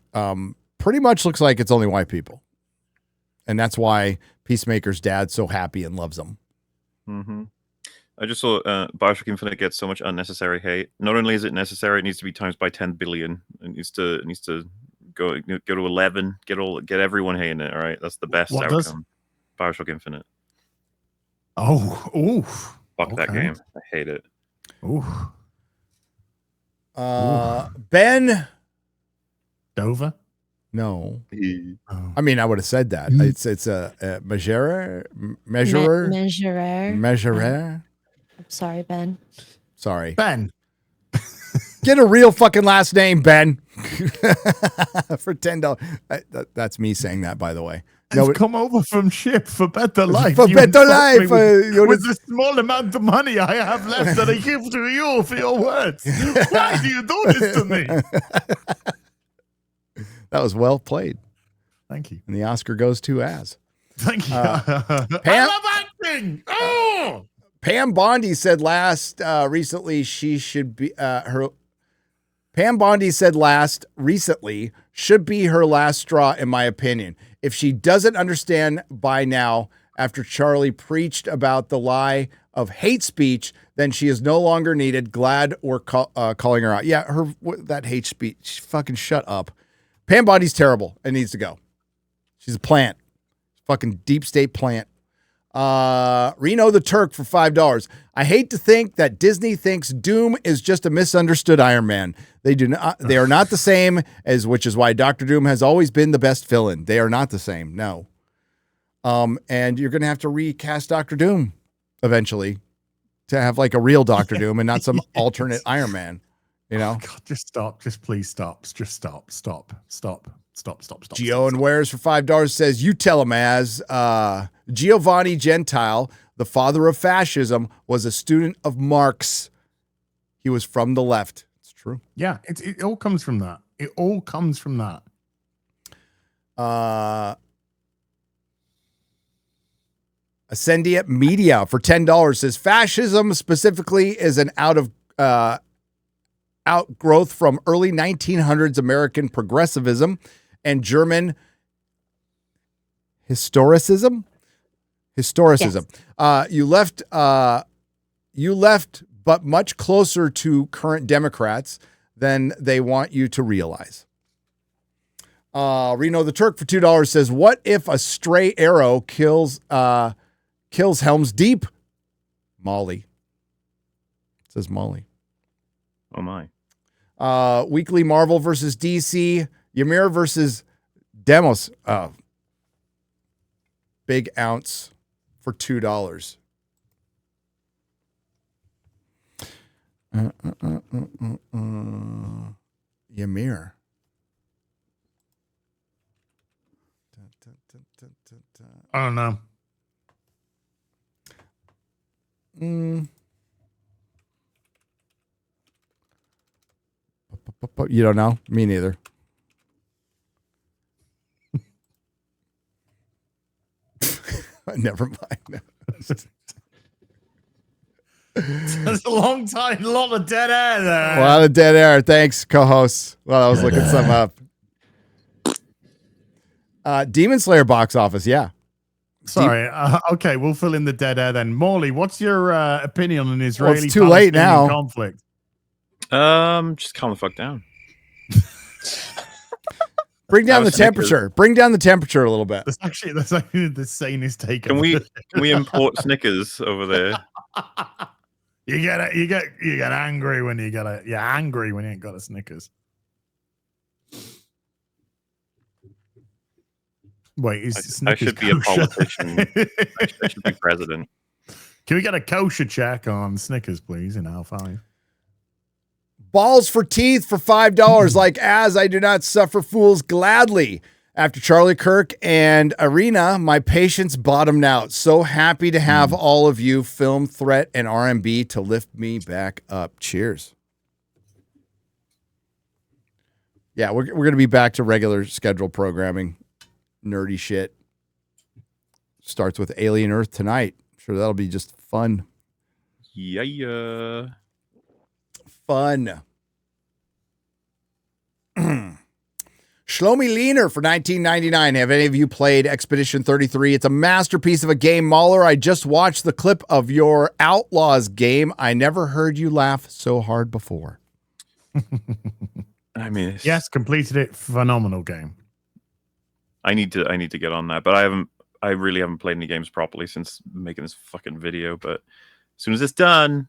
pretty much looks like it's only white people. And that's why Peacemaker's dad's so happy and loves him. Mm-hmm. I just saw BioShock Infinite gets so much unnecessary hate. Not only is it necessary, it needs to be times by 10 billion. It needs to go to 11. Get everyone hating it. All right, that's the best outcome. BioShock Infinite. Oh, oof. Fuck that game. I hate it. Ooh. Ben Dover. No. Oh. I mean, I would have said that. It's a measurer. I'm sorry, Ben. Sorry. Ben. Get a real fucking last name, Ben. For $10. That's me saying that, by the way. No, come over from ship for better life. For better life. With the small amount of money I have left that I give to you for your words. Why do you do this to me? That was well played. Thank you. And the Oscar goes to Az. Thank you. I love acting. Oh! Pam Bondi said recently she should be Pam Bondi said recently should be her last straw, in my opinion. If she doesn't understand by now, after Charlie preached about the lie of hate speech, then she is no longer needed. Glad we're calling her out. Yeah, that hate speech. Fucking shut up. Pam Bondi's terrible and needs to go. She's a plant. Fucking deep state plant. Reno the Turk for $5. I hate to think that Disney thinks Doom is just a misunderstood Iron Man. They are not the same, which is why Dr. Doom has always been the best villain. They are not the same. No. And you're going to have to recast Dr. Doom eventually to have like a real Dr. Doom and not some alternate Iron Man. You know? Oh, God, just stop. Just please stop. Just stop. Stop. Gio and Wares for $5 says, you tell him as Giovanni Gentile, the father of fascism, was a student of Marx. He was from the left. It's true. Yeah, it all comes from that. It all comes from that. Ascendiate Media for $10 says, fascism specifically is an outgrowth from early 1900s American progressivism and German historicism. Yes. You left, but much closer to current Democrats than they want you to realize. Reno the Turk for $2 says, what if a stray arrow kills Helm's Deep? Molly. It says Molly. Oh my. Weekly Marvel versus DC. Ymir versus Demos. Big Ounce for $2. Ymir. I don't know. You don't know? Me neither. Never mind. That's a long time, a lot of dead air there. A lot of dead air. Thanks, co-hosts. Well, I was looking some up. Demon Slayer box office, yeah. Sorry. Okay, we'll fill in the dead air then. Morley, what's your opinion on Israeli? Well, it's too late now. Conflict. Just calm the fuck down. Bring down the temperature. Bring down the temperature a little bit. That's actually the sanest take. Can we import Snickers over there? You get angry when you you're angry when you ain't got a Snickers. Wait, I should be a politician. I should be president. Can we get a kosher check on Snickers, please, in L5? Balls for teeth for $5. Like as I do not suffer fools gladly. After Charlie Kirk and Arena, my patience bottomed out. So happy to have all of you, Film Threat and RMB, to lift me back up. Cheers. Yeah, we're going to be back to regular scheduled programming. Nerdy shit. Starts with Alien Earth tonight. I'm sure that'll be just fun. Yeah. Fun. Shlomi Leaner for $19.99. Have any of you played Expedition 33? It's a masterpiece of a game, MauLer. I just watched the clip of your Outlaws game. I never heard you laugh so hard before. I mean, yes, completed it. Phenomenal game. I need to get on that, but I really haven't played any games properly since making this fucking video. But as soon as it's done,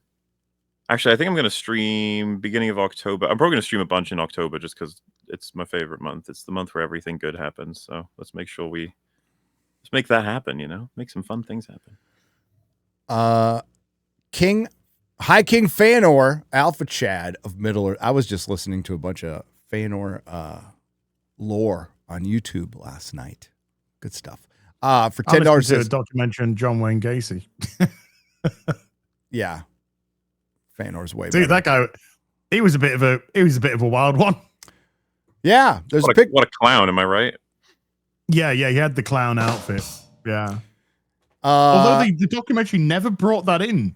actually, I think I'm going to stream beginning of October. I'm probably going to stream a bunch in October just because it's my favorite month. It's the month where everything good happens. So let's make sure let's make that happen, make some fun things happen. King Fanor, Alpha Chad of Middle Earth. I was just listening to a bunch of Fanor lore on YouTube last night. Good stuff. For $10, a documentary on John Wayne Gacy. Yeah. Fanor's way better. That guy, he was a bit of a wild one. Yeah, what a clown, am I right? Yeah, he had the clown outfit. Yeah. Although the documentary never brought that in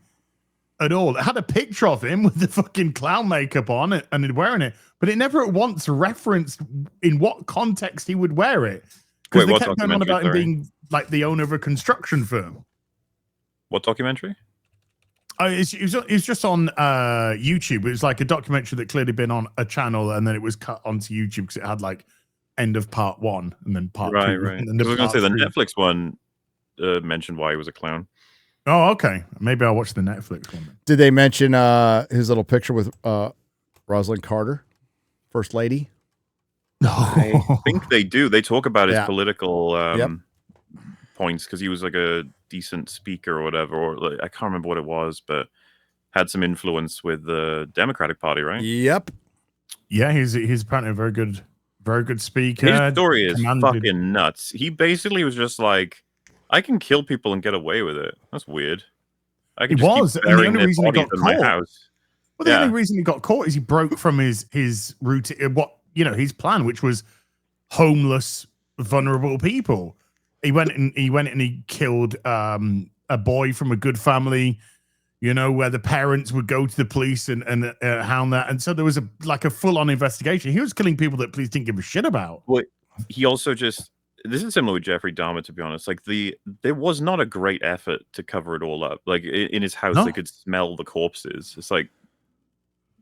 at all. It had a picture of him with the fucking clown makeup on it and wearing it, but it never at once referenced in what context he would wear it. Because they kept going on about him being like the owner of a construction firm. What documentary? It was just on YouTube. It was like a documentary that clearly been on a channel, and then it was cut onto YouTube because it had like end of part 1 and then part 2. Right. And then I was going to say the Netflix one mentioned why he was a clown. Oh, okay. Maybe I'll watch the Netflix one. Did they mention his little picture with Rosalind Carter, First Lady? I think they do. They talk about his political points because he was like a decent speaker or whatever, or like, I can't remember what it was, but had some influence with the Democratic Party, right? Yep. Yeah, he's apparently a very good speaker. His story is fucking nuts. He basically was just like, I can kill people and get away with it. That's weird. I can just keep burying their bodies in my house. Well, the only reason he got caught is he broke from his routine, his plan, which was homeless, vulnerable people. He went and he killed a boy from a good family, where the parents would go to the police and hound that. And so there was a full-on investigation. He was killing people that police didn't give a shit about. Well, he also this is similar with Jeffrey Dahmer, to be honest. Like there was not a great effort to cover it all up. Like in his house, they could smell the corpses. It's like,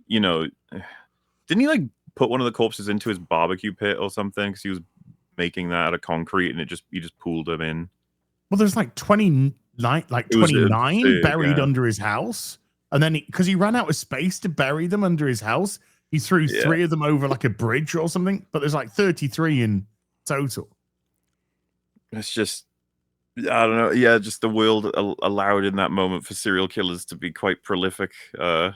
didn't he like put one of the corpses into his barbecue pit or something? Because he was making that out of concrete, and he just pulled them in. Well, there's like 29 buried under his house, and then because he ran out of space to bury them under his house, he threw 3 of them over like a bridge or something. But there's like 33 in total. It's just, I don't know. Yeah, just the world allowed in that moment for serial killers to be quite prolific. At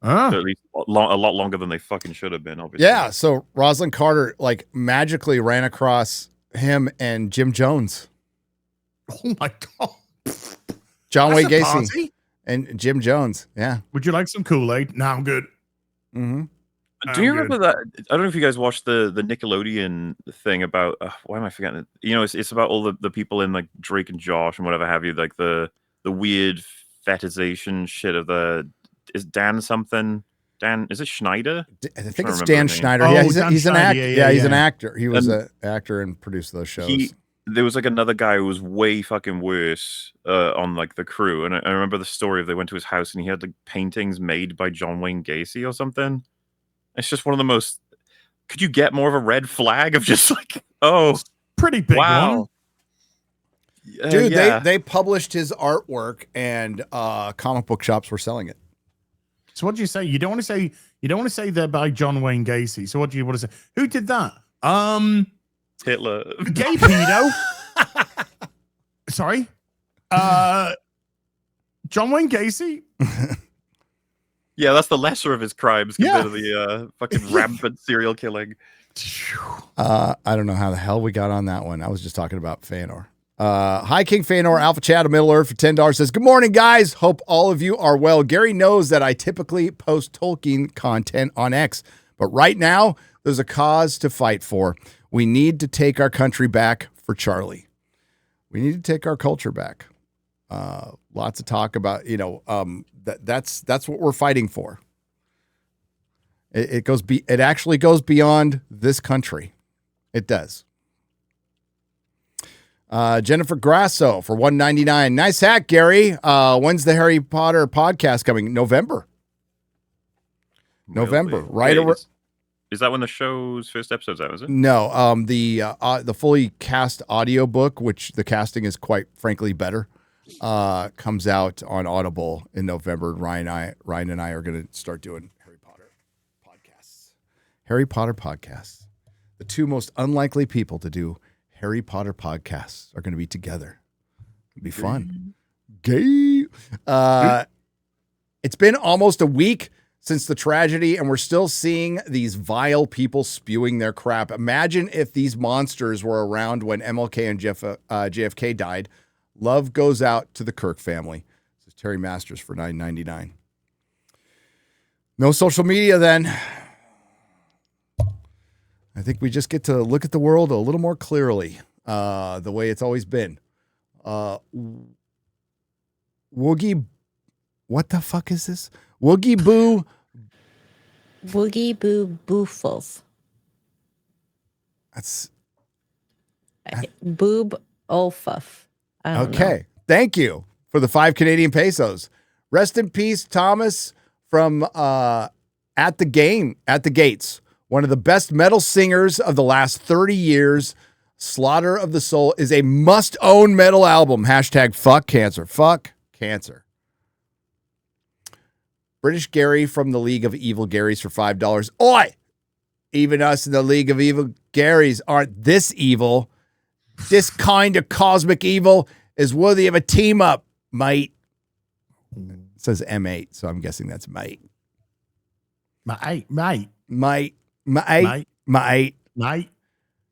least a lot longer than they fucking should have been, obviously. Yeah, so Rosalind Carter like magically ran across him and Jim Jones. Oh my God. John Wayne Gacy and Jim Jones. Yeah. Would you like some Kool-Aid? No, I'm good. Mm-hmm. Do you remember that? I don't know if you guys watched the Nickelodeon thing about why am I forgetting it? It's about all the people in like Drake and Josh and whatever have you, like the weird fetishization shit of is Dan something? Dan, is it Schneider? I think it's Dan Schneider. Yeah, he's an actor. Yeah, he's an actor. He was an actor and produced those shows. There was like another guy who was way fucking worse on like the crew, and I remember the story of they went to his house and he had like paintings made by John Wayne Gacy or something. It's just one of the most. Could you get more of a red flag of just like, pretty big one, dude? They published his artwork and comic book shops were selling it. So what do you say? You don't want to say they're by John Wayne Gacy. So what do you want to say? Who did that? Hitler. Gay pedo. Sorry. John Wayne Gacy. Yeah, that's the lesser of his crimes compared to the fucking rampant serial killing. I don't know how the hell we got on that one. I was just talking about Feanor. Hi, King Feanor. Alpha Chad of Middle Earth for $10 says, good morning, guys. Hope all of you are well. Gary knows that I typically post Tolkien content on X, but right now there's a cause to fight for. We need to take our country back for Charlie. We need to take our culture back. Lots of talk about, that's what we're fighting for. It actually goes beyond this country. It does. Jennifer Grasso for $1.99. Nice hat, Gary. When's the Harry Potter podcast coming? November. Right over. Is that when the show's first episode's out, is it? No, the fully cast audiobook, which the casting is quite frankly better, comes out on Audible in November. Ryan and I are going to start doing Harry Potter podcasts. The two most unlikely people to do Harry Potter podcasts are going to be together. It'll be fun. Gay. It's been almost a week since the tragedy, and we're still seeing these vile people spewing their crap. Imagine if these monsters were around when MLK and JFK died. Love goes out to the Kirk family. This is Terry Masters for $9.99. No social media then. I think we just get to look at the world a little more clearly, the way it's always been. Woogie, what the fuck is this? Woogie Boo. Woogie Boo Boofles. That's Boob Olfuff. Okay. Thank you for the 5 Canadian pesos. Rest in peace, Thomas from At the Gates. One of the best metal singers of the last 30 years. Slaughter of the Soul is a must-own metal album. # fuck cancer. Fuck cancer. British Gary from the League of Evil Garys for $5. Oi! Even us in the League of Evil Garys aren't this evil. This kind of cosmic evil is worthy of a team up, mate. It says M8, so I'm guessing that's mate. Mate.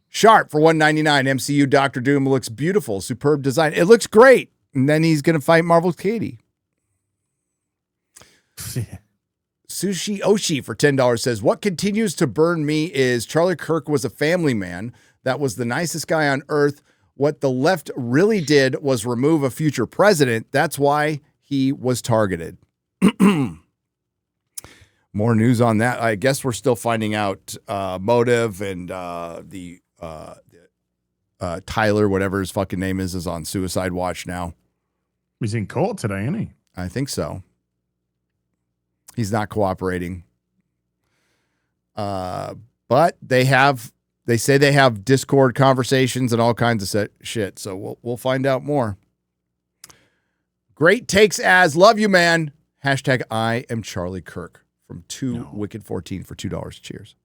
Sharp for $1.99. MCU Doctor Doom looks beautiful. Superb design. It looks great. And then he's going to fight Marvel's Katie. Sushi Oshi for $10 says, what continues to burn me is Charlie Kirk was a family man. That was the nicest guy on earth. What the left really did was remove a future president. That's why he was targeted. More news on that. I guess we're still finding out motive, and the Tyler, whatever his fucking name is on suicide watch now. He's in court today, isn't he? I think so. He's not cooperating. But they say they have Discord conversations and all kinds of shit. So we'll find out more. Great takes as love you, man. Hashtag I am Charlie Kirk from Wicked 14 for $2. Cheers.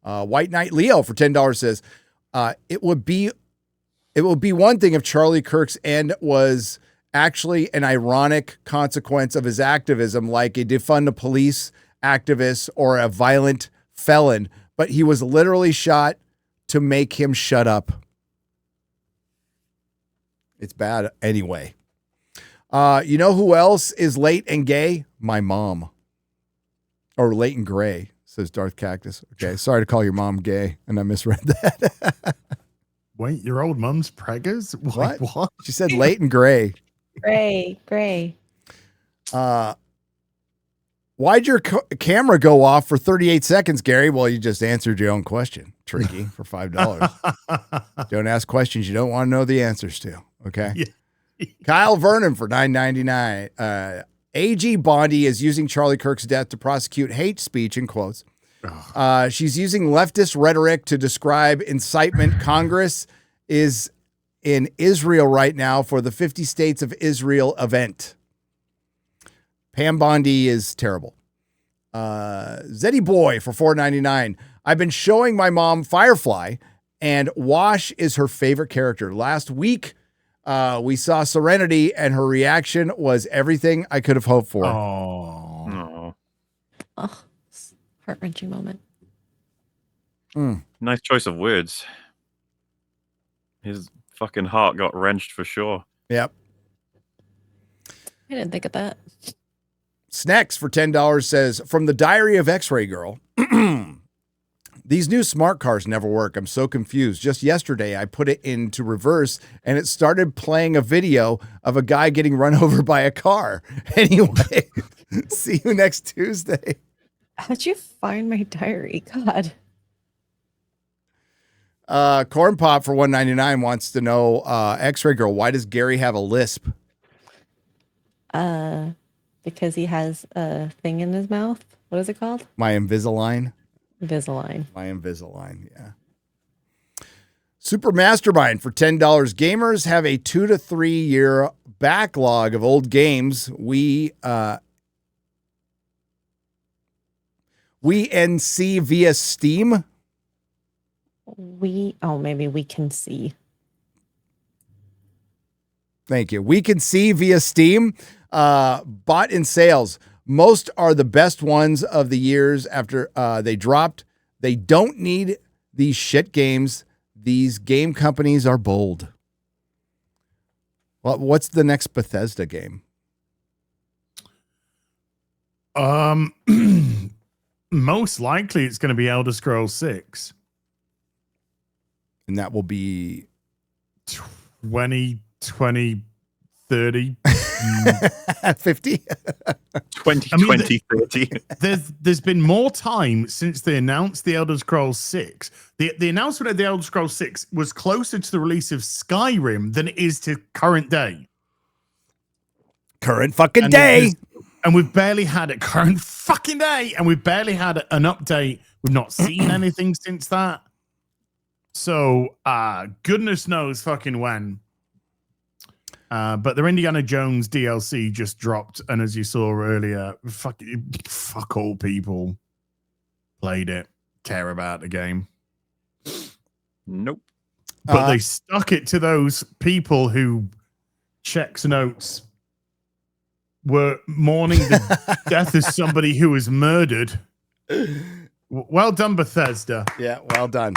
White Knight Leo for $10 says, it would be one thing if Charlie Kirk's end was actually an ironic consequence of his activism, like a defund the police activist or a violent felon, but he was literally shot to make him shut up. It's bad anyway. You know who else is late and gay? My mom. Or late and gray, says Darth Cactus. Okay, sorry to call your mom gay, and I misread that. Wait, your old mom's preggers? What? She said late and gray. Gray. Why'd your camera go off for 38 seconds, Gary? Well, you just answered your own question, Tricky, for $5. Don't ask questions you don't want to know the answers to, okay? Yeah. Kyle Vernon for $9.99. A.G. Bondi is using Charlie Kirk's death to prosecute hate speech, in quotes. She's using leftist rhetoric to describe incitement. Congress is in Israel right now for the 50 States of Israel event. Pam Bondi is terrible. Zeddy Boy for $4.99. I've been showing my mom Firefly, and Wash is her favorite character. Last week, we saw Serenity, and her reaction was everything I could have hoped for. Oh, heart-wrenching moment. Nice choice of words. His fucking heart got wrenched for sure. Yep. I didn't think of that. Snacks for $10 says, from the Diary of X-Ray Girl, these new smart cars never work. I'm so confused. Just yesterday, I put it into reverse, and it started playing a video of a guy getting run over by a car. Anyway, see you next Tuesday. How'd you find my diary? God. Corn Pop for $1.99 wants to know, X-Ray Girl, why does Gary have a lisp? Because he has a thing in his mouth. What is it called? My Invisalign. Invisalign. My Invisalign, yeah. Super Mastermind for $10. Gamers have a 2 to 3 year backlog of old games. We NC via Steam. Maybe we can see. Thank you. We can see via Steam. Bought in sales. Most are the best ones of the years after they dropped. They don't need these shit games. These game companies are bold. Well, what's the next Bethesda game? Most likely it's going to be Elder Scrolls 6. And that will be 20, 30, 50. 20, 30. There's been more time since they announced the Elder Scrolls 6. The announcement of the Elder Scrolls 6 was closer to the release of Skyrim than it is to current day. Current fucking day. And we've barely had a current fucking day. And we've barely had an update. We've not seen anything since that. So, goodness knows fucking when. But their Indiana Jones DLC just dropped, and as you saw earlier, fuck all people played it, care about the game. Nope. But they stuck it to those people who checks notes were mourning the death of somebody who was murdered. Well done, Bethesda. Yeah, well done.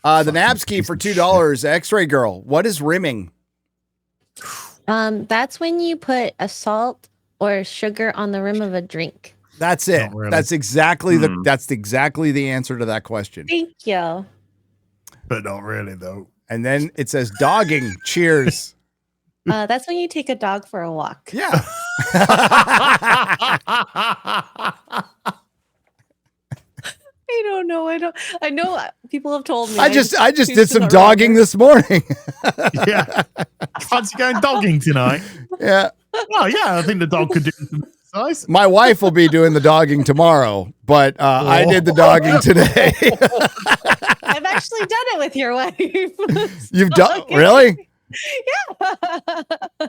The Napski for $2. X-Ray Girl. What is rimming? That's when you put a salt or sugar on the rim of a drink. That's it. Not really. That's exactly the answer to that question. Thank you. But not really, though. And then it says dogging. Cheers. That's when you take a dog for a walk. Yeah. I don't know. I know people have told me. I just did some dogging this morning. Yeah. Fancy going dogging tonight? Yeah. Oh, yeah. I think the dog could do some exercise. My wife will be doing the dogging tomorrow, but I did the dogging today. I've actually done it with your wife. You've done really? Yeah.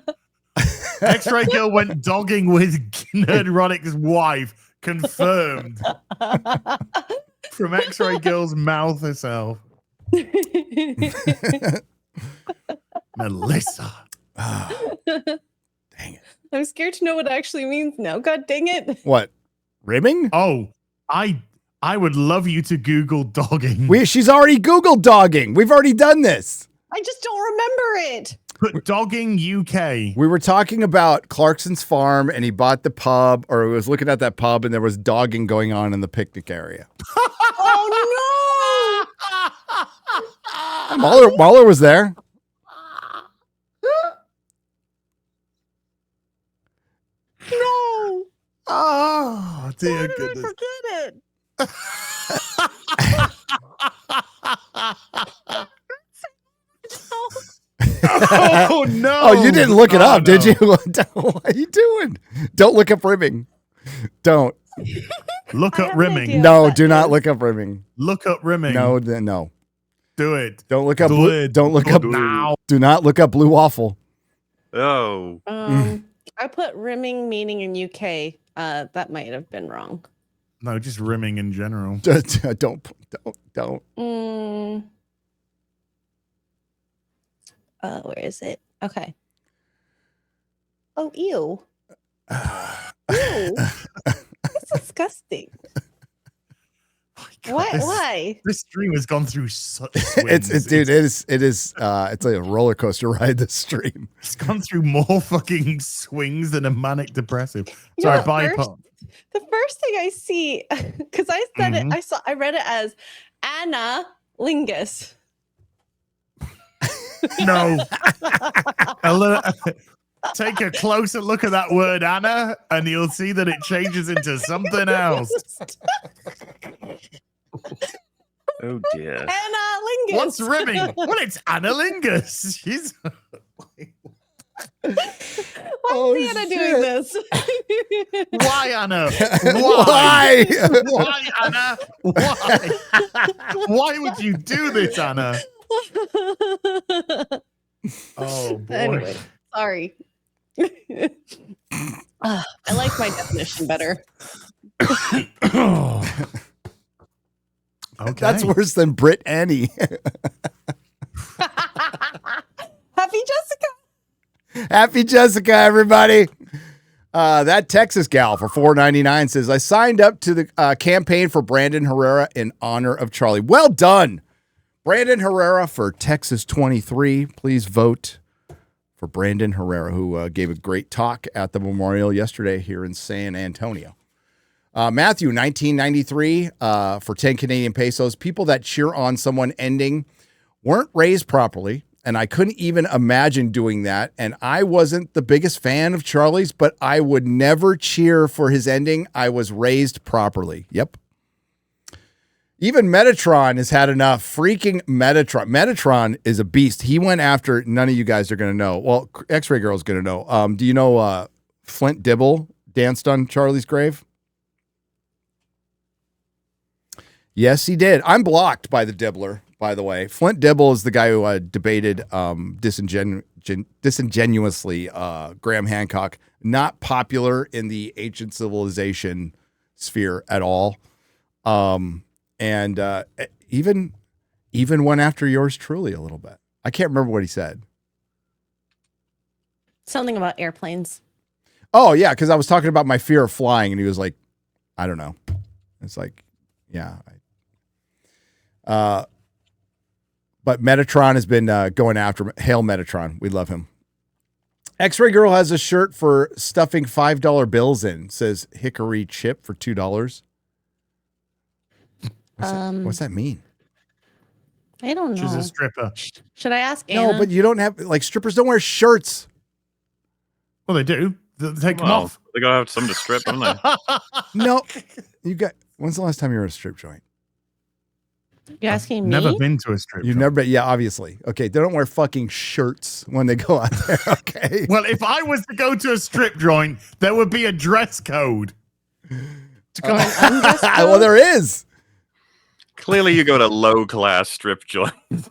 X-Ray Girl went dogging with Nerdrotic's wife. Confirmed. From X-Ray Girl's mouth herself. Melissa. Dang it. I'm scared to know what it actually means now. God dang it. What? Rimming? Oh, I would love you to Google dogging. She's already Googled dogging. We've already done this. I just don't remember it. Put dogging UK. We were talking about Clarkson's farm, and he bought the pub, or he was looking at that pub, and there was dogging going on in the picnic area. Oh no! MauLer was there. No. Oh, dear Why did goodness. I forget it? Oh, no. Oh, you didn't look it up, did you? What are you doing? Don't look up rimming. Don't. Look up rimming. No, do not look up rimming. Look up rimming. No, no. Do it. Don't look up Do blue. it. Don't look up now. Do not look up blue waffle. Oh. I put rimming meaning in UK. That might have been wrong. No, just rimming in general. Don't. Where is it? Okay. Oh, ew. Ew. That's disgusting. Why? This stream has gone through such swings. It is it's like a roller coaster ride, this stream. It's gone through more fucking swings than a manic depressive. Sorry, bypass. The first thing I see, because I said it, I read it as Anna Lingus. No. Take a closer look at that word, Anna, and you'll see that it changes into something else. Oh dear. Anna Lingus. What's rimming? Well, it's Anna Lingus. She's. Why is Anna doing this? Why, Anna? Why? Why, Anna? Why? Why would you do this, Anna? Oh boy. Anyway, sorry. I like my definition better. Okay. That's worse than Brit Annie. Happy Jessica. Happy Jessica, everybody. That Texas gal for $4.99 says, I signed up to the campaign for Brandon Herrera in honor of Charlie. Well done. Brandon Herrera for Texas 23. Please vote for Brandon Herrera, who gave a great talk at the memorial yesterday here in San Antonio. Matthew, 1993, for 10 Canadian pesos. People that cheer on someone ending weren't raised properly, and I couldn't even imagine doing that. And I wasn't the biggest fan of Charlie's, but I would never cheer for his ending. I was raised properly. Yep. Even Metatron has had enough. Freaking Metatron. Metatron is a beast. He went after, none of you guys are going to know. Well, X-Ray Girl's going to know. Do you know Flint Dibble danced on Charlie's grave? Yes, he did. I'm blocked by the Dibbler, by the way. Flint Dibble is the guy who debated disingenuously Graham Hancock. Not popular in the ancient civilization sphere at all. And even went after yours truly a little bit. I can't remember what he said. Something about airplanes. Oh yeah, because I was talking about my fear of flying, and he was like, I don't know. It's like, yeah. But Metatron has been going after him. Hail Metatron. We love him. X-Ray Girl has a shirt for stuffing $5 bills in. Says Hickory Chip for $2. What's that mean? I don't know. She's a stripper. Should I ask Anna? No, but you don't have, like, strippers don't wear shirts. Well, they do. They take them off. They gotta have some to strip, don't they? No. When's the last time you were at a strip joint? You're asking me? Never been to a strip You've joint. never been, yeah, obviously. Okay, they don't wear fucking shirts when they go out there, okay? Well, if I was to go to a strip joint, there would be a dress code. To go and undress code? Well, there is. Clearly, you go to low class strip joints.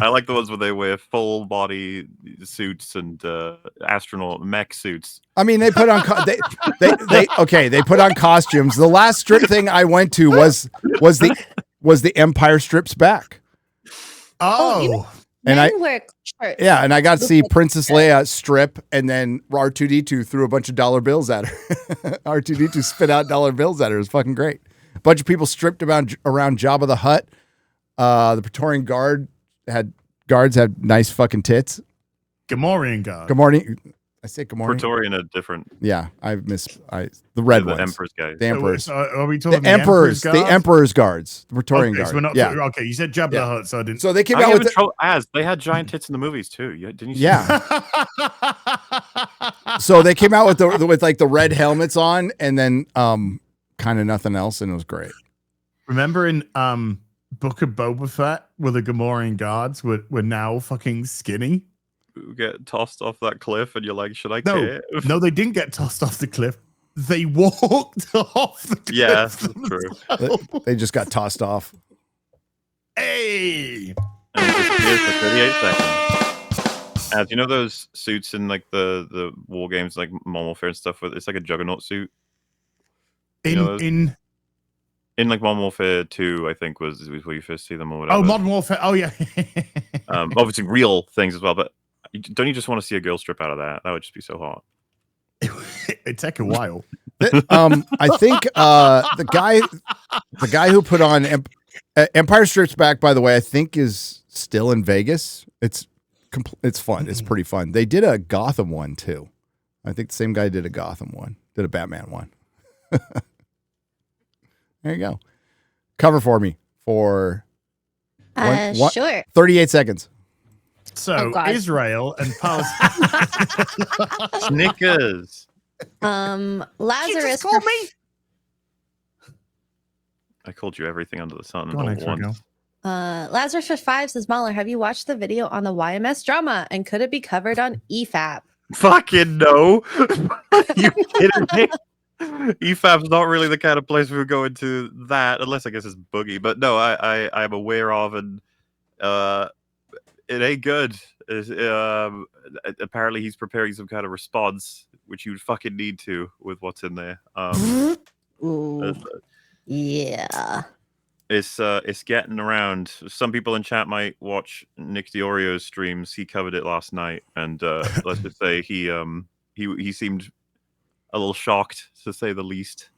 I like the ones where they wear full body suits and astronaut mech suits. I mean, they put on they put on costumes. The last strip thing I went to was the Empire Strips Back. Oh, and Men wear shirts. Yeah, and I got to see Princess Leia strip, and then R2D2 threw a bunch of dollar bills at her. R2D2 spit out dollar bills at her. It was fucking great. A bunch of people stripped around Jabba the Hutt. The Praetorian guards had nice fucking tits. Gamorrean guard. Gamorrean. I say Gamorrean. Praetorian are different. Yeah, the red ones. The Emperor's guys. The Emperors. So are we talking the Emperor's guards? The Praetorian okay, guard. so we're not, yeah. Okay, you said Jabba the Hutt, so I didn't. So they came out with they had giant tits in the movies too. Didn't you? See So they came out with like the red helmets on, and then kind of nothing else, and it was great. Remember in Book of Boba Fett, where the Gamorrean guards were now fucking skinny? Get tossed off that cliff, and you're like, should I care? No, they didn't get tossed off the cliff. They walked off the cliff. Yeah, that's true. They just got tossed off. Hey! And it disappears for 38 seconds. Do you know those suits in like the war games, like Modern Warfare and stuff? It's like a juggernaut suit. In like Modern Warfare 2, I think was where you first see them or whatever. Oh, Modern Warfare. Oh, yeah. Obviously real things as well, but don't you just want to see a girl strip out of that? That would just be so hot. It'd take a while. I think the guy who put on Empire Strips Back, by the way, I think is still in Vegas. It's fun. It's pretty fun. They did a Gotham one too. I think the same guy did a Gotham one, did a Batman one. There you go. Cover for me for sure. 38 seconds. So Israel and Palestine. Snickers. Lazarus. Called me. I called you everything under the sun. Go on, all once. Lazarus for 5 says, MauLer, have you watched the video on the YMS drama? And could it be covered on EFAP? Fucking no. You kidding me? EFAP's not really the kind of place we would go into that, unless I guess it's Boogie. But no, I'm aware of, and it ain't good. Apparently he's preparing some kind of response, which you'd fucking need to with what's in there. Ooh. Yeah. It's getting around. Some people in chat might watch Nick DiOrio's streams. He covered it last night, and let's just say he seemed a little shocked, to say the least.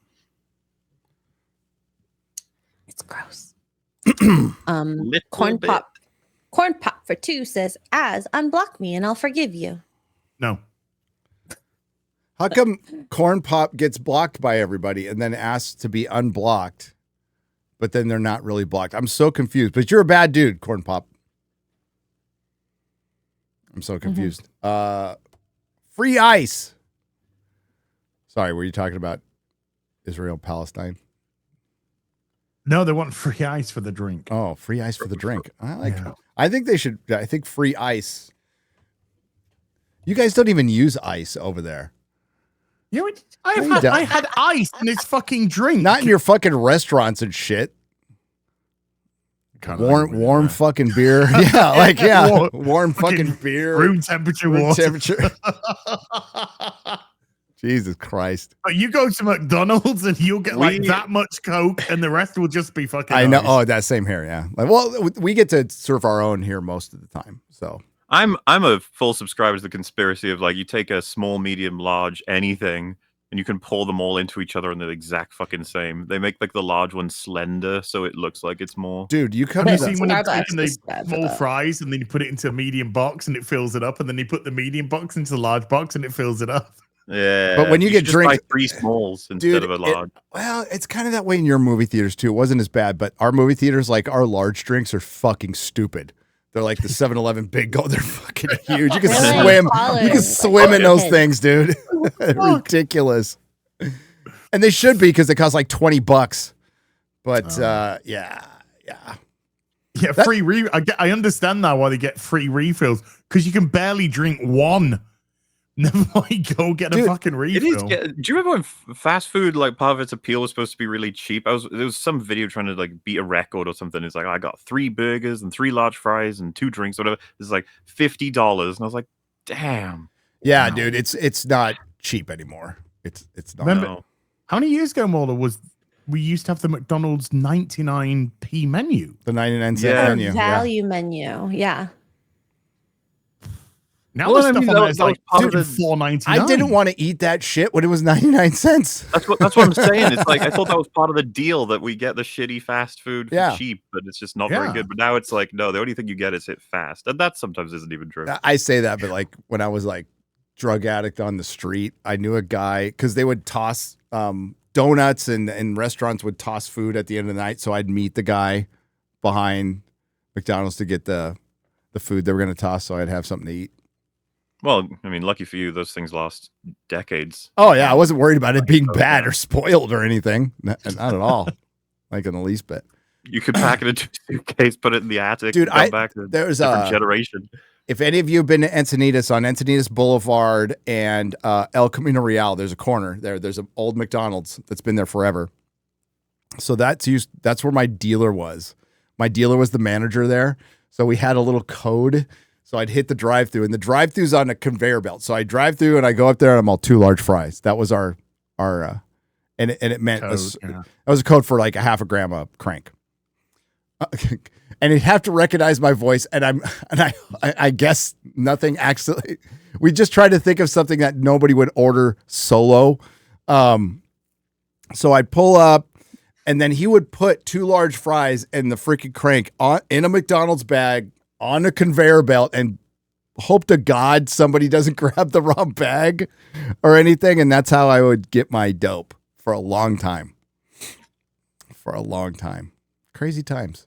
It's gross. Corn Pop for 2 says, unblock me and I'll forgive you. No. How come Corn Pop gets blocked by everybody and then asks to be unblocked, but then they're not really blocked? I'm so confused. But you're a bad dude, Corn Pop. I'm so confused. Free ice. Sorry, were you talking about Israel, Palestine? No, they want free ice for the drink. Oh, free ice for the drink. I think they should. I think free ice. You guys don't even use ice over there. I had ice in this fucking drink. Not in your fucking restaurants and shit. Warm fucking beer. Warm fucking beer. Room temperature water. Jesus Christ. But you go to McDonald's and you'll get like that much Coke and the rest will just be fucking I know. ice. Oh, that same here. Yeah. Well, we get to serve our own here most of the time. So I'm a full subscriber to the conspiracy of like you take a small, medium, large, anything, and you can pull them all into each other and they're the exact fucking same. They make like the large one slender, so it looks like it's more. Dude, you come Have to you seen when they've Starbucks taken the is bad for small that. fries and then you put it into a medium box and it fills it up, and then you put the medium box into the large box and it fills it up? Yeah, But when you get should just buy drinks- 3 smalls instead Dude, of a large. well, it's kind of that way in your movie theaters too. It wasn't as bad, but our movie theaters, like our large drinks, are fucking stupid. They're like the 7-Eleven Big Go. They're fucking huge. You can Really? swim. Taller. You can swim in those Okay. things, dude. Ridiculous. And they should be because they cost like $20. But yeah. Yeah, free I understand now why they get free refills, because you can barely drink one. Never mind, go get a fucking refill. It is. Do you remember when fast food, like part of its appeal was supposed to be really cheap? There was some video trying to like beat a record or something. It's like, I got 3 burgers and 3 large fries and 2 drinks, whatever. It's like $50, and I was like, damn. Yeah, Wow. dude, it's not cheap anymore. It's not. Remember, how many years ago, MauLer, we used to have the McDonald's 99p menu? The 99-cent menu. Value menu. Yeah. Now Well, the I stuff mean, on that there was is like part of the- $4.99. I didn't want to eat that shit when it was 99 cents. That's what I'm saying. It's like I thought that was part of the deal, that we get the shitty fast food for Yeah. cheap, but it's just not very Yeah. good. But now it's like, no, the only thing you get is it fast, and that sometimes isn't even true. I say that, but like when I was like drug addict on the street, I knew a guy because they would toss donuts and restaurants would toss food at the end of the night. So I'd meet the guy behind McDonald's to get the food they were going to toss, so I'd have something to eat. Well, I mean, lucky for you, those things last decades. Oh yeah, I wasn't worried about it being bad or spoiled or anything. Not at all, like in the least bit. You could pack it into a suitcase, put it in the attic, Dude, and come back to there's different generation. If any of you have been to Encinitas, on Encinitas Boulevard and El Camino Real, there's a corner there. There's an old McDonald's that's been there forever. So that's where my dealer was. My dealer was the manager there. So we had a little code. So I'd hit the drive-thru, and the drive-thru's on a conveyor belt. So I drive through and I go up there and I'm all 2 large fries. That was our and it meant Code, that was a code for like a half a gram of crank. And he'd have to recognize my voice, and I guess nothing actually. We just tried to think of something that nobody would order solo. So I'd pull up, and then he would put 2 large fries and the freaking crank in a McDonald's bag on a conveyor belt, and hope to God somebody doesn't grab the wrong bag or anything. And that's how I would get my dope for a long time. Crazy times.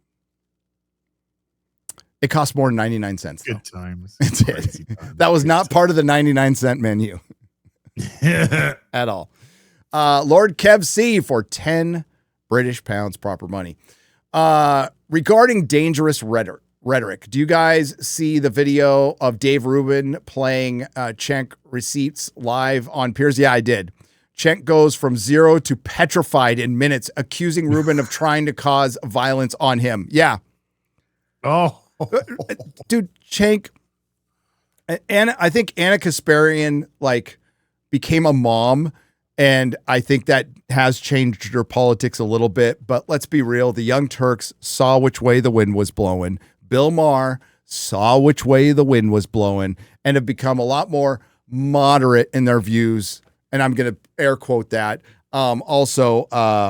It cost more than 99 cents. Good times. It did. That was not part of the 99-cent menu at all. Lord Kev C for 10 British pounds, proper money. Regarding dangerous rhetoric, do you guys see the video of Dave Rubin playing Cenk receipts live on Piers? Yeah, I did. Cenk goes from 0 to petrified in minutes, accusing Rubin of trying to cause violence on him. Yeah. Oh. Dude, Cenk, and I think Anna Kasparian became a mom, and I think that has changed her politics a little bit. But let's be real, the Young Turks saw which way the wind was blowing. Bill Maher saw which way the wind was blowing and have become a lot more moderate in their views. And I'm going to air quote that. Also,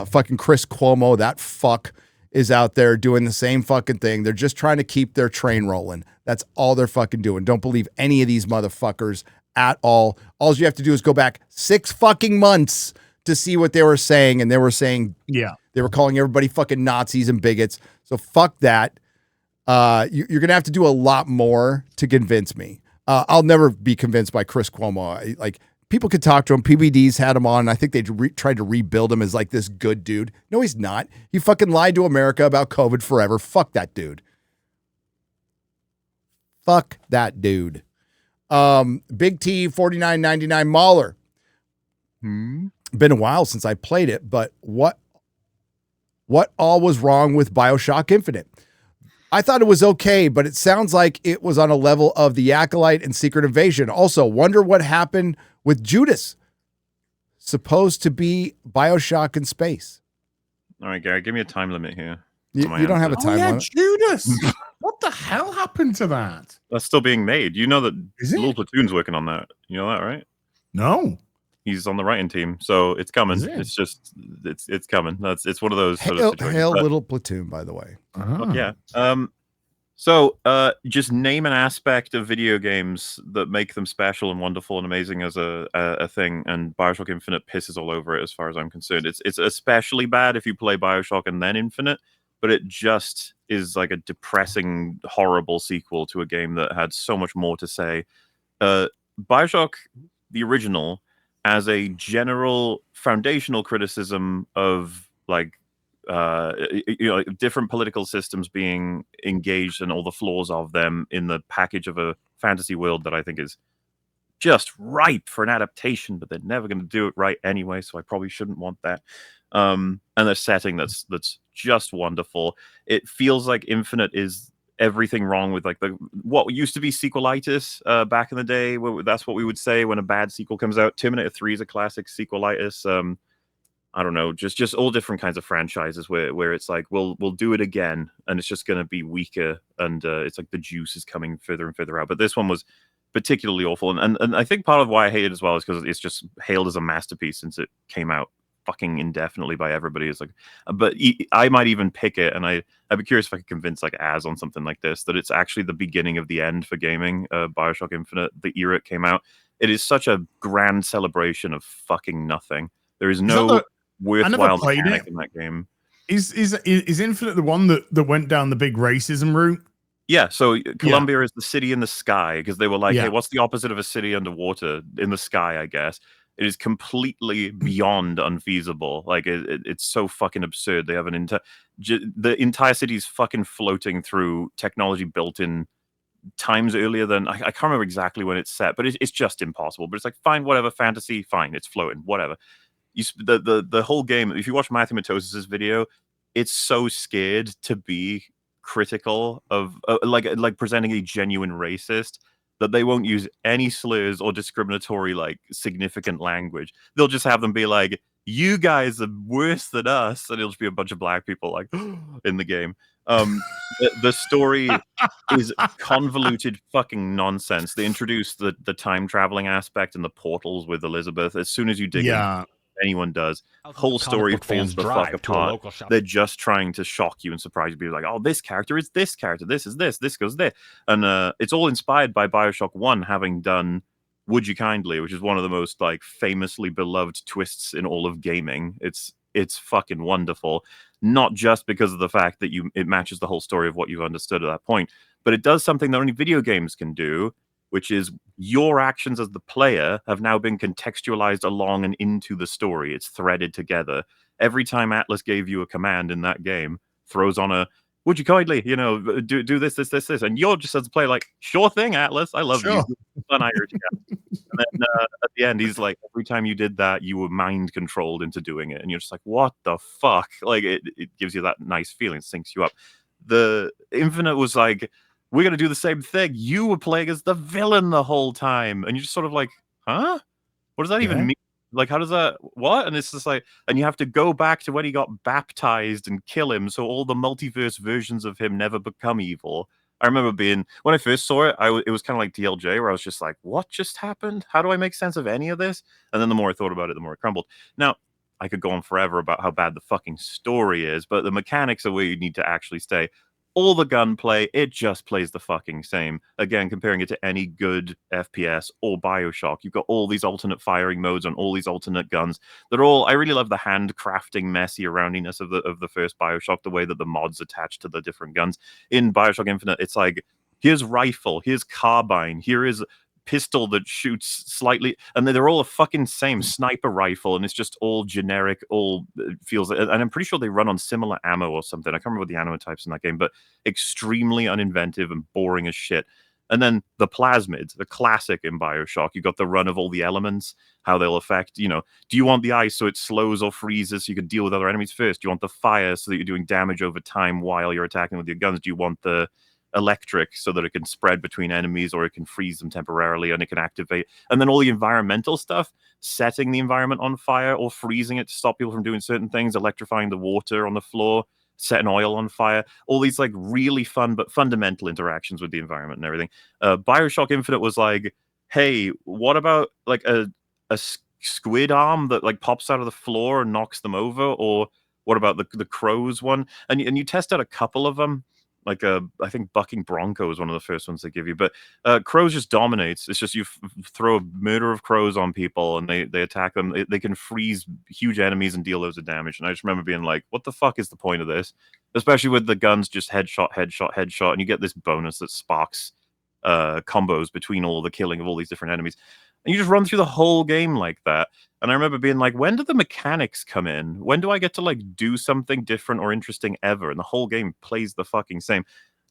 fucking Chris Cuomo, that fuck, is out there doing the same fucking thing. They're just trying to keep their train rolling. That's all they're fucking doing. Don't believe any of these motherfuckers at all. All you have to do is go back 6 fucking months to see what they were saying. And they were saying, yeah, they were calling everybody fucking Nazis and bigots. So fuck that. You're going to have to do a lot more to convince me. I'll never be convinced by Chris Cuomo. People could talk to him. PBD's had him on. I think they tried to rebuild him as this good dude. No, he's not. He fucking lied to America about COVID forever. Fuck that dude. Fuck that dude. Big T 49.99 MauLer. Been a while since I played it, but what all was wrong with BioShock Infinite? I thought it was okay, but it sounds like it was on a level of The Acolyte and Secret Invasion. Also, wonder what happened with Judas. Supposed to be BioShock in space. All right, Gary, give me a time limit here. You don't have a time limit. Judas. What the hell happened to that? That's still being made. You know that Is it? Little Platoon's working on that. You know that, right? No. He's on the writing team, so it's coming. Is it? It's just it's coming. It's one of those sort of situations. Hail Little Platoon, by the way. Fuck yeah. So just name an aspect of video games that make them special and wonderful and amazing as a thing, and BioShock Infinite pisses all over it as far as I'm concerned. It's especially bad if you play BioShock and then Infinite, but it just is like a depressing, horrible sequel to a game that had so much more to say. BioShock, the original, as a general foundational criticism of like different political systems being engaged and all the flaws of them in the package of a fantasy world that I think is just ripe for an adaptation, but they're never going to do it right anyway, so I probably shouldn't want that. And the setting that's just wonderful. It feels like Infinite is everything wrong with like what used to be sequelitis back in the day. That's what we would say when a bad sequel comes out. Terminator 3 is a classic sequelitis. I don't know, just all different kinds of franchises where it's like we'll do it again, and it's just going to be weaker, and it's like the juice is coming further and further out. But this one was particularly awful, and I think part of why I hate it as well is because it's just hailed as a masterpiece since it came out fucking indefinitely by everybody. It's like, but I might even pick it, and I'd be curious if I could convince like Az on something like this that it's actually the beginning of the end for gaming. BioShock Infinite, the era it came out, it is such a grand celebration of fucking nothing. There is no worthwhile mechanic in that game. Is Infinite the one that went down the big racism route? Yeah, so Columbia is the city in the sky, because they were like, Yeah. hey, what's the opposite of a city underwater? In the sky, I guess. It is completely beyond unfeasible. Like, it's so fucking absurd. They have the entire city is fucking floating through technology built in times earlier than, I can't remember exactly when it's set, but it's just impossible. But it's like, fine, whatever, fantasy, fine, it's floating, whatever. The whole game, if you watch Matthew Matos's video, it's so scared to be critical of like presenting a genuine racist that they won't use any slurs or discriminatory like significant language. They'll just have them be like, you guys are worse than us, and it'll just be a bunch of black people like in the game. The story is convoluted fucking nonsense. They introduced the time traveling aspect and the portals with Elizabeth. As soon as you dig in, anyone does. Whole story falls the fuck apart. They're just trying to shock you and surprise you. Be like, oh, this character is this character. This is this. This goes there. And it's all inspired by BioShock 1 having done Would You Kindly, which is one of the most like famously beloved twists in all of gaming. It's fucking wonderful. Not just because of the fact that it matches the whole story of what you've understood at that point, but it does something that only video games can do, which is your actions as the player have now been contextualized along and into the story. It's threaded together. Every time Atlas gave you a command in that game, throws on a, would you kindly, do this, and you're just as a player like, sure thing, Atlas, I love you. Fun Irish guy. And then at the end, he's like, every time you did that, you were mind controlled into doing it, and you're just like, what the fuck? Like, it gives you that nice feeling, syncs you up. The Infinite was like, we're going to do the same thing. You were playing as the villain the whole time. And you're just sort of like, huh? What does that even mean? Like, how does that, what? And it's just like, and you have to go back to when he got baptized and kill him, so all the multiverse versions of him never become evil. I remember when I first saw it, it was kind of like DLJ, where I was just like, what just happened? How do I make sense of any of this? And then the more I thought about it, the more it crumbled. Now, I could go on forever about how bad the fucking story is, but the mechanics are where you need to actually stay. All the gunplay, it just plays the fucking same. Again, comparing it to any good FPS or BioShock, you've got all these alternate firing modes on all these alternate guns. They're all, I really love the handcrafting messy roundiness of the first BioShock, the way that the mods attach to the different guns. In BioShock Infinite, it's like, here's rifle, here's carbine, here is pistol that shoots slightly, and they're all a fucking same sniper rifle, and it's just all generic, all feels, and I'm pretty sure they run on similar ammo or something. I can't remember the ammo types in that game, but extremely uninventive and boring as shit. And then the plasmids, the classic in BioShock, you got the run of all the elements, how they'll affect, do you want the ice so it slows or freezes so you can deal with other enemies first? Do you want the fire so that you're doing damage over time while you're attacking with your guns? Do you want the electric so that it can spread between enemies, or it can freeze them temporarily and it can activate? And then all the environmental stuff, setting the environment on fire or freezing it to stop people from doing certain things, electrifying the water on the floor, set an oil on fire. All these like really fun but fundamental interactions with the environment and everything. Bioshock Infinite was like, hey, what about like a squid arm that like pops out of the floor and knocks them over? Or what about the crows one? And you test out a couple of them. Like I think bucking bronco is one of the first ones they give you, but crows just dominates. It's just you throw a murder of crows on people and they attack them. They can freeze huge enemies and deal loads of damage. And I just remember being like, what the fuck is the point of this? Especially with the guns just headshot, headshot, headshot, and you get this bonus that sparks combos between all the killing of all these different enemies. And you just run through the whole game like that. And I remember being like, when do the mechanics come in? When do I get to like do something different or interesting ever? And the whole game plays the fucking same.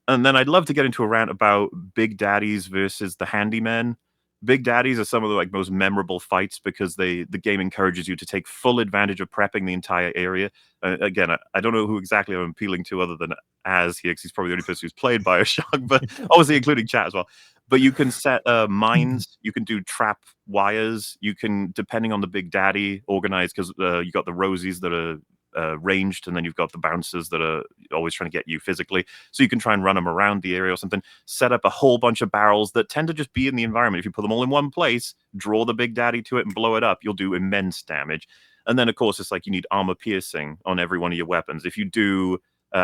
And then I'd love to get into a rant about Big Daddies versus the Handymen. Big Daddies are some of the like most memorable fights because the game encourages you to take full advantage of prepping the entire area. Again, I don't know who exactly I'm appealing to other than Az here, because he's probably the only person who's played Bioshock, but obviously including chat as well. But you can set mines, you can do trap wires, you can, depending on the Big Daddy, organize, because you got the Rosies that are ranged, and then you've got the bouncers that are always trying to get you physically. So you can try and run them around the area or something. Set up a whole bunch of barrels that tend to just be in the environment. If you put them all in one place, draw the Big Daddy to it and blow it up, you'll do immense damage. And then, of course, it's like you need armor piercing on every one of your weapons. If you do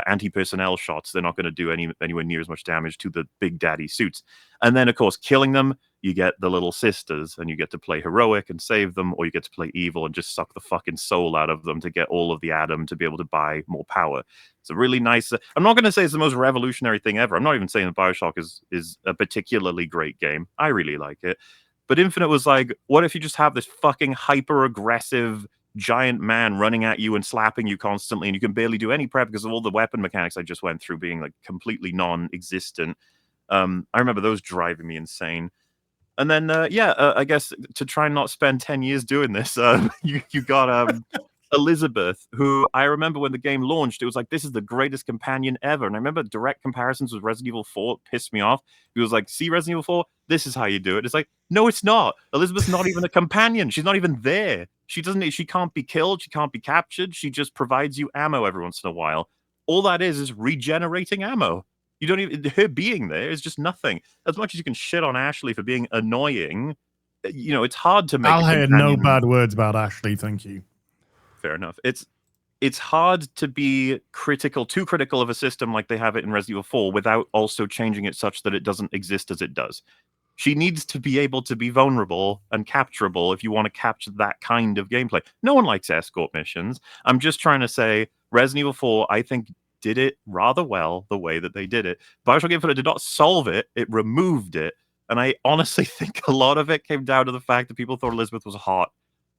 anti-personnel shots, they're not going to do anywhere near as much damage to the Big Daddy suits. And then, of course, killing them, you get the little sisters, and you get to play heroic and save them, or you get to play evil and just suck the fucking soul out of them to get all of the Adam to be able to buy more power. It's a really nice... I'm not going to say it's the most revolutionary thing ever. I'm not even saying that Bioshock is a particularly great game. I really like it. But Infinite was like, what if you just have this fucking hyper-aggressive giant man running at you and slapping you constantly, and you can barely do any prep because of all the weapon mechanics I just went through being like completely non-existent. I remember those driving me insane. And then I guess to try and not spend 10 years doing this, you got Elizabeth, who I remember when the game launched, it was like, this is the greatest companion ever. And I remember direct comparisons with Resident Evil 4 pissed me off. It was like, see Resident Evil 4? This is how you do it. It's like, no, it's not. Elizabeth's not even a companion. She's not even there. She can't be killed. She can't be captured. She just provides you ammo every once in a while. All that is regenerating ammo. You don't even, her being there is just nothing. As much as you can shit on Ashley for being annoying, it's hard to make. I'll hear no bad words about Ashley. Thank you. Fair enough. It's hard to be too critical of a system like they have it in Resident Evil 4 without also changing it such that it doesn't exist as it does. She needs to be able to be vulnerable and capturable if you want to capture that kind of gameplay. No one likes escort missions. I'm just trying to say Resident Evil 4, I think, did it rather well the way that they did it. Bioshock Infinite did not solve it. It removed it. And I honestly think a lot of it came down to the fact that people thought Elizabeth was hot.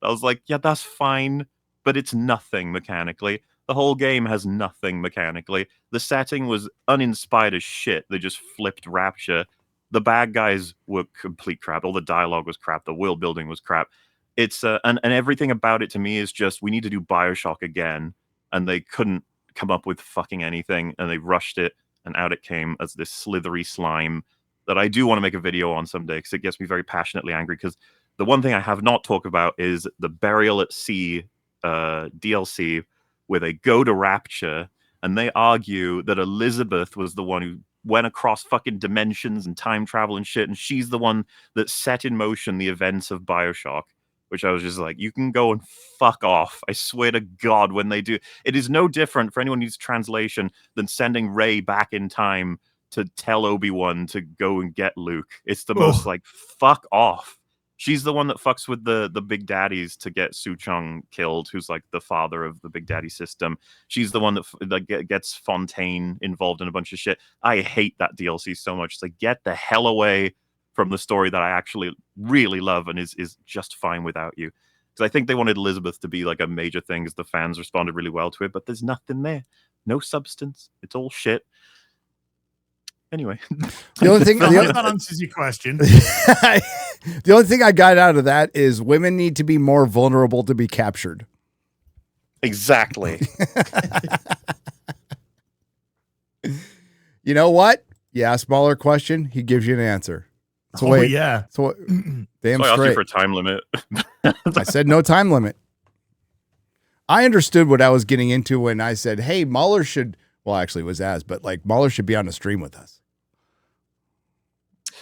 I was like, yeah, that's fine, but it's nothing mechanically. The whole game has nothing mechanically. The setting was uninspired as shit. They just flipped Rapture. The bad guys were complete crap. All the dialogue was crap. The world building was crap. It's and everything about it to me is just, we need to do Bioshock again. And they couldn't come up with fucking anything. And they rushed it. And out it came as this slithery slime that I do want to make a video on someday, because it gets me very passionately angry. Because the one thing I have not talked about is the Burial at Sea DLC, where they go to Rapture and they argue that Elizabeth was the one who went across fucking dimensions and time travel and shit, and she's the one that set in motion the events of Bioshock, which I was just like, you can go and fuck off. I swear to God, when they do, it is no different for anyone who needs translation than sending Rey back in time to tell Obi-Wan to go and get Luke. It's the most like, fuck off. She's the one that fucks with the Big Daddies to get Suchong killed, who's like the father of the Big Daddy system. She's the one that gets Fontaine involved in a bunch of shit. I hate that DLC so much. It's like, get the hell away from the story that I actually really love and is just fine without you. Because I think they wanted Elizabeth to be like a major thing, because the fans responded really well to it, but there's nothing there. No substance. It's all shit. Anyway, the only thing that answers your question. The only thing I got out of that is women need to be more vulnerable to be captured. Exactly. You know what? You ask MauLer question, he gives you an answer. So wait, yeah. So damn so I asked straight. you for a time limit. I said no time limit. I understood what I was getting into when I said, hey, MauLer should, well, actually it was but like MauLer should be on the stream with us.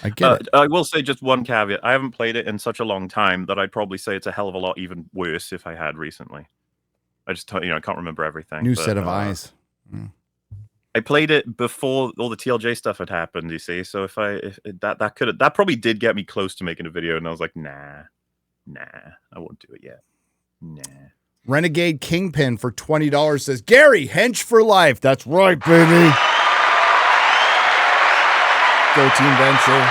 I get it. I will say just one caveat. I haven't played it in such a long time that I'd probably say it's a hell of a lot even worse if I had recently. I just, I can't remember everything. New set of eyes. I played it before all the TLJ stuff had happened, you see. So that probably did get me close to making a video, and I was like, nah, I won't do it yet. Nah. Renegade Kingpin for $20 says, Gary, hench for life. That's right, baby. Go Team Venture.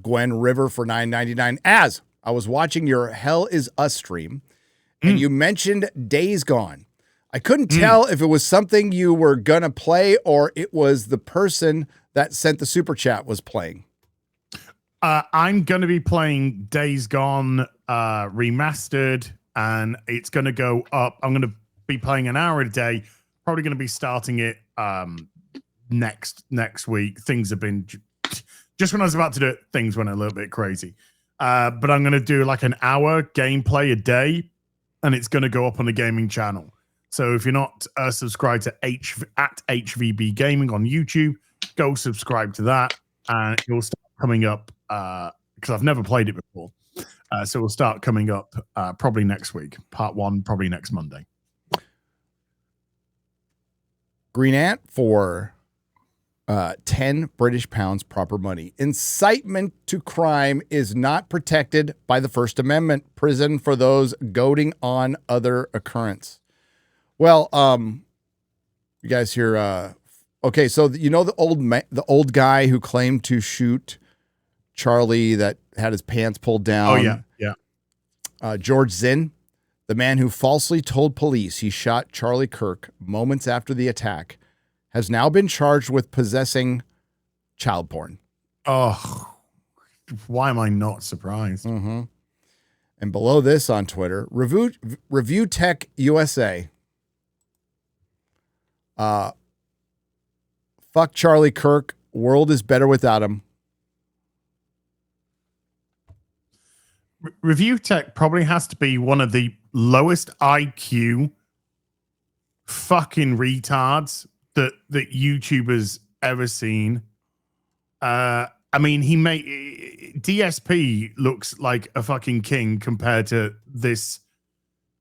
Gwen River for $9.99. As I was watching your Hell Is Us stream, and you mentioned Days Gone. I couldn't tell if it was something you were going to play or it was the person that sent the super chat was playing. I'm going to be playing Days Gone remastered, and it's going to go up. I'm going to be playing an hour a day. Probably going to be starting it next week. Things have been just when I was about to do it, things went a little bit crazy. But I'm going to do like an hour gameplay a day, and it's going to go up on the gaming channel. So if you're not subscribed to at HVB Gaming on YouTube, go subscribe to that, and it will start coming up because I've never played it before. So it will start coming up probably next week. Part 1 probably next Monday. Green Ant for 10 British pounds proper money. Incitement to crime is not protected by the First Amendment. Prison for those goading on other occurrence. Well, you guys hear? Okay, so the old guy who claimed to shoot Charlie that had his pants pulled down. Oh yeah. George Zinn, the man who falsely told police he shot Charlie Kirk moments after the attack, has now been charged with possessing child porn. Oh, why am I not surprised? Mm-hmm. And below this on Twitter, Review Tech USA. Fuck Charlie Kirk. World is better without him. Review Tech probably has to be one of the lowest IQ fucking retards that YouTubers ever seen. I mean, DSP looks like a fucking king compared to this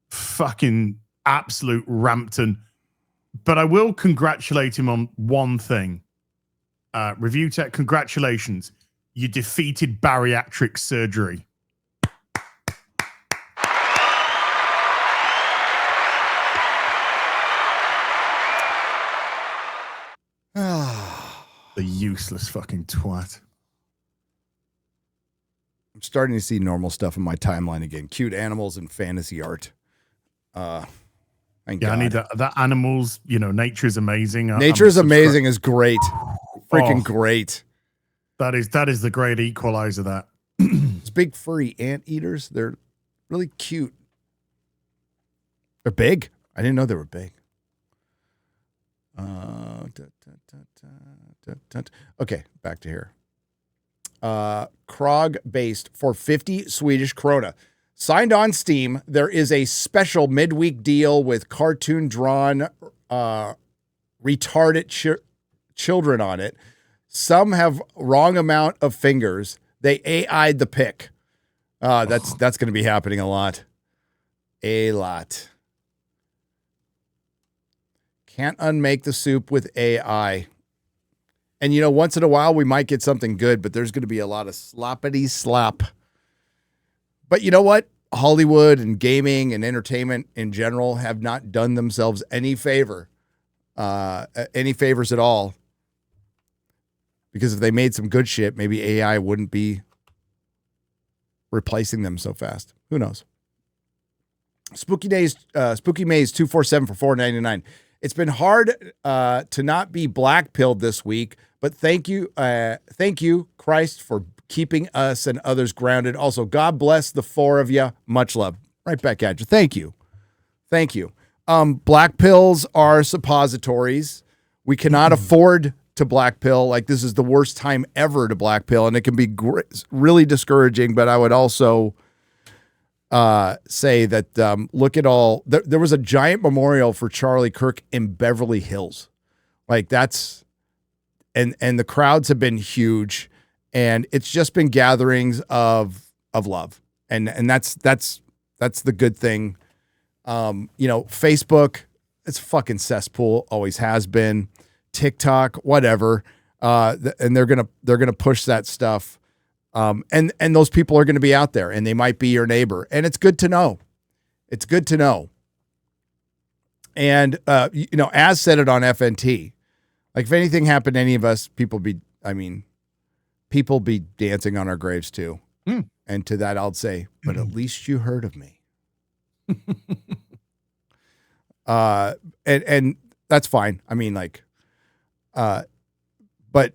fucking absolute Rampton. But I will congratulate him on one thing. Review Tech, congratulations. You defeated bariatric surgery. The useless fucking twat. I'm starting to see normal stuff in my timeline again. Cute animals and fantasy art. Thank God. I need that animals, nature is amazing. Nature is amazing is great. Freaking great. That is the great equalizer that. It's big furry anteaters. They're really cute. They're big. I didn't know they were big. Okay, back to here. Krog based for 50 Swedish krona. Signed on Steam, there is a special midweek deal with cartoon drawn retarded children on it. Some have wrong amount of fingers. They AI'd the pic. That's going to be happening a lot. A lot. Can't unmake the soup with AI. And, once in a while we might get something good, but there's going to be a lot of sloppity slop. But you know what? Hollywood and gaming and entertainment in general have not done themselves any favors at all. Because if they made some good shit, maybe AI wouldn't be replacing them so fast. Who knows? Spooky Maze 247 for $4.99. It's been hard to not be black-pilled this week, but thank you, Christ, for keeping us and others grounded. Also, God bless the four of you. Much love. Right back at you. Thank you. Thank you. Black pills are suppositories. We cannot afford to black pill. Like, this is the worst time ever to black pill, and it can be really discouraging, but I would also say that look at all. There was a giant memorial for Charlie Kirk in Beverly Hills, like that's, and the crowds have been huge, and it's just been gatherings of love, and that's the good thing. Facebook, it's a fucking cesspool, always has been. TikTok, whatever, and they're gonna push that stuff. And those people are going to be out there, and they might be your neighbor, and it's good to know. It's good to know. And as said it on FNT, like if anything happened to any of us, people be dancing on our graves too. And to that, I'll say, but at least you heard of me. And that's fine. I mean, like, but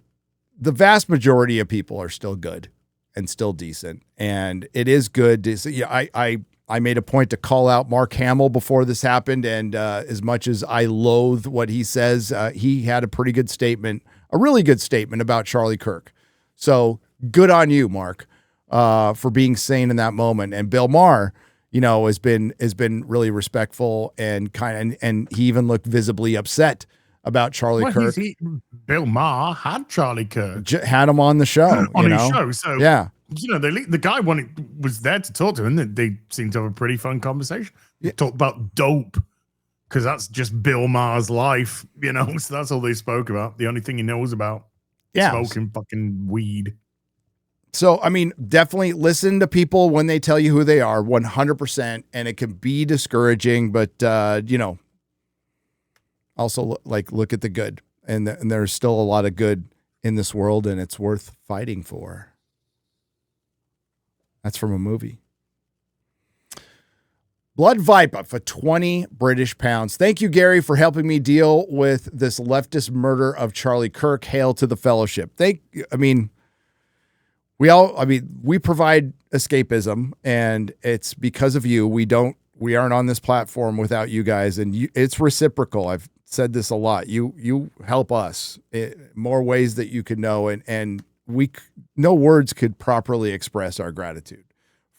the vast majority of people are still good and still decent. And it is good to see. I made a point to call out Mark Hamill before this happened. And as much as I loathe what he says, he had a pretty good statement, a really good statement about Charlie Kirk. So good on you, Mark, for being sane in that moment. And Bill Maher, has been really respectful and and he even looked visibly upset about Charlie Kirk. Bill Maher had Charlie Kirk. Had him on the show. On his show. So, yeah. The guy was there to talk to him, and they seemed to have a pretty fun conversation. They talked about dope, because that's just Bill Maher's life, so that's all they spoke about. The only thing he knows about. Yeah. Smoking fucking weed. So, definitely listen to people when they tell you who they are, 100%, and it can be discouraging, but, also look at the good, and there's still a lot of good in this world, and it's worth fighting for. That's from a movie. Blood Viper for 20 British pounds. Thank you, Gary, for helping me deal with this leftist murder of Charlie Kirk. Hail to the fellowship. We provide escapism, and it's because of you. We aren't on this platform without you guys, and it's reciprocal. I've said this a lot. You help us in more ways that you could know, and no words could properly express our gratitude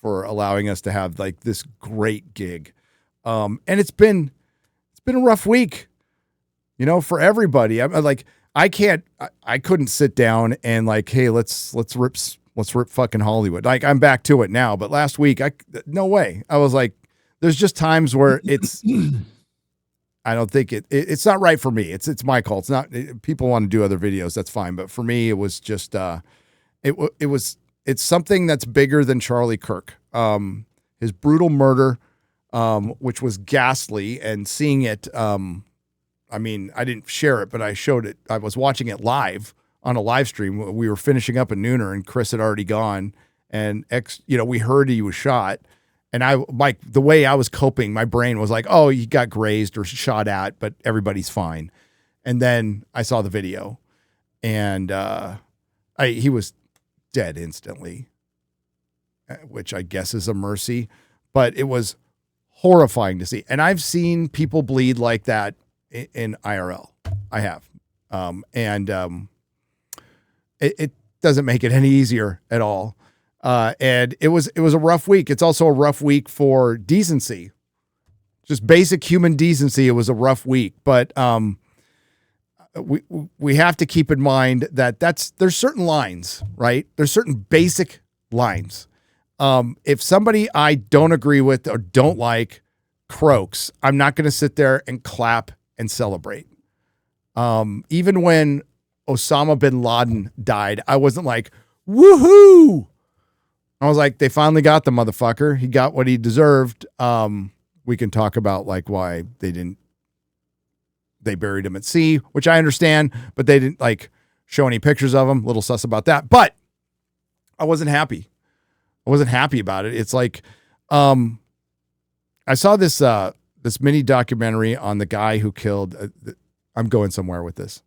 for allowing us to have this great gig. And it's been a rough week, for everybody. I couldn't sit down and hey, let's rip fucking Hollywood. I'm back to it now, but last week, no way. I was like, there's just times where it's, I don't think it's not right for me. It's my call. It's not, people want to do other videos. That's fine. But for me, it was just, it's something that's bigger than Charlie Kirk. His brutal murder, which was ghastly, and seeing it, I didn't share it, but I showed it. I was watching it live on a live stream. We were finishing up at nooner, and Chris had already gone, and we heard he was shot. And the way I was coping, my brain was like, oh, he got grazed or shot at, but everybody's fine. And then I saw the video, and he was dead instantly, which I guess is a mercy, but it was horrifying to see. And I've seen people bleed like that in IRL. I have. It doesn't make it any easier at all. And it was a rough week. It's also a rough week for decency, just basic human decency. It was a rough week, but we have to keep in mind that there's certain lines, right? There's certain basic lines. If somebody I don't agree with or don't like croaks, I'm not going to sit there and clap and celebrate. Even when Osama bin Laden died, I wasn't like, woohoo! I was like, they finally got the motherfucker. He got what he deserved. We can talk about why they buried him at sea, which I understand, but they didn't show any pictures of him. A little sus about that, but I wasn't happy. I wasn't happy about it. It's I saw this mini documentary on the guy who killed, I'm going somewhere with this.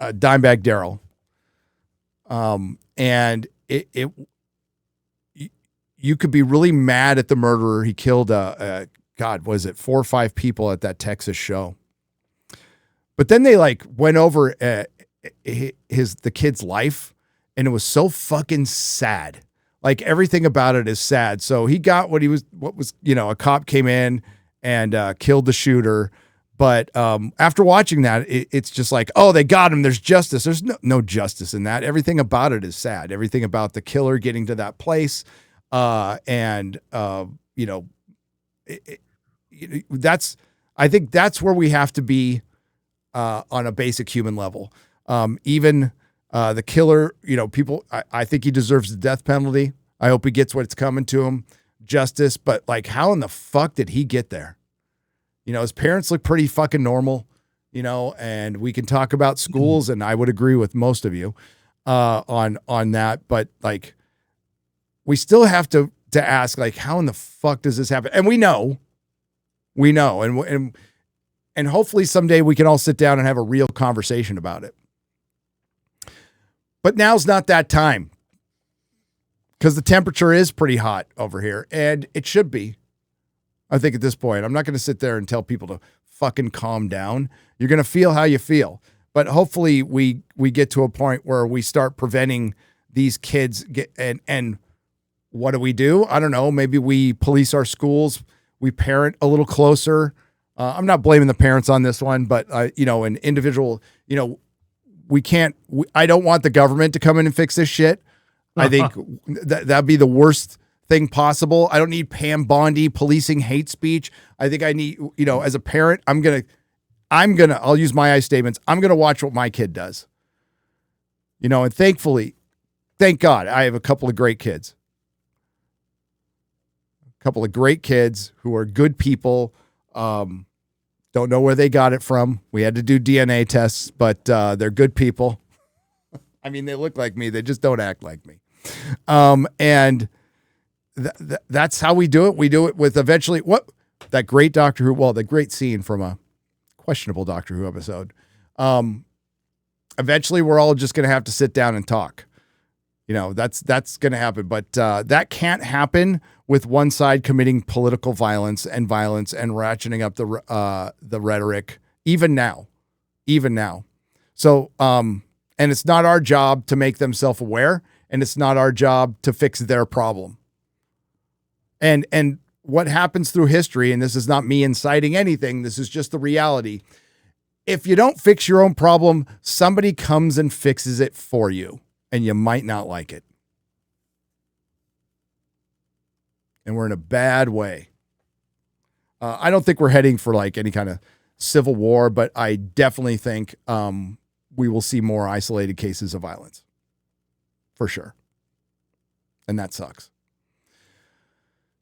Dimebag Darrell. And you could be really mad at the murderer. He killed, was it 4 or 5 people at that Texas show? But then they went over the kid's life, and it was so fucking sad. Like everything about it is sad. So he got what was, a cop came in and killed the shooter. But after watching that, it's just like, oh, they got him. There's justice. There's no justice in that. Everything about it is sad. Everything about the killer getting to that place. I think that's where we have to be on a basic human level. Even the killer, people, I think he deserves the death penalty. I hope he gets what's coming to him, justice. But like, how in the fuck did he get there? His parents look pretty fucking normal, and we can talk about schools, and I would agree with most of you on that. But like, we still have to ask, like, how in the fuck does this happen? And we know, and hopefully someday we can all sit down and have a real conversation about it. But now's not that time, because the temperature is pretty hot over here, and it should be. I think at this point, I'm not going to sit there and tell people to fucking calm down. You're going to feel how you feel. But hopefully we get to a point where we start preventing these kids and what do? I don't know. Maybe we police our schools. We parent a little closer. I'm not blaming the parents on this one, but an individual, I don't want the government to come in and fix this shit. I think that'd be the worst thing possible. I don't need Pam Bondi policing hate speech. I think I need, as a parent, I'll use my I statements. I'm going to watch what my kid does. And thankfully, thank God, I have a couple of great kids. A couple of great kids who are good people. Don't know where they got it from. We had to do DNA tests, but they're good people. I mean, they look like me. They just don't act like me. And that's how we do it. We do it with eventually that great Doctor Who, the great scene from a questionable Doctor Who episode. Eventually we're all just going to have to sit down and talk. That's going to happen, but that can't happen with one side committing political violence and ratcheting up the rhetoric even now. So, and it's not our job to make them self-aware, and it's not our job to fix their problem. And what happens through history, and this is not me inciting anything, this is just the reality. If you don't fix your own problem, somebody comes and fixes it for you, and you might not like it. And we're in a bad way. I don't think we're heading for like any kind of civil war, but I definitely think we will see more isolated cases of violence. For sure. And that sucks.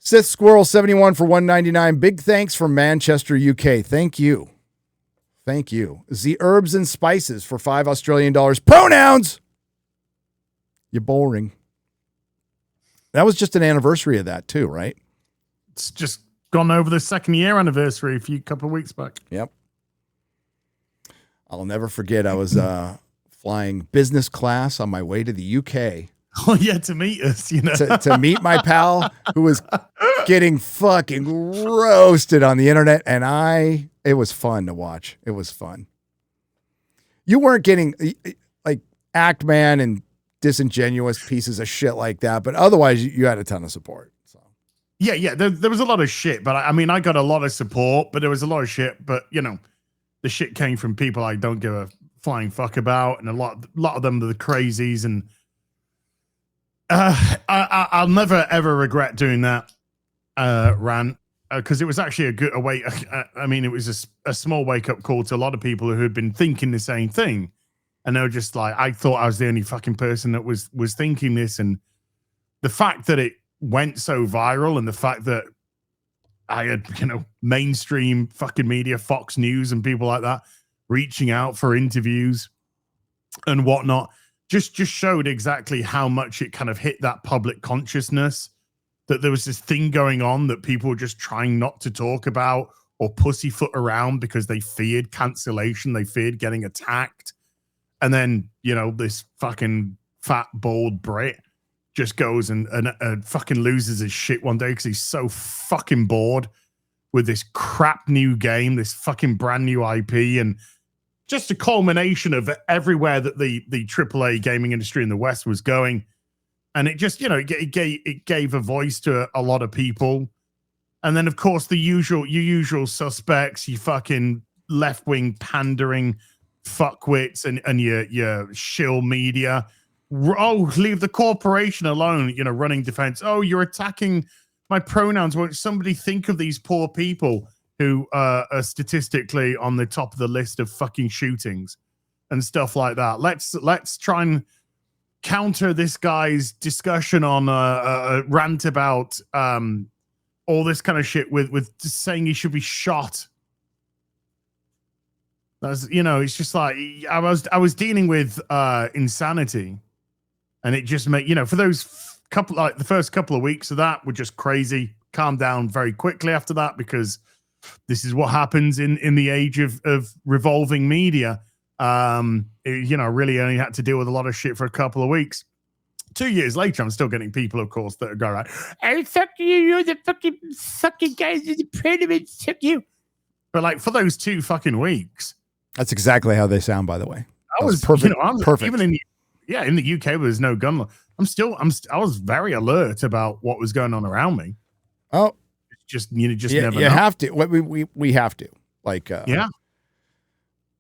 Sith Squirrel 71 for $1.99. Big thanks from Manchester, UK. Thank you. The Herbs and Spices for $5 Australian. Pronouns! You're boring. That was just an anniversary of that too, right? It's just gone over the 2nd year anniversary a couple of weeks back. Yep. I'll never forget. I was flying business class on my way to the UK. Oh yeah, to meet us, to meet my pal who was getting fucking roasted on the internet, and it was fun to watch. It was fun. You weren't getting like Act Man and disingenuous pieces of shit like that, but otherwise you had a ton of support. So yeah, there was a lot of shit, but I mean, I got a lot of support, but there was a lot of shit. But the shit came from people I don't give a flying fuck about, and a lot of them are the crazies, and I'll never ever regret doing that rant, because it was actually it was a small wake up call to a lot of people who had been thinking the same thing, and they were just like, I thought I was the only fucking person that was thinking this, and the fact that it went so viral, and the fact that I had mainstream fucking media, Fox News and people like that reaching out for interviews and whatnot, just showed exactly how much it kind of hit that public consciousness, that there was this thing going on that people were just trying not to talk about or pussyfoot around because they feared cancellation, they feared getting attacked. And then, this fucking fat, bald Brit just goes and fucking loses his shit one day because he's so fucking bored with this crap new game, this fucking brand new IP, and just a culmination of everywhere that the AAA gaming industry in the West was going. And it just, it gave a voice to a lot of people. And then, of course, your usual suspects, you fucking left-wing pandering fuckwits and your shill media. Oh, leave the corporation alone, running defense. Oh, you're attacking my pronouns. Won't somebody think of these poor people who are statistically on the top of the list of fucking shootings and stuff like that? Let's try and counter this guy's discussion on a rant about all this kind of shit with just saying he should be shot. That's, it's just like I was dealing with insanity, and it just made, for those the first couple of weeks of that were just crazy. Calmed down very quickly after that, because this is what happens in the age of revolving media. Really only had to deal with a lot of shit for a couple of weeks. 2 years later, I'm still getting people, of course, that go right. Hey, fuck you! You're the fucking guys in the pyramid. Fuck you! But like for those 2 fucking weeks, that's exactly how they sound. By the way, I was perfect. Perfect. Even in the UK, where there's no gun law, I was very alert about what was going on around me. Oh, it's just never. You know. have to. We have to. Like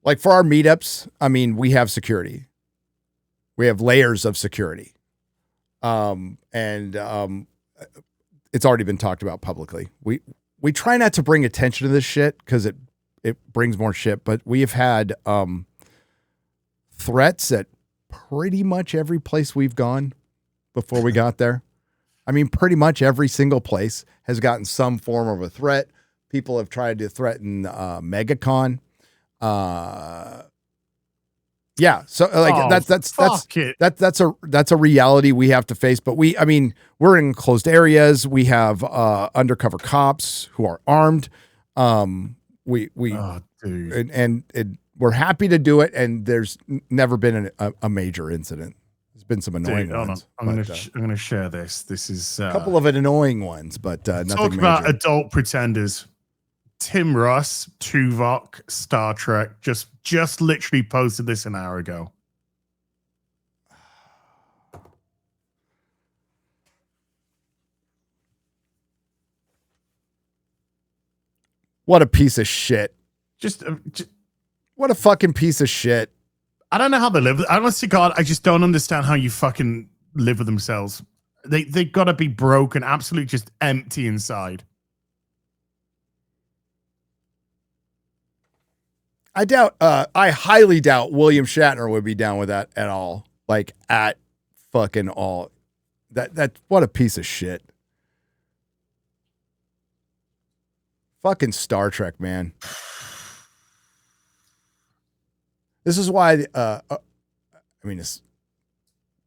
Like for our meetups, I mean, we have security. We have layers of security. It's already been talked about publicly. We try not to bring attention to this shit because it brings more shit, but we have had threats at pretty much every place we've gone before we got there. I mean, pretty much every single place has gotten some form of a threat. People have tried to threaten MegaCon. Yeah, so like that's a reality we have to face. But we're in closed areas. We have undercover cops who are armed. We're happy to do it, and there's never been a major incident. There's been some annoying ones. I'm gonna share this. This is a couple of annoying ones, but nothing talk major. About adult pretenders. Tim Russ, Tuvok, Star Trek, just literally posted this an hour ago. What a piece of shit. Just what a fucking piece of shit. I don't know how they live. Honestly, God, I just don't understand how you fucking live with themselves. They got to be broken, absolutely just empty inside. I highly doubt William Shatner would be down with that at all. Like at fucking all. That what a piece of shit. Fucking Star Trek, man. This is why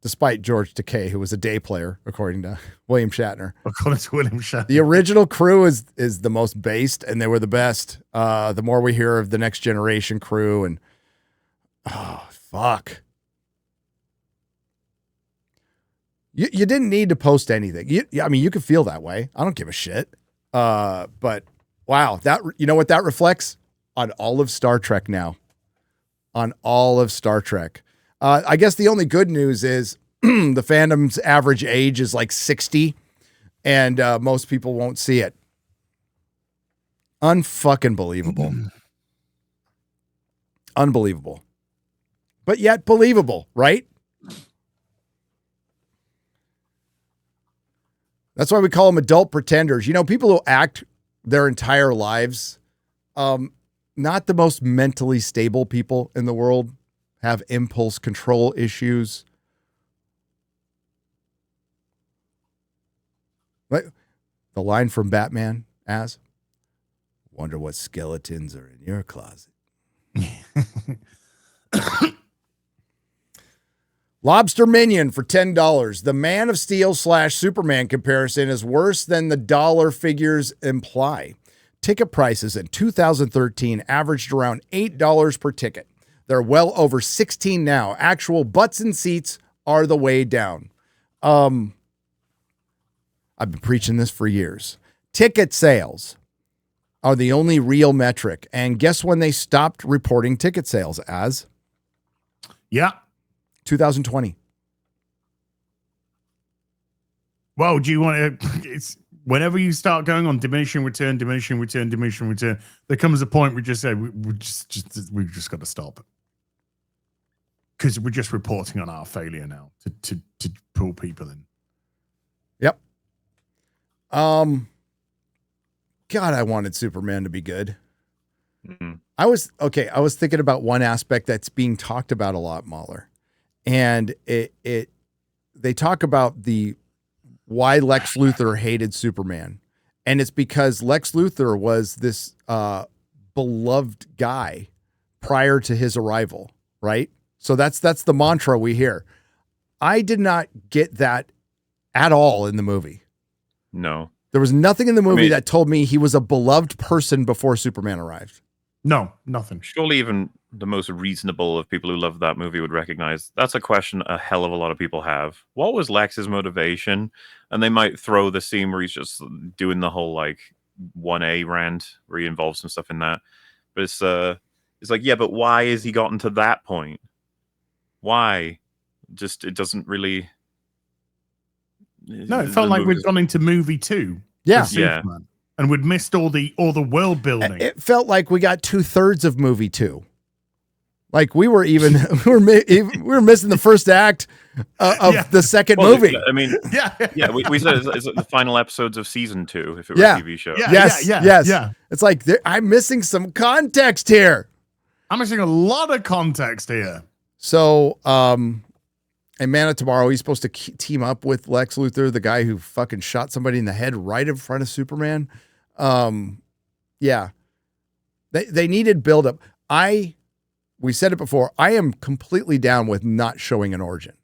despite George Takei, who was a day player, according to William Shatner. According to William Shatner. The original crew is the most based, and they were the best. The more we hear of the Next Generation crew, and oh, fuck. You didn't need to post anything. You could feel that way. I don't give a shit. But wow, you know what that reflects? On all of Star Trek now. On all of Star Trek. I guess the only good news is the fandom's average age is like 60, and most people won't see it. Unfucking believable. Unbelievable. But yet believable, right? That's why we call them adult pretenders. People who act their entire lives, not the most mentally stable people in the world, have impulse control issues. Like the line from Batman as, wonder what skeletons are in your closet. Lobster Minion for $10. The Man of Steel / Superman comparison is worse than the dollar figures imply. Ticket prices in 2013 averaged around $8 per ticket. They're well over 16 now. Actual butts and seats are the way down. I've been preaching this for years. Ticket sales are the only real metric. And guess when they stopped reporting ticket sales as? Yeah. 2020. Well, do you want to? It's whenever you start going on diminishing return, there comes a point we just say we've just got to stop because we're just reporting on our failure now to pull people in. Yep. God, I wanted Superman to be good. Mm-hmm. I was thinking about one aspect that's being talked about a lot, MauLer, and they talk about why Lex Luthor hated Superman, and it's because Lex Luthor was this beloved guy prior to his arrival, right? So that's the mantra we hear. I did not get that at all in the movie. No. There was nothing in the movie that told me he was a beloved person before Superman arrived. No, nothing. Surely even the most reasonable of people who love that movie would recognize that's a question a hell of a lot of people have. What was Lex's motivation? And they might throw the scene where he's just doing the whole like 1A rant where he involves some stuff in that. But it's like, yeah, but why has he gotten to that point? Why? Just it doesn't really. No, it felt like we'd gone into movie 2. Yeah. Superman, and we'd missed all the world building. It felt like we got 2/3 of movie 2. Like we were missing the first act of the second movie. I mean, yeah. We said it's the final episodes of season 2 if it were a TV show. Yes. It's like I'm missing some context here. I'm missing a lot of context here. So, and Man of Tomorrow, he's supposed to team up with Lex Luthor, the guy who fucking shot somebody in the head right in front of Superman. Yeah. They needed buildup. We said it before, I am completely down with not showing an origin.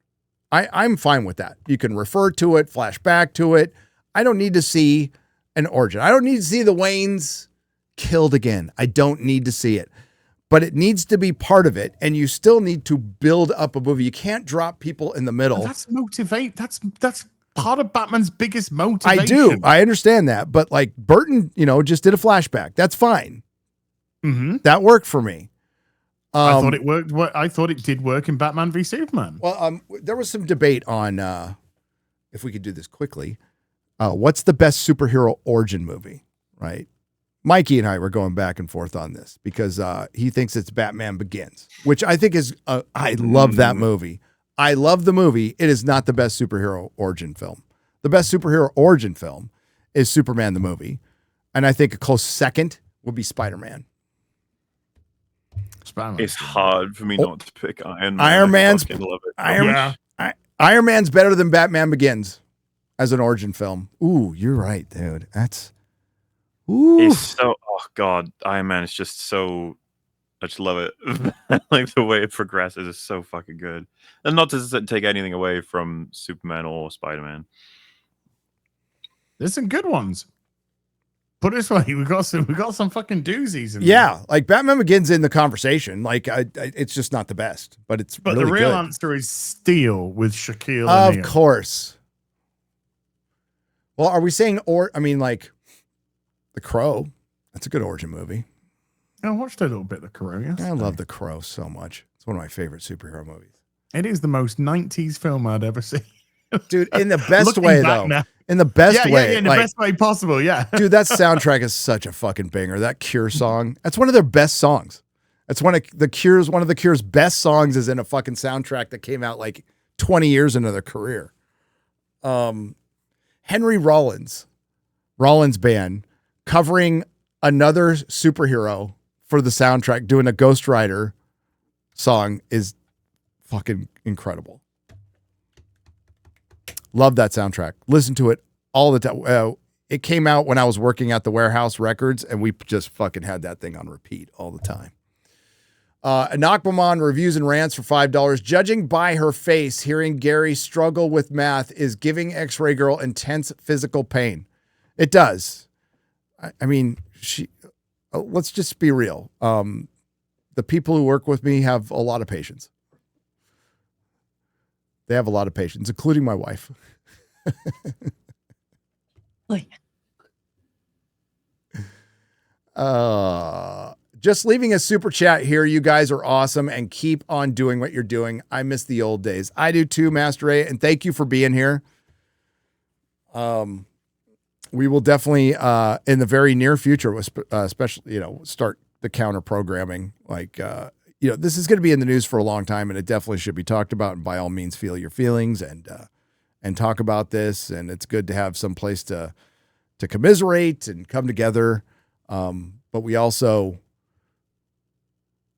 I'm fine with that. You can refer to it, flash back to it. I don't need to see an origin. I don't need to see the Waynes killed again. I don't need to see it. But it needs to be part of it, and you still need to build up a movie. You can't drop people in the middle. That's That's part of Batman's biggest motivation. I do. I understand that, but like Burton, just did a flashback. That's fine. Mm-hmm. That worked for me. I thought it worked. I thought it did work in Batman v Superman. Well, there was some debate on if we could do this quickly. What's the best superhero origin movie? Right. Mikey and I were going back and forth on this because he thinks it's Batman Begins, which I think is, I love that movie. I love the movie. It is not the best superhero origin film. The best superhero origin film is Superman the movie. And I think a close second would be Spider-Man. It's hard for me not to pick Iron Man. Iron Man's better than Batman Begins as an origin film. Ooh, you're right, dude. It's so, oh God, Iron Man is just so, I just love it. Like the way it progresses is so fucking good. And not to take anything away from Superman or Spider-Man. There's some good ones. Put it this way, we got some fucking doozies. Yeah, like Batman Begins in the conversation. Like it's just not the best, but it's really the real good. answer is Steel with Shaquille Of O'Neal. course. Well, are we saying like The Crow? That's a good origin movie. I watched a little bit of The Crow. Yesterday. I love The Crow so much. It's one of my favorite superhero movies. It is the most 90s film I'd ever seen. Dude, in the best way, though. Now. In the best way. Yeah, in the best way possible, yeah. Dude, that soundtrack is such a fucking banger. That Cure song. That's one of their best songs. That's one of the Cure's best songs is in a fucking soundtrack that came out like 20 years into their career. Henry Rollins Band, covering another superhero for the soundtrack, doing a Ghost Rider song is fucking incredible. Love that soundtrack. Listen to it all the time. It came out when I was working at the Warehouse Records, and we just fucking had that thing on repeat all the time. Anakbamon reviews and rants for $5. Judging by her face, hearing Gary struggle with math is giving X-Ray Girl intense physical pain. It does. I mean, let's just be real. The people who work with me have a lot of patience. They have a lot of patience, including my wife. Just leaving a super chat here. You guys are awesome and keep on doing what you're doing. I miss the old days. I do too, Master A, and thank you for being here. We will definitely, in the very near future, especially, start the counter programming. Like, this is going to be in the news for a long time, and it definitely should be talked about. And by all means, feel your feelings and talk about this. And it's good to have some place to commiserate and come together. But we also,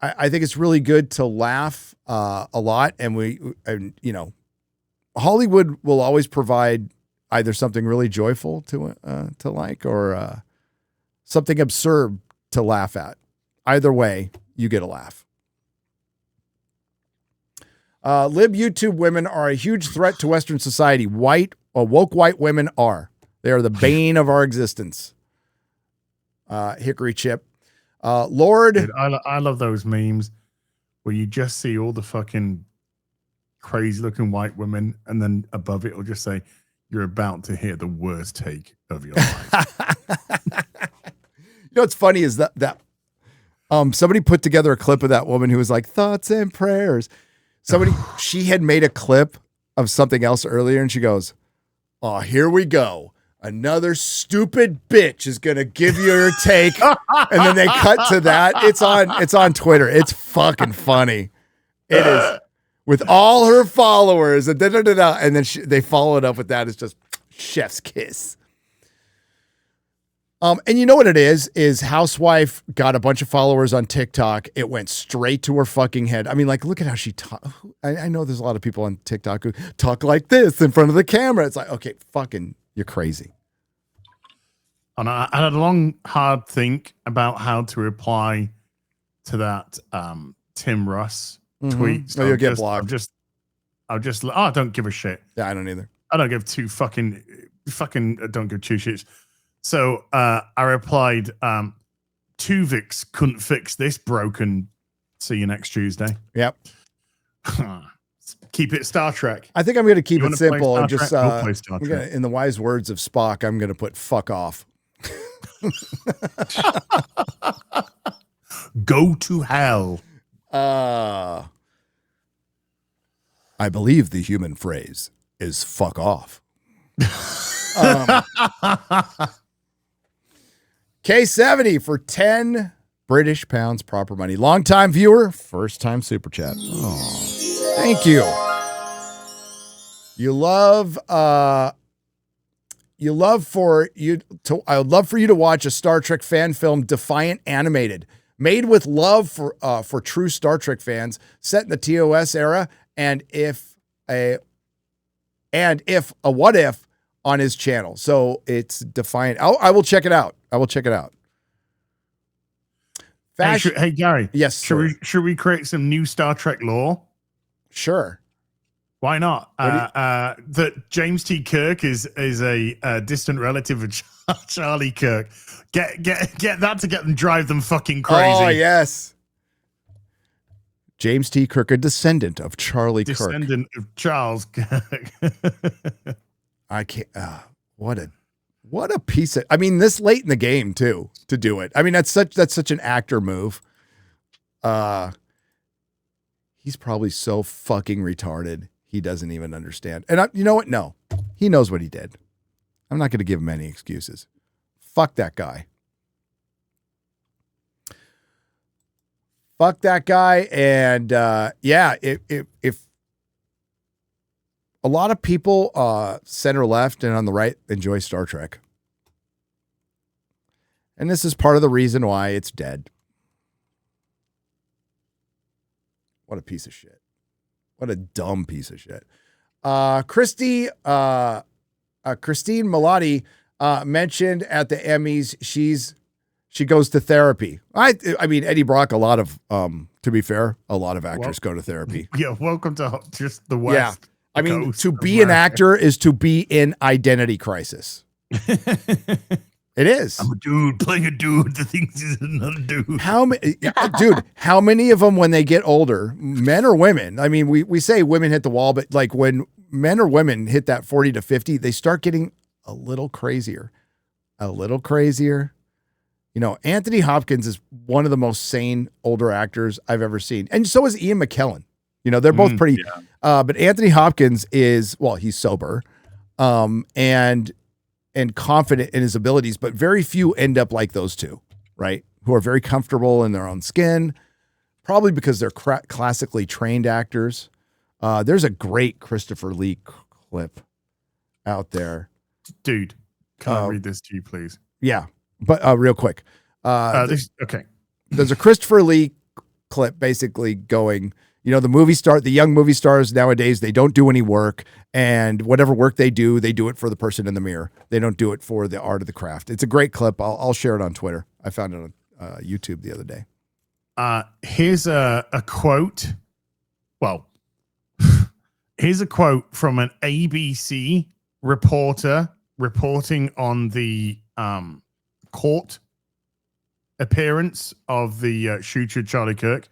I think it's really good to laugh a lot, and Hollywood will always provide either something really joyful to like, or something absurd to laugh at. Either way, you get a laugh. Lib YouTube women are a huge threat to Western society. Woke white women are. They are the bane of our existence. Hickory Chip. Lord. Dude, I love those memes where you just see all the fucking crazy looking white women, and then above it will just say, "You're about to hear the worst take of your life." What's funny is that somebody put together a clip of that woman who was like, "Thoughts and prayers." She had made a clip of something else earlier, and she goes, "Oh, here we go. Another stupid bitch is gonna give you her take," and then they cut to that. It's on Twitter. It's fucking funny. It is, with all her followers, and and then they follow it up with that. It's just chef's kiss. And you know what it is Housewife got a bunch of followers on TikTok. It went straight to her fucking head. I mean, like, look at how she talk. I know there's a lot of people on TikTok who talk like this in front of the camera. It's like, okay, fucking, you're crazy. And I had a long, hard think about how to reply to that Tim Russ tweet. So you'll get blocked. I don't give a shit. Yeah, I don't either. I don't give two fucking don't give two shits. So I replied, Tuvix couldn't fix this broken. See you next Tuesday. Yep. Keep it Star Trek. I think I'm going to keep it simple and just, Trek? In the wise words of Spock, I'm going to put fuck off. Go to hell. I believe the human phrase is fuck off. K70 for 10 British pounds proper money. Long-time viewer, first-time super chat. Oh, thank you. I would love for you to watch a Star Trek fan film, Defiant Animated, made with love for true Star Trek fans, set in the TOS era, and if a what if on his channel. So it's Defiant. I will check it out. Hey, Gary. Yes. Should we create some new Star Trek lore? Sure. Why not? That James T. Kirk is a distant relative of Charlie Kirk. Get that to get them, drive them fucking crazy. Oh yes. James T. Kirk, a descendant of Charlie Kirk. Descendant of Charles Kirk. I can't. What a piece of. I mean, this late in the game too to do it. I mean, that's such an actor move. He's probably so fucking retarded. He doesn't even understand. And you know what? No, he knows what he did. I'm not going to give him any excuses. Fuck that guy. And if a lot of people center left and on the right enjoy Star Trek. And this is part of the reason why it's dead. What a piece of shit. What a dumb piece of shit. Christine Malati mentioned at the Emmys she goes to therapy. I mean, Eddie Brock, a lot of to be fair, a lot of actors go to therapy. Yeah, welcome to just the West. Yeah. I mean, to be an actor is to be in identity crisis. It is. I'm a dude playing a dude that thinks he's another dude. How many of them when they get older, men or women? I mean, we say women hit the wall, but like when men or women hit that 40 to 50, they start getting a little crazier. You know, Anthony Hopkins is one of the most sane older actors I've ever seen. And so is Ian McKellen. You know, they're both pretty, but Anthony Hopkins is, well, he's sober. And and confident in his abilities, but very few end up like those two, right? Who are very comfortable in their own skin, probably because they're classically trained actors. There's a great Christopher Lee clip out there. Dude, can I read this to you, please? Yeah, but real quick. Okay. There's a Christopher Lee clip basically going, the young movie stars nowadays, they don't do any work, and whatever work they do it for the person in the mirror. They don't do it for the art of the craft. It's a great clip. I'll share it on Twitter. I found it on YouTube the other day. Here's a quote. Well, here's a quote from an ABC reporter reporting on the court appearance of the shooter Charlie Kirk.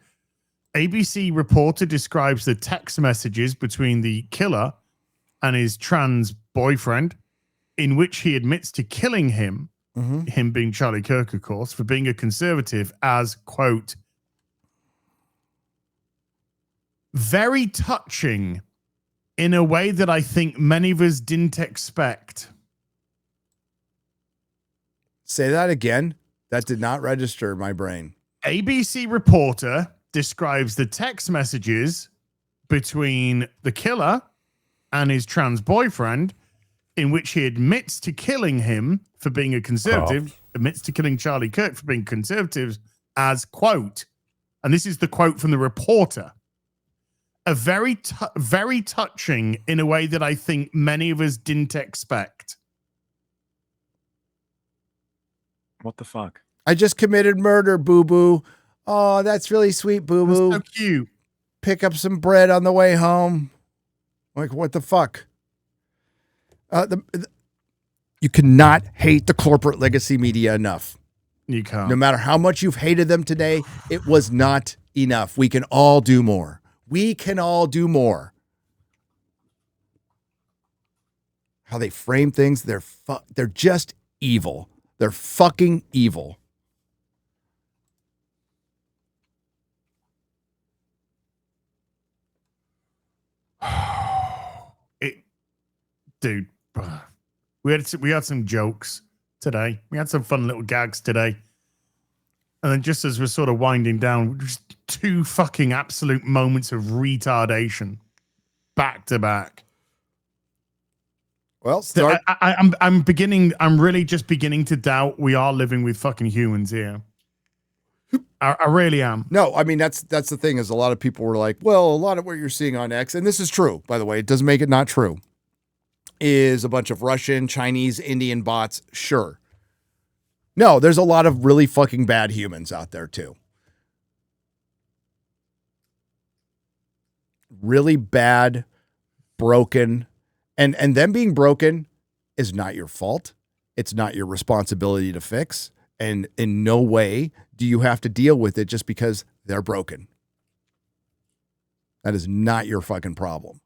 ABC reporter describes the text messages between the killer and his trans boyfriend, in which he admits to killing him, him being Charlie Kirk, of course, for being a conservative, as, quote, very touching in a way that I think many of us didn't expect. Say that again. That did not register in my brain. ABC reporter describes the text messages between the killer and his trans boyfriend, in which he admits to killing him for being a conservative, admits to killing Charlie Kirk for being conservative, as, quote, and this is the quote from the reporter, a very touching in a way that I think many of us didn't expect. What the fuck? I just committed murder, boo-boo. Oh, that's really sweet, boo-boo. That's so cute. Pick up some bread on the way home. Like, what the fuck? You cannot hate the corporate legacy media enough. You can't. No matter how much you've hated them today, it was not enough. We can all do more. We can all do more. How they frame things, they're just evil. They're fucking evil. Dude, we had some jokes today. We had some fun little gags today. And then just as we're sort of winding down, just two fucking absolute moments of retardation back to back. Well, I'm really just beginning to doubt we are living with fucking humans here. I really am. No, I mean, that's the thing, is a lot of people were like, well, a lot of what you're seeing on X, and this is true, by the way, it doesn't make it not true, is a bunch of Russian, Chinese, Indian bots. Sure. No, there's a lot of really fucking bad humans out there too. Really bad, broken, and them being broken is not your fault. It's not your responsibility to fix. And in no way do you have to deal with it just because they're broken. That is not your fucking problem.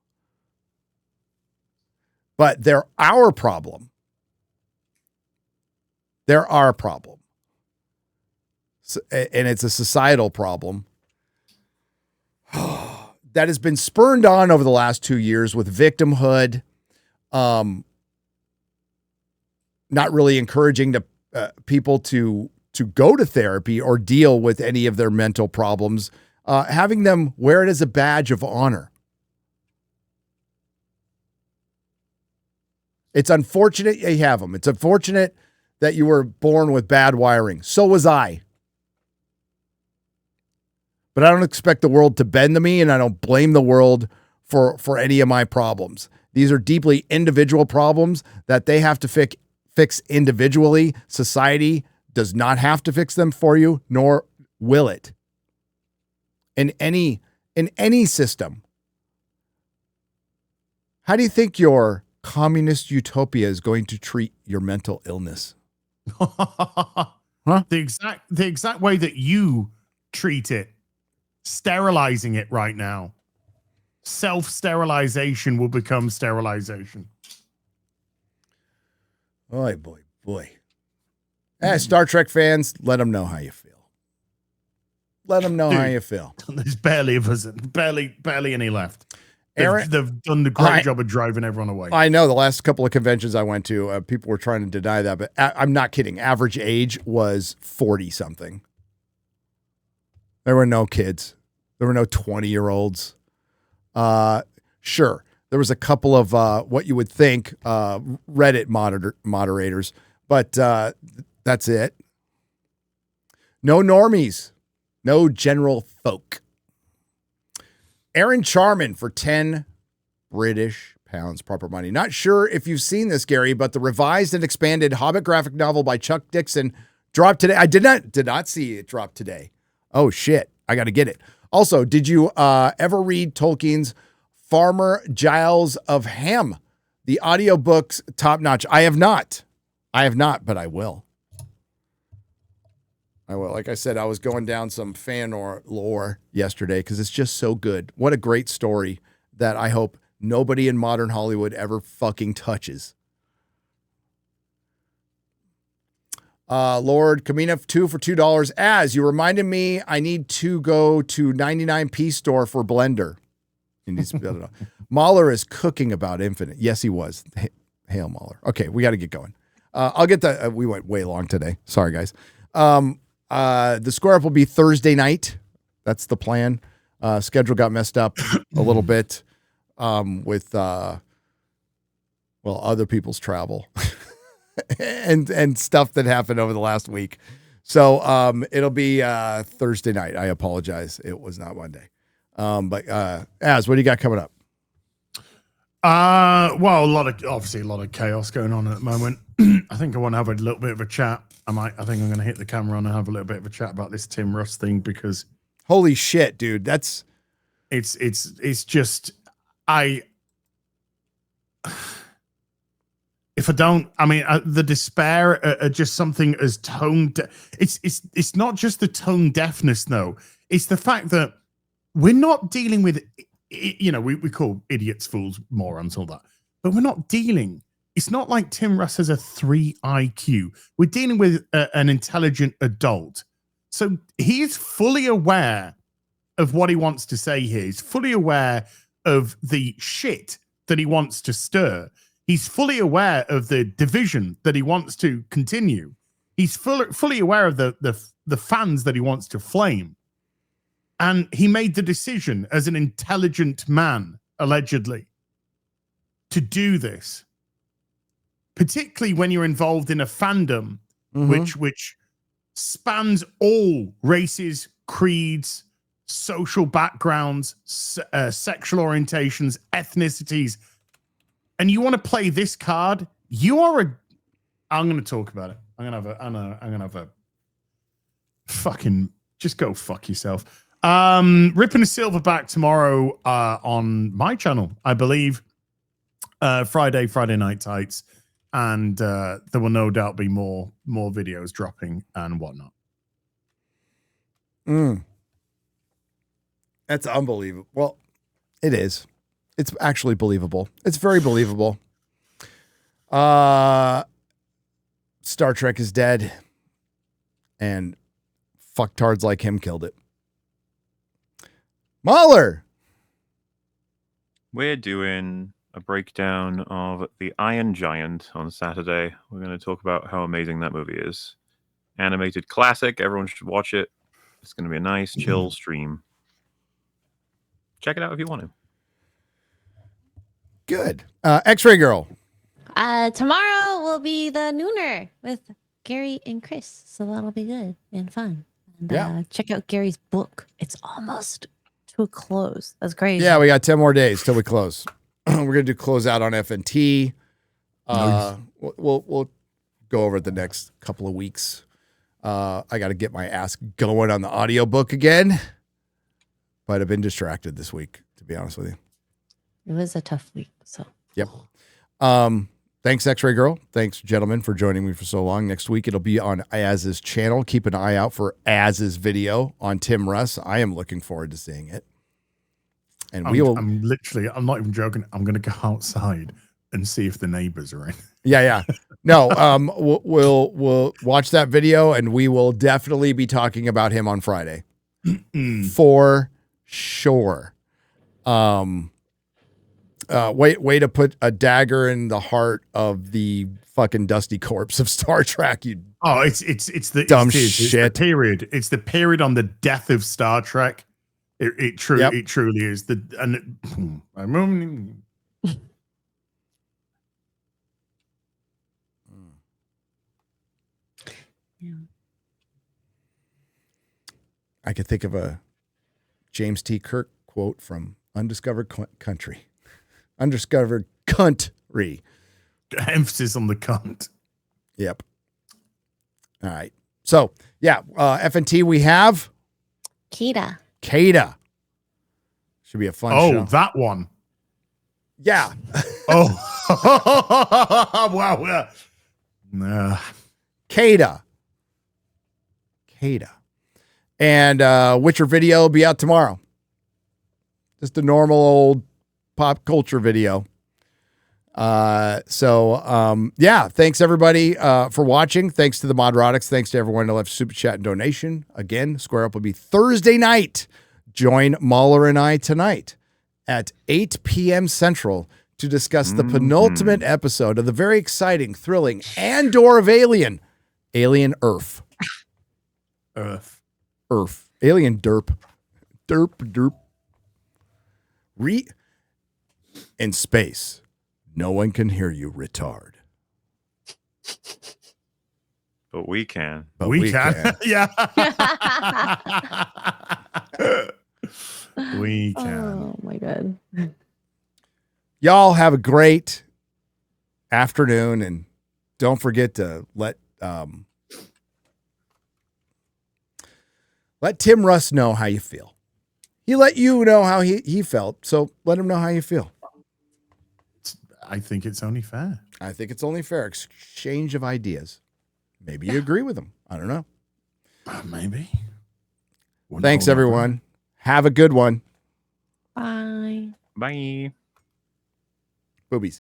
But they're our problem. They're our problem. So, and it's a societal problem that has been spurned on over the last 2 years with victimhood, not really encouraging people to go to therapy or deal with any of their mental problems, having them wear it as a badge of honor. It's unfortunate you have them. It's unfortunate that you were born with bad wiring. So was I. But I don't expect the world to bend to me, and I don't blame the world for any of my problems. These are deeply individual problems that they have to fix individually. Society does not have to fix them for you, nor will it. In any system. How do you think your communist utopia is going to treat your mental illness? Huh? The exact way that you treat it, sterilizing it right now. Self-sterilization will become sterilization. Boy. Hey, Star Trek fans, let them know how you feel. Let them know how you feel. There's barely any left. They've done the great job of driving everyone away. I know the last couple of conventions I went to, people were trying to deny that, but I'm not kidding. Average age was 40 something. There were no kids. There were no 20-year-olds. Sure, there was a couple of what you would think Reddit moderators, but that's it. No normies. No general folk. Aaron Charman for 10 British pounds, proper money. Not sure if you've seen this, Gary, but the revised and expanded Hobbit graphic novel by Chuck Dixon dropped today. I did not see it drop today. Oh, shit. I got to get it. Also, did you ever read Tolkien's Farmer Giles of Ham? The audiobook's top notch. I have not, but I will. Like I said, I was going down some fan lore yesterday because it's just so good. What a great story that I hope nobody in modern Hollywood ever fucking touches. Lord Kamina 2 for $2. As you reminded me, I need to go to 99p store for blender. He needs to be able to know. MauLer is cooking about Infinite. Yes, he was. Hail MauLer. Okay, we got to get going. I'll get that. We went way long today. Sorry, guys. The square up will be Thursday night. That's the plan. Schedule got messed up a little bit with other people's travel and stuff that happened over the last week. So it'll be Thursday night. I apologize. It was not Monday. But Az, what do you got coming up? Well, obviously a lot of chaos going on at the moment. I think I want to have a little bit of a chat. I think I'm going to hit the camera on and have a little bit of a chat about this Tim Russ thing because holy shit, dude, it's just if I don't, the despair are just something as tone. It's not just the tone deafness though. It's the fact that we're not dealing with, we call idiots, fools, morons, all that, but we're not dealing. It's not like Tim Russ has a 3 IQ. We're dealing with an intelligent adult. So he is fully aware of what he wants to say here. He's fully aware of the shit that he wants to stir. He's fully aware of the division that he wants to continue. He's fully aware of the fans that he wants to flame. And he made the decision as an intelligent man, allegedly, to do this. Particularly when you're involved in a fandom which spans all races, creeds, social backgrounds, sexual orientations, ethnicities, and you want to play this card, I'm going to talk about it. I'm going to have a fucking, just go fuck yourself. Ripping a silverback tomorrow on my channel, I believe. Friday Night Tights. And there will no doubt be more videos dropping and whatnot. That's unbelievable. Well, it is. It's actually believable. It's very believable. Star Trek is dead. And fucktards like him killed it. MauLer! We're doing a breakdown of The Iron Giant on Saturday. We're going to talk about how amazing that movie is. Animated classic. Everyone should watch it. It's going to be a nice, chill stream. Check it out if you want to. Good. X-Ray Girl. Tomorrow will be the Nooner with Gary and Chris, so that'll be good and fun. And check out Gary's book. It's almost to a close. That's crazy. Yeah, we got 10 more days till we close. We're going to do close out on FNT. Nice. We'll go over it the next couple of weeks. I got to get my ass going on the audiobook again. But I've been distracted this week, to be honest with you. It was a tough week. So. Yep. Thanks, X-Ray Girl. Thanks, gentlemen, for joining me for so long. Next week, it'll be on Az's channel. Keep an eye out for Az's video on Tim Russ. I am looking forward to seeing it. And I'm not even joking. I'm going to go outside and see if the neighbors are in. Yeah. No, we'll watch that video and we will definitely be talking about him on Friday. For sure. way to put a dagger in the heart of the fucking dusty corpse of Star Trek. You it's the dumb shit. It's the period. It's the period on the death of Star Trek. It truly is I could think of a James T. Kirk quote from Undiscovered Country. Undiscovered Country. Emphasis on the cunt. Yep. All right. So, yeah, FNT, we have Kita. Should be a fun show. Oh, that one. Yeah. Oh. Wow. Kada. And Witcher video will be out tomorrow. Just a normal old pop culture video. Thanks everybody for watching. Thanks to the Nerdrotics. Thanks to everyone who left super chat and donation. Again, Square Up will be Thursday night. Join MauLer and I tonight at 8 p.m. Central to discuss the penultimate episode of the very exciting, thrilling Andor of Alien Earth. Alien Derp. In space, no one can hear you, retard. But we can. But we can. Yeah. We can. Oh my God. Y'all have a great afternoon, and don't forget to let Tim Russ know how you feel. He let you know how he felt, so let him know how you feel. I think it's only fair. Exchange of ideas. Maybe you agree with him. I don't know. Maybe. Thanks, everyone. Have a good one. Bye. Bye. Boobies.